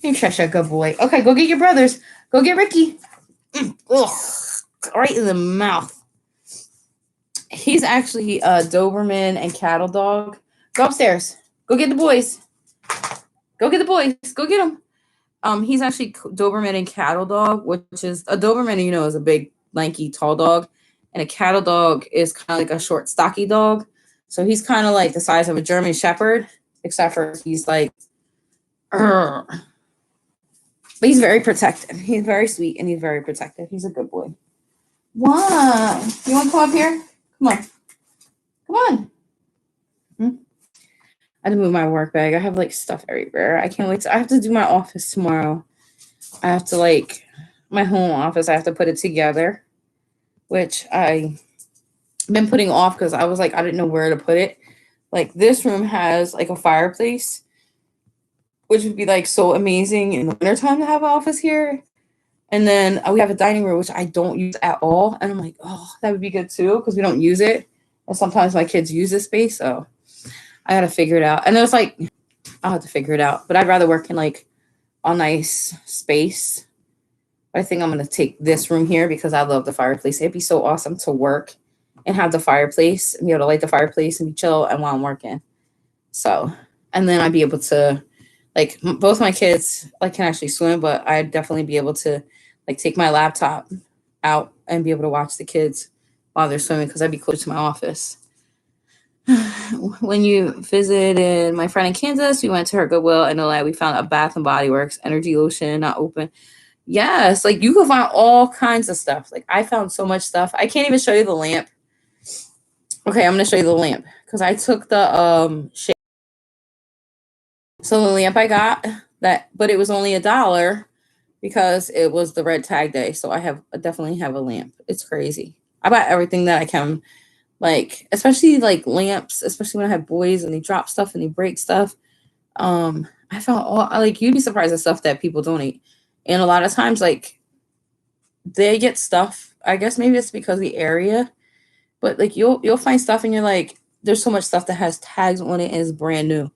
You're such a good boy. Okay, go get your brothers. Go get Ricky. Ugh. Right in the mouth. He's actually a Doberman and cattle dog. Go upstairs. Go get the boys. Go get the boys. Go get them. He's actually Doberman and cattle dog, which is a Doberman, is a big, lanky, tall dog, and a cattle dog is kind of like a short, stocky dog. So he's kind of like the size of a German Shepherd, except for he's like, but he's very protective. He's very sweet and he's very protective. He's a good boy. What? You want to come up here? Come on. I had to move my work bag. I have like stuff everywhere. I can't wait. I have to do my office tomorrow. I have to my home office. I have to put it together, which I've been putting off because I was like, I didn't know where to put it. Like this room has like a fireplace, which would be like so amazing in the wintertime to have an office here. And then we have a dining room, which I don't use at all. And I'm like, oh, that would be good too, because we don't use it. And sometimes my kids use this space. So I got to figure it out. And there's like, I'll have to figure it out. But I'd rather work in like a nice space. But I think I'm going to take this room here because I love the fireplace. It'd be so awesome to work and have the fireplace and be able to light the fireplace and be chill and while I'm working. So, and then I'd be able to, like, both my kids like can actually swim, but I'd definitely be able to like take my laptop out and be able to watch the kids while they're swimming because I'd be close to my office. When you visited my friend in Kansas, we went to her Goodwill and we found a Bath and Body Works energy lotion not open. Yes, like you can find all kinds of stuff. Like I found so much stuff. I can't even show you the lamp. Okay, I'm gonna show you the lamp because I took the shade. So the lamp I got that, but it was only $1 because it was the red tag day. So I definitely have a lamp. It's crazy. I buy everything that I can, like especially like lamps, especially when I have boys and they drop stuff and they break stuff. I found like you'd be surprised at stuff that people donate, and a lot of times like they get stuff. I guess maybe it's because of the area, but like you'll find stuff and you're like, there's so much stuff that has tags on it and is brand new.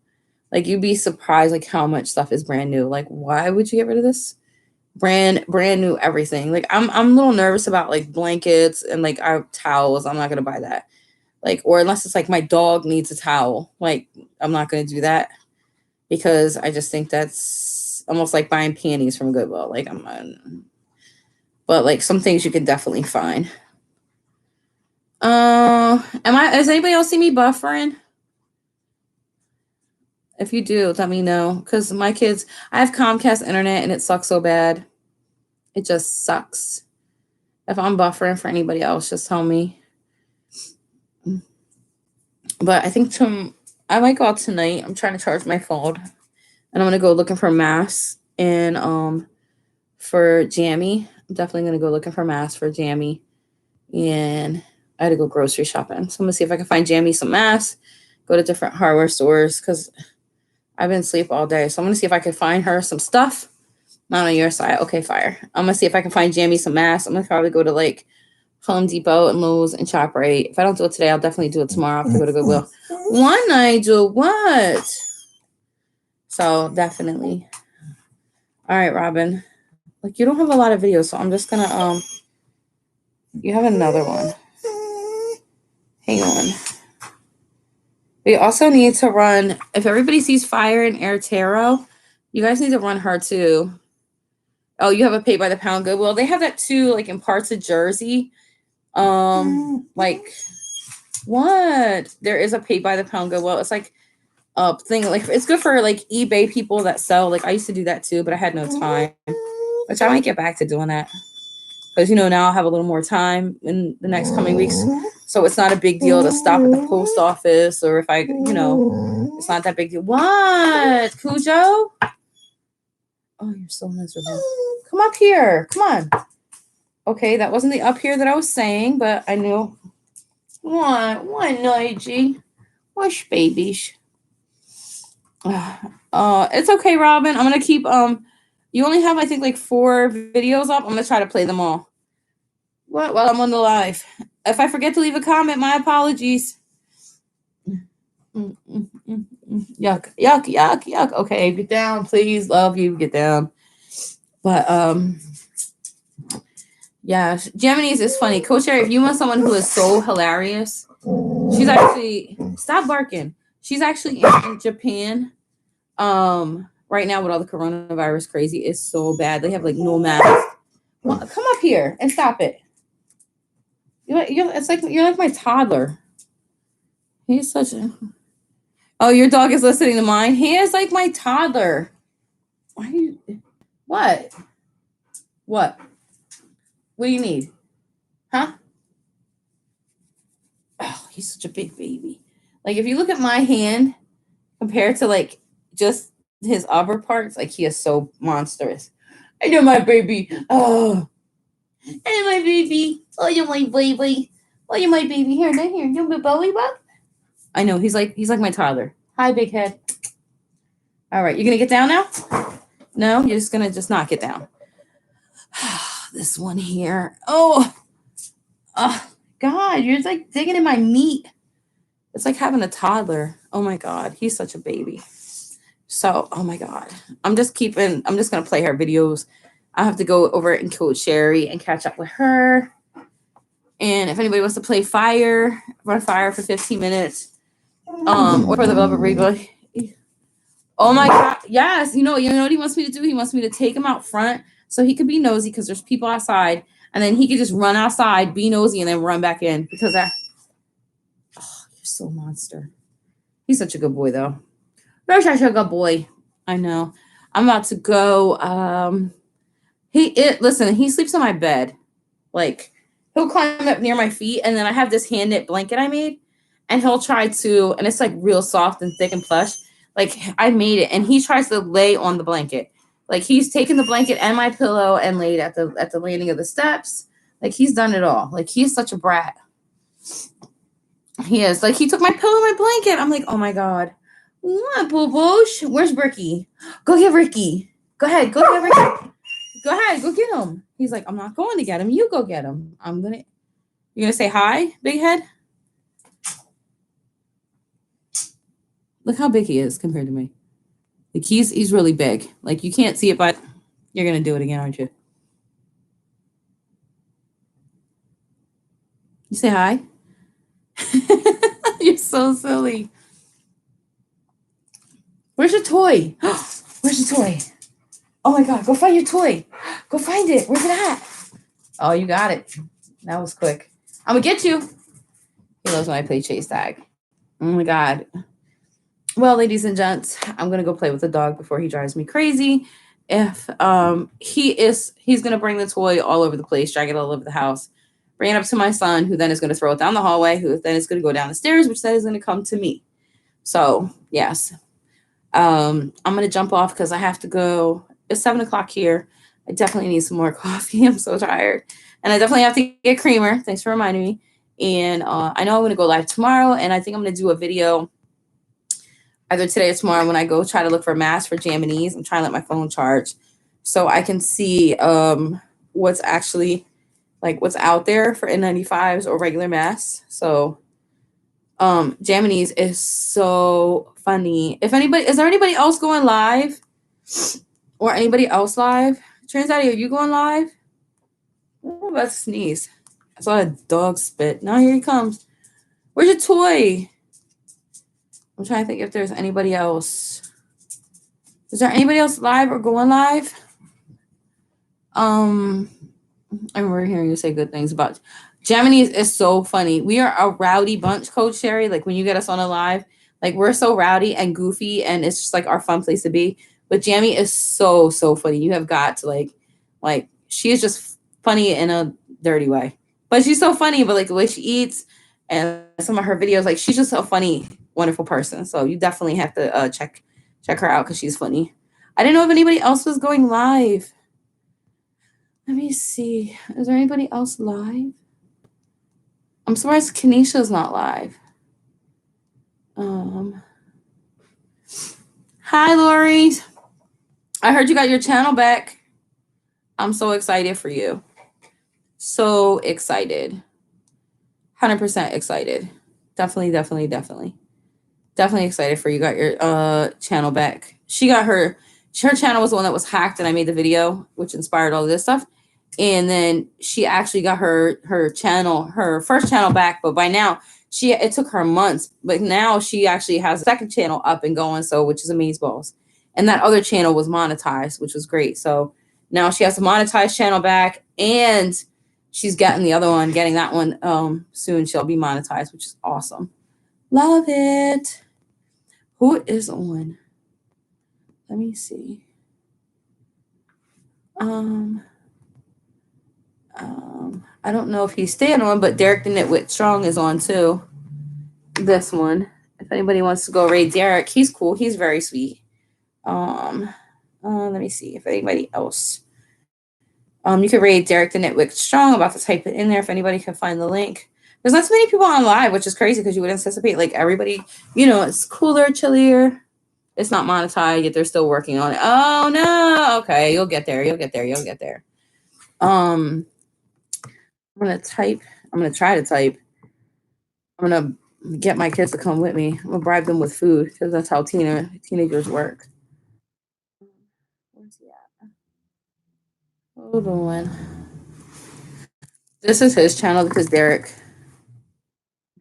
Like you'd be surprised like how much stuff is brand new. Like why would you get rid of this? Brand new everything. Like I'm a little nervous about like blankets and like our towels. I'm not gonna buy that. Like or unless it's like my dog needs a towel. Like I'm not gonna do that because I just think that's almost like buying panties from Goodwill. Like but like some things you can definitely find. Does anybody else see me buffering? If you do, let me know. Because my kids, I have Comcast internet and it sucks so bad. It just sucks. If I'm buffering for anybody else, just tell me. But I think I might go out tonight. I'm trying to charge my phone. And I'm gonna go looking for masks and for Jammy. I'm definitely gonna go looking for masks for Jammy. And I had to go grocery shopping. So I'm gonna see if I can find Jammy some masks, go to different hardware stores because I've been asleep all day, so I'm gonna see if I can find her some stuff. Not on your side. Okay, fire. I'm gonna see if I can find Jamie some masks. I'm gonna probably go to like Home Depot and Lowe's and ShopRite. If I don't do it today, I'll definitely do it tomorrow. I have to go to Goodwill. One, Nigel, what? So definitely. All right, Robin. Like you don't have a lot of videos, so I'm just gonna you have another one. Hang on. We also need to run, if everybody sees Fire and Air Tarot, you guys need to run her too. Oh, you have a pay by the pound Goodwill. They have that too, like in parts of Jersey. Like what? There is a pay by the pound Goodwill. It's like a thing, like it's good for like eBay people that sell. Like I used to do that too, but I had no time. Which I might get back to doing that. Because now I'll have a little more time in the next coming weeks. So it's not a big deal to stop at the post office, or if I, it's not that big deal. What? Cujo? Oh, you're so miserable. Come up here. Come on. Okay, that wasn't the up here that I was saying, but I knew. What, Nigel? What's babies? It's okay, Robin. I'm gonna keep you only have I think like 4 videos up. I'm gonna try to play them all. What? While I'm on the live. If I forget to leave a comment, my apologies. Yuck, yuck, yuck, yuck. Okay, get down, please. Love you. Get down. But yeah, Gemini's is funny. Coach Sherry, if you want someone who is so hilarious, she's actually stop barking. She's actually in Japan. Right now with all the coronavirus crazy, it's so bad. They have like no mask. Well, come up here and stop it. It's like you're like my toddler. He's such a. Oh, your dog is listening to mine. He is like my toddler. Why are you? What? What? What do you need? Huh? Oh, he's such a big baby. Like if you look at my hand compared to like just his upper parts, like he is so monstrous. I know my baby. Oh, hey my baby. Oh, you're my baby. Oh, you're my baby. Here, you're my belly bug. I know he's like my toddler. Hi, big head. All right, you're gonna get down now? No, you're just gonna not get down. This one here. Oh, God, you're like digging in my meat. It's like having a toddler. Oh my God, he's such a baby. So, oh my God, I'm just gonna play her videos. I have to go over and Coach Sherry and catch up with her. And if anybody wants to play run fire for 15 minutes, or for the Velvet Regal. Oh my God, yes. You know what he wants me to do? He wants me to take him out front so he could be nosy because there's people outside, and then he could just run outside, be nosy, and then run back in because you're so monster. He's such a good boy, though. You're such a good boy. I know. I'm about to go. Listen, he sleeps on my bed. Like, he'll climb up near my feet, and then I have this hand knit blanket I made, and he'll try to, and it's like real soft and thick and plush. Like I made it, and he tries to lay on the blanket. Like he's taken the blanket and my pillow and laid at the landing of the steps. Like he's done it all. Like he's such a brat. He is. Like he took my pillow and my blanket. I'm like, oh my God. What, boo-boosh? Where's Ricky? Go get Ricky. Go ahead. Go get Ricky. Go ahead. Go get him. He's like, I'm not going to get him. You go get him. You're gonna say hi, big head? Look how big he is compared to me. Like he's really big. Like you can't see it, but you're gonna do it again, aren't you? You say hi. You're so silly. Where's your toy? Where's your toy? Oh my God, go find your toy. Go find it. Where's it at? Oh, you got it. That was quick. I'm gonna get you. He loves when I play chase tag. Oh my God. Well, ladies and gents, I'm gonna go play with the dog before he drives me crazy. If he's gonna bring the toy all over the place, drag it all over the house, bring it up to my son, who then is gonna throw it down the hallway, who then is gonna go down the stairs, which then is gonna come to me. So yes, I'm gonna jump off because I have to go. It's 7:00 here. I definitely need some more coffee. I'm so tired, and I definitely have to get creamer. Thanks for reminding me. And I know I'm gonna go live tomorrow, and I think I'm gonna do a video. either today or tomorrow when I go try to look for masks for Jaminis. I'm trying to let my phone charge so I can see what's actually like what's out there for N95s or regular masks. So Jaminis is so funny. If anybody is there anybody else going live or anybody else live? Transaddy, are you going live? Oh, I'm about to sneeze. I saw a dog spit. Now here he comes. Where's your toy? I'm trying to think if there's anybody else. Is there anybody else live or going live? I remember hearing you say good things about Jaminis is so funny. We are a rowdy bunch, Coach Sherry. Like when you get us on a live, like we're so rowdy and goofy, and it's just like our fun place to be. But Jamie is so funny. You have got to like she is just funny in a dirty way, but she's so funny. But like the way she eats and some of her videos, like she's just a funny, wonderful person. So you definitely have to check her out because she's funny. I didn't know if anybody else was going live. Let me see. Is there anybody else live? I'm surprised Kenesha's not live. Hi, Lori. I heard you got your channel back. I'm so excited for you. So excited. 100% excited. Definitely excited for you. Got your channel back. She got her channel was the one that was hacked, and I made the video, which inspired all of this stuff. And then she actually got her first channel back, but by now it took her months, but now she actually has a second channel up and going, so which is Amazeballs. And that other channel was monetized, which was great. So now she has a monetized channel back, and she's getting that one soon. She'll be monetized, which is awesome. Love it. Who is on? Let me see. I don't know if he's staying on, but Derek the Nitwit Strong is on too. This one. If anybody wants to go raid Derek, he's cool. He's very sweet. Let me see if anybody else. You can raid Derek the Nitwit Strong. I'm about to type it in there if anybody can find the link. There's not so many people on live, which is crazy because you would anticipate like everybody, it's cooler, chillier. It's not monetized yet. They're still working on it. Oh no. Okay, you'll get there. I'm gonna try to type. I'm gonna get my kids to come with me. I'm gonna bribe them with food because that's how teenagers work. Where's he at? Hold on. This is his channel because Derek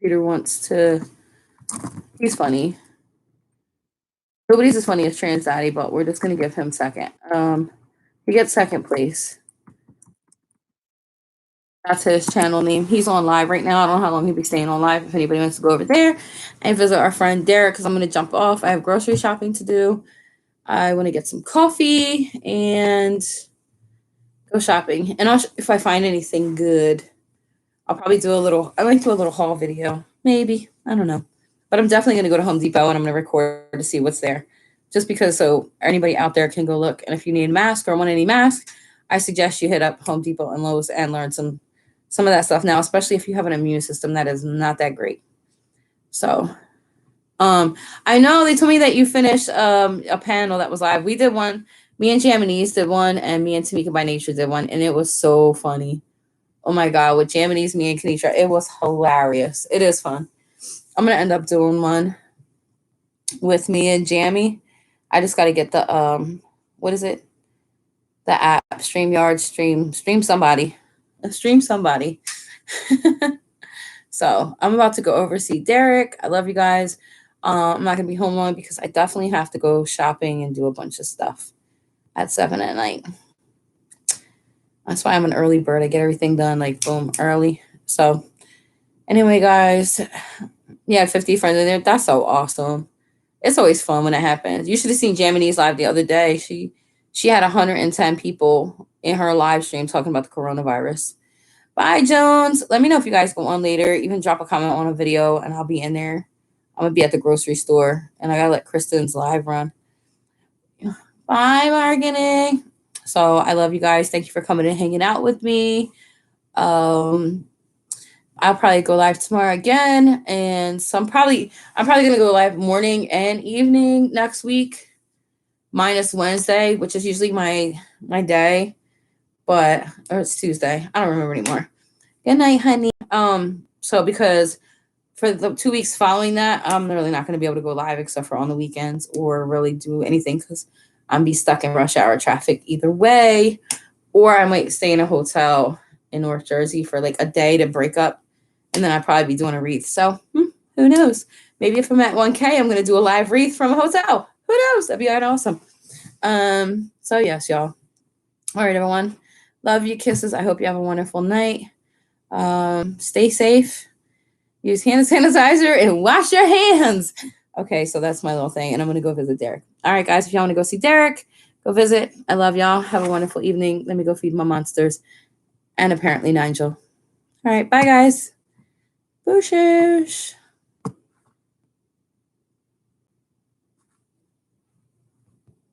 Peter wants to. He's funny. Nobody's as funny as Transaddy, but we're just gonna give him second. He gets second place. That's his channel name. He's on live right now. I don't know how long he'll be staying on live. If anybody wants to go over there and visit our friend Derek, because I'm going to jump off. I have grocery shopping to do. I want to get some coffee and go shopping. And if I find anything good, I'll probably I might do a little haul video. Maybe. I don't know. But I'm definitely going to go to Home Depot and I'm going to record to see what's there. Just because so anybody out there can go look. And if you need a mask or want any mask, I suggest you hit up Home Depot and Lowe's and learn some of that stuff now, especially if you have an immune system that is not that great. So, I know they told me that you finished a panel that was live. We did one. Me and Jaminis did one, and me and Tamika by Nature did one, and it was so funny. Oh my God, with Jaminis, me and Kenesha, it was hilarious. It is fun. I'm gonna end up doing one with me and Jamie. I just got to get the what is it? The app StreamYard Stream somebody. Stream somebody. So I'm about to go oversee Derek. I love you guys. I'm not gonna be home long because I definitely have to go shopping and do a bunch of stuff at 7 at night. That's why I'm an early bird. I get everything done like boom early. So anyway, guys, yeah, 50 friends in there. That's so awesome. It's always fun when it happens. You should have seen Jaminis live the other day. She had 110 people in her live stream talking about the coronavirus. Bye, Jones. Let me know if you guys go on later. Even drop a comment on a video and I'll be in there. I'm going to be at the grocery store and I got to let Kristen's live run. Bye, Margany. So I love you guys. Thank you for coming and hanging out with me. I I'll probably go live tomorrow again, and I'm probably gonna go live morning and evening next week, minus Wednesday, which is usually my day, or it's Tuesday. I don't remember anymore. Good night, honey. So because for the 2 weeks following that, I'm really not going to be able to go live except for on the weekends or really do anything because I'm be stuck in rush hour traffic either way, or I might stay in a hotel in North Jersey for like a day to break up, and then I'd probably be doing a wreath. So who knows? Maybe if I'm at 1K, I'm going to do a live wreath from a hotel. Who knows? That'd be awesome. So yes, y'all. All right, everyone. Love you. Kisses. I hope you have a wonderful night. Stay safe. Use hand sanitizer and wash your hands. Okay, so that's my little thing. And I'm going to go visit Derek. All right, guys, if y'all want to go see Derek, go visit. I love y'all. Have a wonderful evening. Let me go feed my monsters. And apparently Nigel. All right, bye, guys. Booshish.